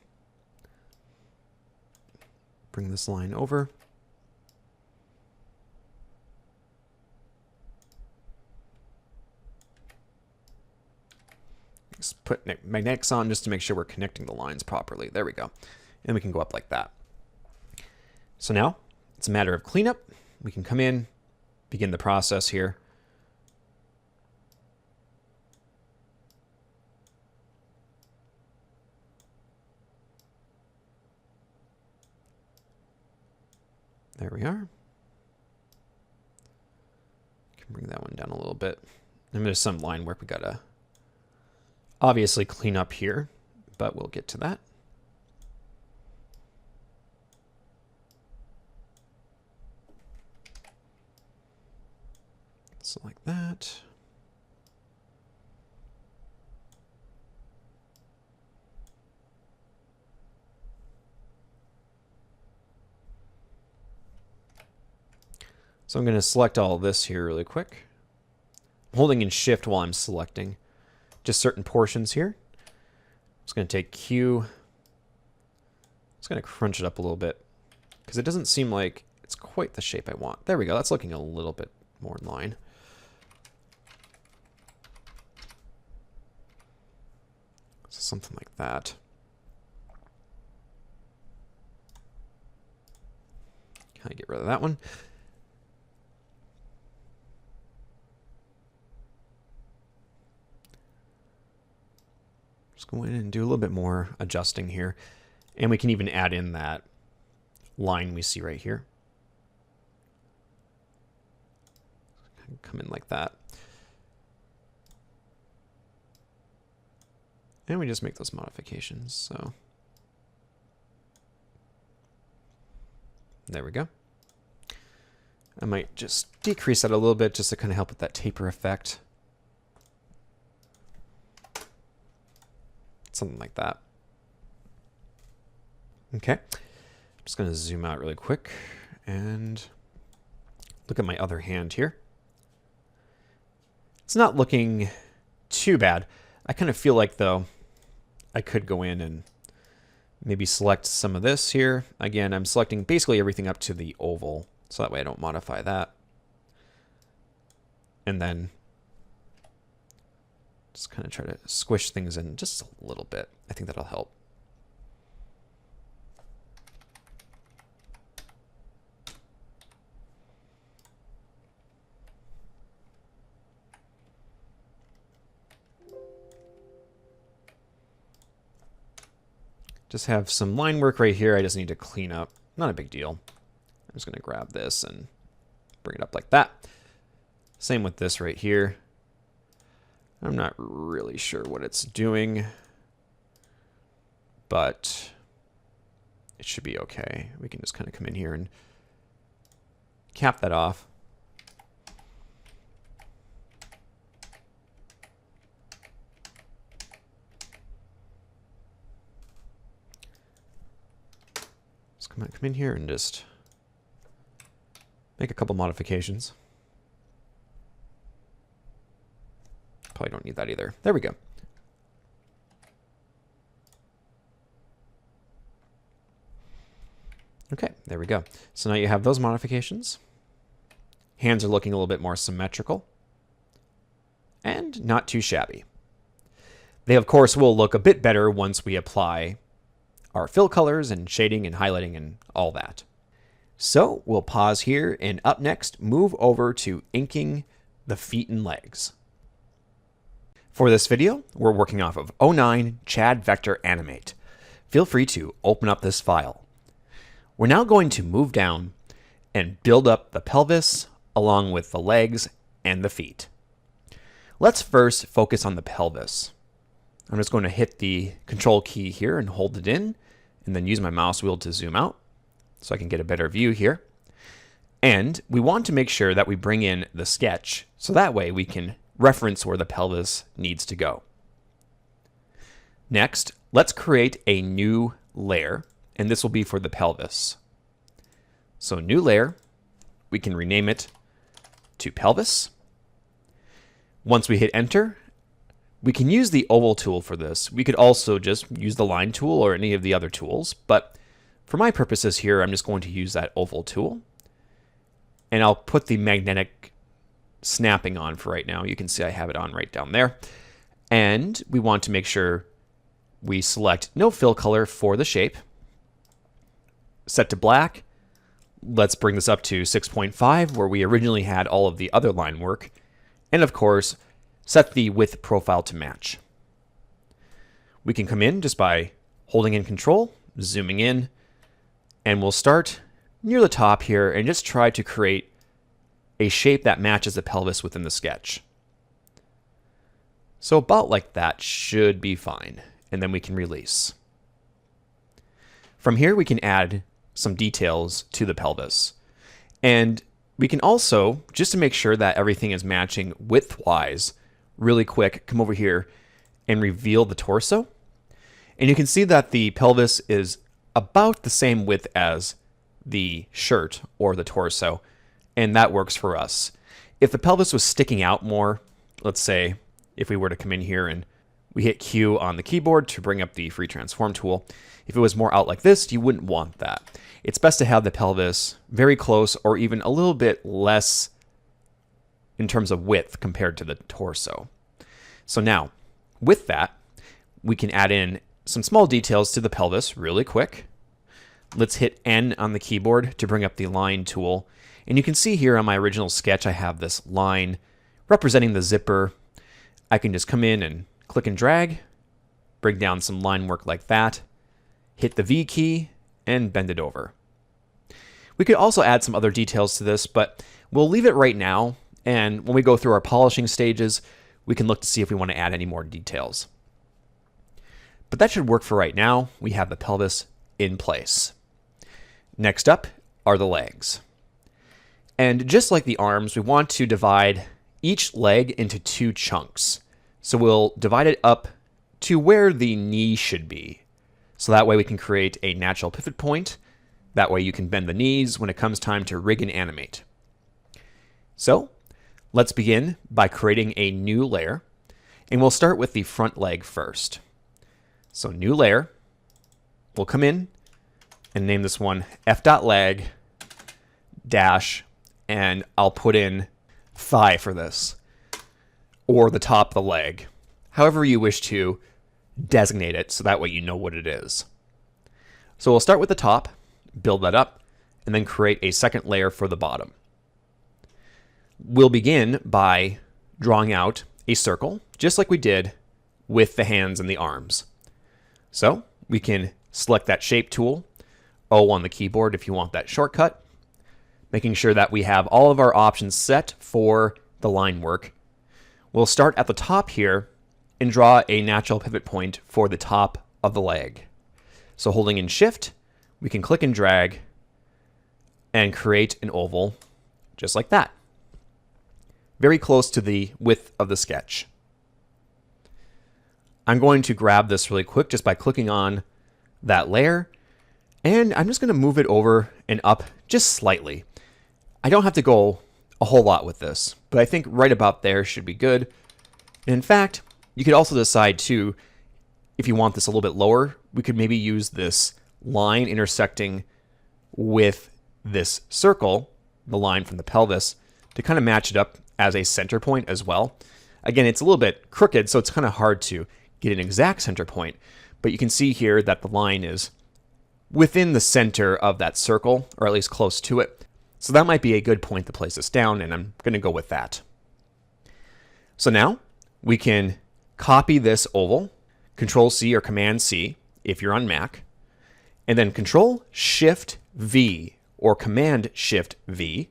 bring this line over. Just put magnetics on just to make sure we're connecting the lines properly. There we go. And we can go up like that. So now it's a matter of cleanup. We can come in, begin the process here. There we are. Can bring that one down a little bit. And there's some line work we gotta obviously clean up here, but we'll get to that. So like that. So I'm going to select all of this here really quick. I'm holding in shift while I'm selecting just certain portions here. I'm just going to take Q. Just going to crunch it up a little bit because it doesn't seem like it's quite the shape I want. There we go. That's looking a little bit more in line. So something like that. Kind of get rid of that one. Just go in and do a little bit more adjusting here. And we can even add in that line we see right here. Come in like that. And we just make those modifications. So there we go. I might just decrease that a little bit just to kind of help with that taper effect. Something like that. Okay. I'm just going to zoom out really quick and look at my other hand here. It's not looking too bad. I kind of feel like, though, I could go in and Maybe select some of this here. Again, I'm selecting basically everything up to the oval, so that way I don't modify that. And then just kind of try to squish things in just a little bit. I think that'll help. Just have some line work right here I just need to clean up. Not a big deal. I'm just going to grab this and bring it up like that. Same with this right here. I'm not really sure what it's doing, but it should be okay. We can just kind of come in here and cap that off. Come in here and just make a couple modifications. Probably don't need that either. There we go. Okay, there we go. So now you have those modifications. Hands are looking a little bit more symmetrical and not too shabby. They, of course, will look a bit better once we apply our fill colors and shading and highlighting and all that. So we'll pause here and up next move over to inking the feet and legs. For this video, we're working off of 09 Chad Vector Animate. Feel free to open up this file. We're now going to move down and build up the pelvis along with the legs and the feet. Let's first focus on the pelvis. I'm just going to hit the control key here and hold it in, and then use my mouse wheel to zoom out so I can get a better view here. And we want to make sure that we bring in the sketch so that way we can reference where the pelvis needs to go. Next, let's create a new layer, and this will be for the pelvis. So new layer, we can rename it to pelvis. Once we hit enter, we can use the oval tool for this. We could also just use the line tool or any of the other tools, but for my purposes here, I'm just going to use that oval tool. And I'll put the magnetic snapping on for right now. You can see I have it on right down there. And we want to make sure we select no fill color for the shape. Set to black. Let's bring this up to 6.5 where we originally had all of the other line work. And of course, set the width profile to match. We can come in just by holding in control, zooming in, and we'll start near the top here and just try to create a shape that matches the pelvis within the sketch. So about like that should be fine, and then we can release. From here we can add some details to the pelvis. And we can also, just to make sure that everything is matching width-wise, really quick, come over here and reveal the torso. And you can see that the pelvis is about the same width as the shirt or the torso, and that works for us. If the pelvis was sticking out more, let's say if we were to come in here and we hit Q on the keyboard to bring up the free transform tool, if it was more out like this, you wouldn't want that. It's best to have the pelvis very close or even a little bit less in terms of width compared to the torso. So now, with that, we can add in some small details to the pelvis really quick. Let's hit N on the keyboard to bring up the line tool. And you can see here on my original sketch, I have this line representing the zipper. I can just come in and click and drag, bring down some line work like that, hit the V key, and bend it over. We could also add some other details to this, but we'll leave it right now. And when we go through our polishing stages, we can look to see if we want to add any more details. But that should work for right now. We have the pelvis in place. Next up are the legs. And just like the arms, we want to divide each leg into two chunks. So we'll divide it up to where the knee should be. So that way we can create a natural pivot point. That way you can bend the knees when it comes time to rig and animate. So let's begin by creating a new layer. And we'll start with the front leg first. So new layer. we'll come in and name this one f.leg dash, and I'll put in thigh for this, or the top of the leg, however you wish to designate it, so that way you know what it is. So we'll start with the top, build that up, and then create a second layer for the bottom. We'll begin by drawing out a circle, just like we did with the hands and the arms. So we can select that shape tool, O on the keyboard if you want that shortcut, making sure that we have all of our options set for the line work. We'll start at the top here and draw a natural pivot point for the top of the leg. So holding in Shift, we can click and drag and create an oval just like that. Very close to the width of the sketch. I'm going to grab this really quick just by clicking on that layer, and I'm just going to move it over and up just slightly. I don't have to go a whole lot with this, but I think right about there should be good. And in fact, you could also decide too, if you want this a little bit lower, we could maybe use this line intersecting with this circle, the line from the pelvis, to kind of match it up as a center point as well. Again, it's a little bit crooked, so it's kind of hard to get an exact center point, but you can see here that the line is within the center of that circle, or at least close to it. So that might be a good point to place this down, and I'm going to go with that. So now we can copy this oval, Control C or Command C if you're on Mac, and then Control Shift V or Command Shift V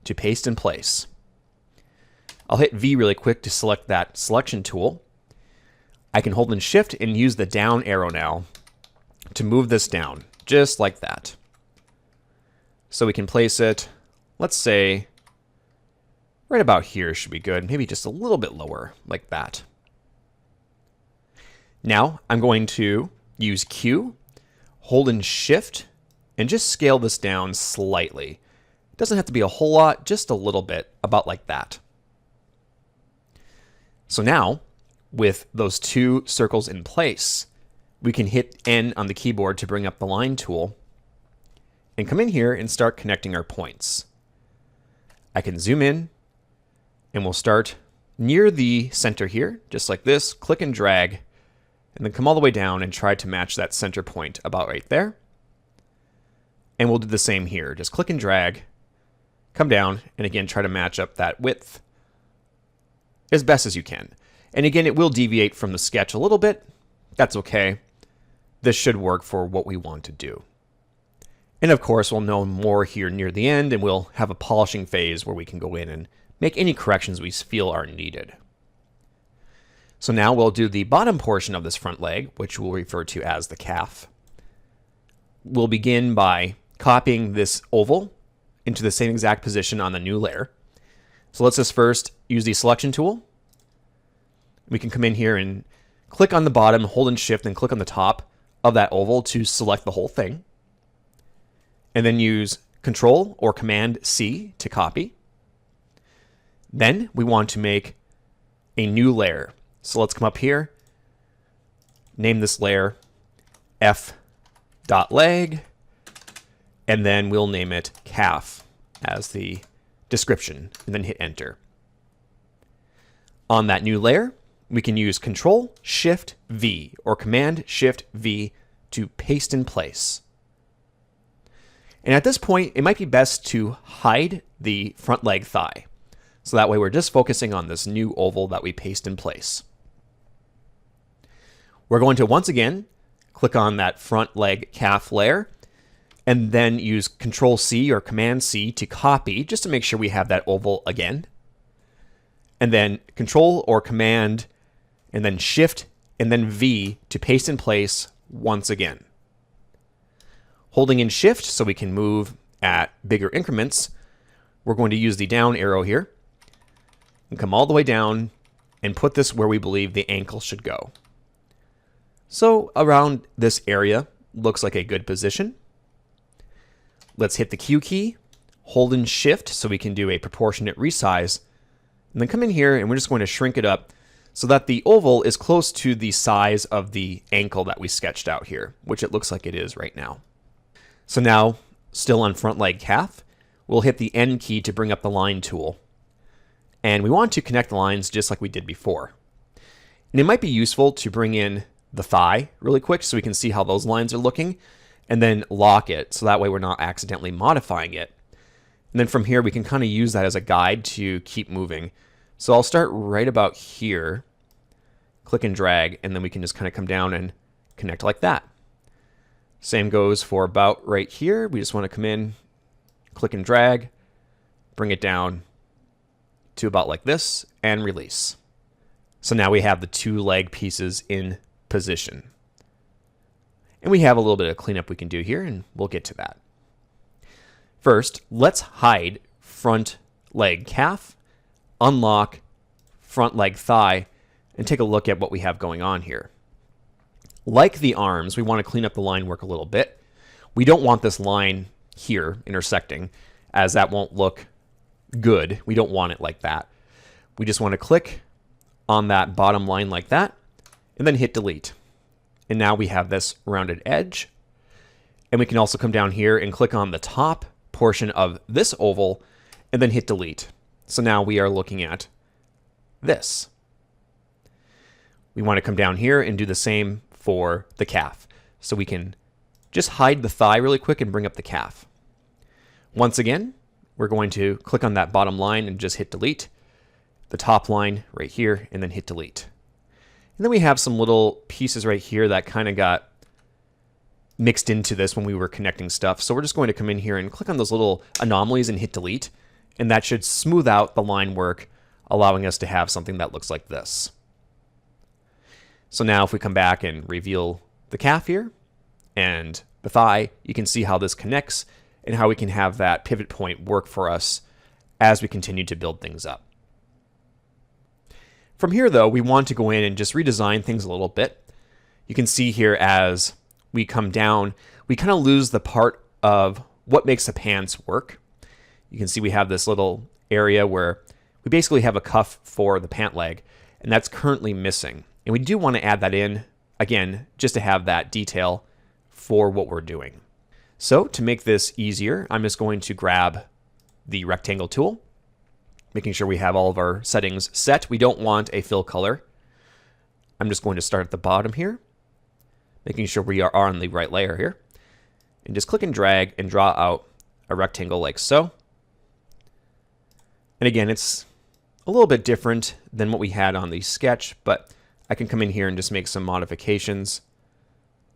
to paste in place. I'll hit V really quick to select that selection tool. I can hold in Shift and use the down arrow now to move this down, just like that. So we can place it, let's say, right about here should be good. Maybe just a little bit lower, like that. Now I'm going to use Q, hold in Shift, and just scale this down slightly. It doesn't have to be a whole lot, just a little bit, about like that. So now, with those two circles in place, we can hit N on the keyboard to bring up the line tool and come in here and start connecting our points. I can zoom in and we'll start near the center here, just like this, click and drag, and then come all the way down and try to match that center point about right there. And we'll do the same here, just click and drag, come down, and again try to match up that width as best as you can. And again, it will deviate from the sketch a little bit. That's okay. This should work for what we want to do. And of course, we'll know more here near the end, and we'll have a polishing phase where we can go in and make any corrections we feel are needed. So now we'll do the bottom portion of this front leg, which we'll refer to as the calf. We'll begin by copying this oval into the same exact position on the new layer. So let's just first use the selection tool. We can come in here and click on the bottom, hold in Shift, and click on the top of that oval to select the whole thing. And then use Control or Command C to copy. Then we want to make a new layer. So let's come up here, name this layer f.leg, and then we'll name it calf as the description, and then hit Enter. On that new layer, we can use Control Shift V or Command Shift V to paste in place. And at this point, it might be best to hide the front leg thigh. So that way we're just focusing on this new oval that we paste in place. We're going to once again click on that front leg calf layer and then use Control C or Command C to copy just to make sure we have that oval again. And then Control or Command and then Shift and then V to paste in place once again. Holding in Shift so we can move at bigger increments, we're going to use the down arrow here and come all the way down and put this where we believe the ankle should go. So around this area looks like a good position. Let's hit the Q key, hold in Shift so we can do a proportionate resize, and then come in here and we're just going to shrink it up so that the oval is close to the size of the ankle that we sketched out here, which it looks like it is right now. So now, still on front leg calf, we'll hit the N key to bring up the line tool. And we want to connect the lines just like we did before. And it might be useful to bring in the thigh really quick so we can see how those lines are looking, and then lock it so that way we're not accidentally modifying it. And then from here we can kind of use that as a guide to keep moving. So I'll start right about here, click and drag, and then we can just kind of come down and connect like that. Same goes for about right here. We just want to come in, click and drag, bring it down to about like this, and release. So now we have the two leg pieces in position. And we have a little bit of cleanup we can do here, and we'll get to that. First, let's hide front leg calf, unlock front leg thigh, and take a look at what we have going on here. Like the arms, we want to clean up the line work a little bit. We don't want this line here intersecting, as that won't look good. We don't want it like that. We just want to click on that bottom line like that, and then hit delete. And now we have this rounded edge. And we can also come down here and click on the top portion of this oval, and then hit delete. So now we are looking at this. We want to come down here and do the same for the calf. So we can just hide the thigh really quick and bring up the calf. Once again, we're going to click on that bottom line and just hit delete. The top line right here, and then hit delete. And then we have some little pieces right here that kind of got mixed into this when we were connecting stuff. So we're just going to come in here and click on those little anomalies and hit delete. And that should smooth out the line work, allowing us to have something that looks like this. So now if we come back and reveal the calf here and the thigh, you can see how this connects and how we can have that pivot point work for us as we continue to build things up. From here, though, we want to go in and just redesign things a little bit. You can see here as we come down, we kind of lose the part of what makes the pants work. You can see we have this little area where we basically have a cuff for the pant leg, and that's currently missing. And we do want to add that in, again, just to have that detail for what we're doing. So to make this easier, I'm just going to grab the rectangle tool, making sure we have all of our settings set. We don't want a fill color. I'm just going to start at the bottom here, making sure we are on the right layer here, and just click and drag and draw out a rectangle like so. And again, it's a little bit different than what we had on the sketch, but I can come in here and just make some modifications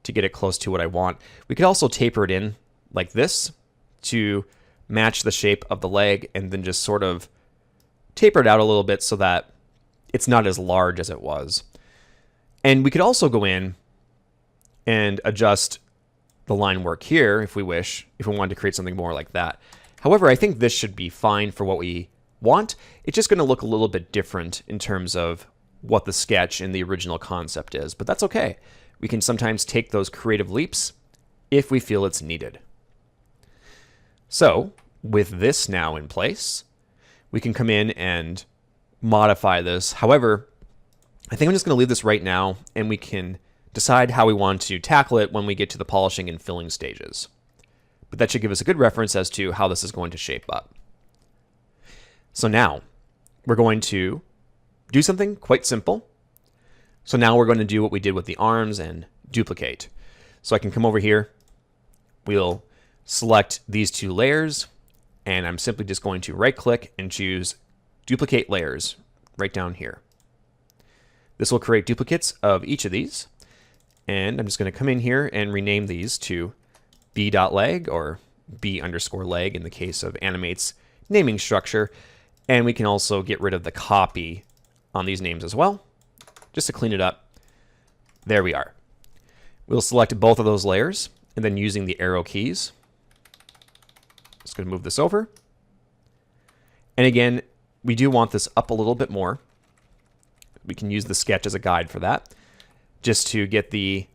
to get it close to what I want. We could also taper it in like this to match the shape of the leg, and then just sort of taper it out a little bit so that it's not as large as it was. And we could also go in and adjust the line work here if we wish, if we wanted to create something more like that. However, I think this should be fine for what we want. It's just going to look a little bit different in terms of what the sketch and the original concept is, but that's okay. We can sometimes take those creative leaps if we feel it's needed. So with this now in place, we can come in and modify this. However, I think I'm just going to leave this right now, and we can decide how we want to tackle it when we get to the polishing and filling stages. But that should give us a good reference as to how this is going to shape up. So now we're going to do something quite simple. So now we're going to do what we did with the arms and duplicate. So I can come over here, we'll select these two layers, and I'm simply just going to right click and choose duplicate layers right down here. This will create duplicates of each of these. And I'm just going to come in here and rename these to b.leg or b_leg in the case of Animate's naming structure. And we can also get rid of the copy on these names as well, just to clean it up. There we are. We'll select both of those layers, and then using the arrow keys, just going to move this over. And again, we do want this up a little bit more. We can use the sketch as a guide for that, just to get the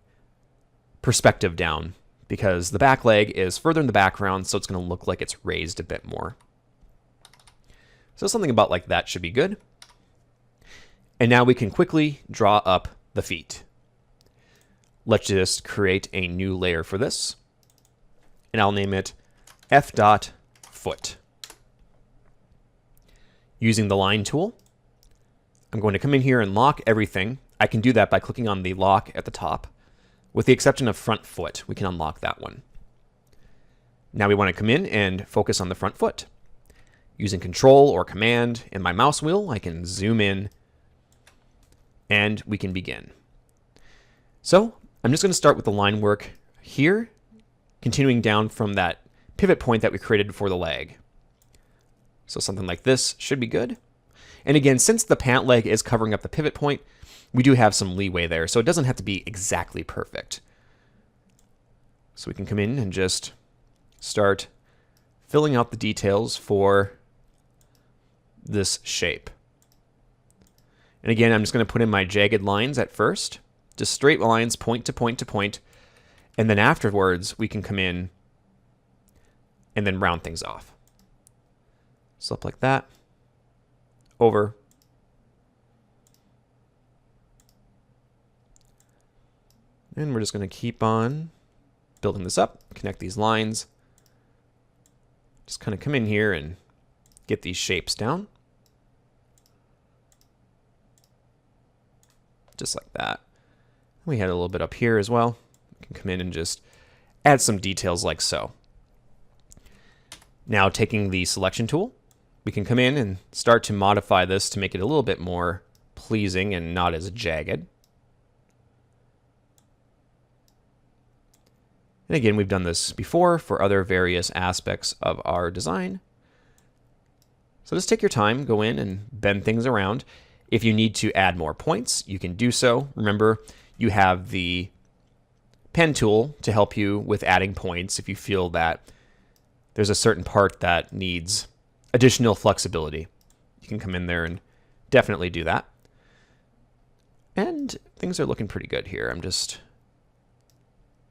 perspective down, because the back leg is further in the background, so it's going to look like it's raised a bit more. So something about like that should be good. And now we can quickly draw up the feet. Let's just create a new layer for this. And I'll name it f.foot. Using the line tool, I'm going to come in here and lock everything. I can do that by clicking on the lock at the top. With the exception of front foot, we can unlock that one. Now we want to come in and focus on the front foot. Using Control or Command and my mouse wheel, I can zoom in and we can begin. So I'm just going to start with the line work here, continuing down from that pivot point that we created for the leg. So something like this should be good. And again, since the pant leg is covering up the pivot point, we do have some leeway there, so it doesn't have to be exactly perfect. So we can come in and just start filling out the details for this shape. And again, I'm just going to put in my jagged lines at first, just straight lines, point to point to point, and then afterwards we can come in and then round things off. So up like that, over, and we're just going to keep on building this up, connect these lines, just kind of come in here and get these shapes down. Just like that. We had a little bit up here as well. We can come in and just add some details like so. Now taking the selection tool, we can come in and start to modify this to make it a little bit more pleasing and not as jagged. And again, we've done this before for other various aspects of our design. So just take your time, go in and bend things around. If you need to add more points, you can do so. Remember, you have the pen tool to help you with adding points if you feel that there's a certain part that needs additional flexibility. You can come in there and definitely do that. And things are looking pretty good here. I'm just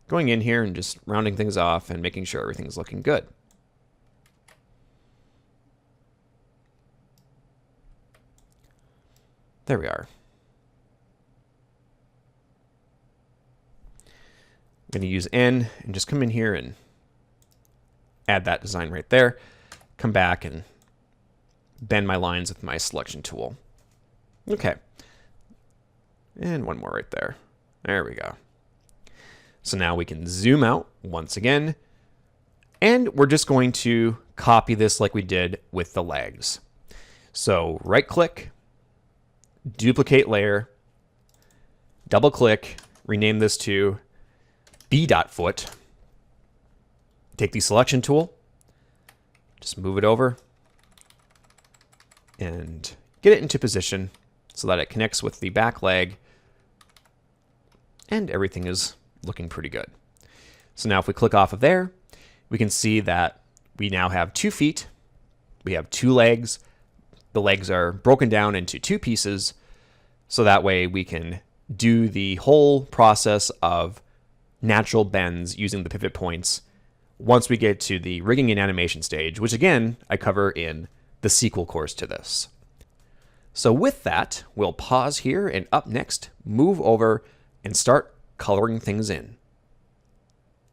going in here and just rounding things off and making sure everything's looking good. There we are. I'm going to use N and just come in here and add that design right there. Come back and bend my lines with my selection tool. Okay. And one more right there. There we go. So now we can zoom out once again. And we're just going to copy this like we did with the legs. So right click, duplicate layer, double click, rename this to b.foot. Take the selection tool, just move it over and get it into position so that it connects with the back leg and everything is looking pretty good. So now if we click off of there, we can see that we now have 2 feet, we have 2 legs, the legs are broken down into 2 pieces, so that way we can do the whole process of natural bends using the pivot points once we get to the rigging and animation stage, which again, I cover in the sequel course to this. So with that, we'll pause here and up next, move over and start coloring things in.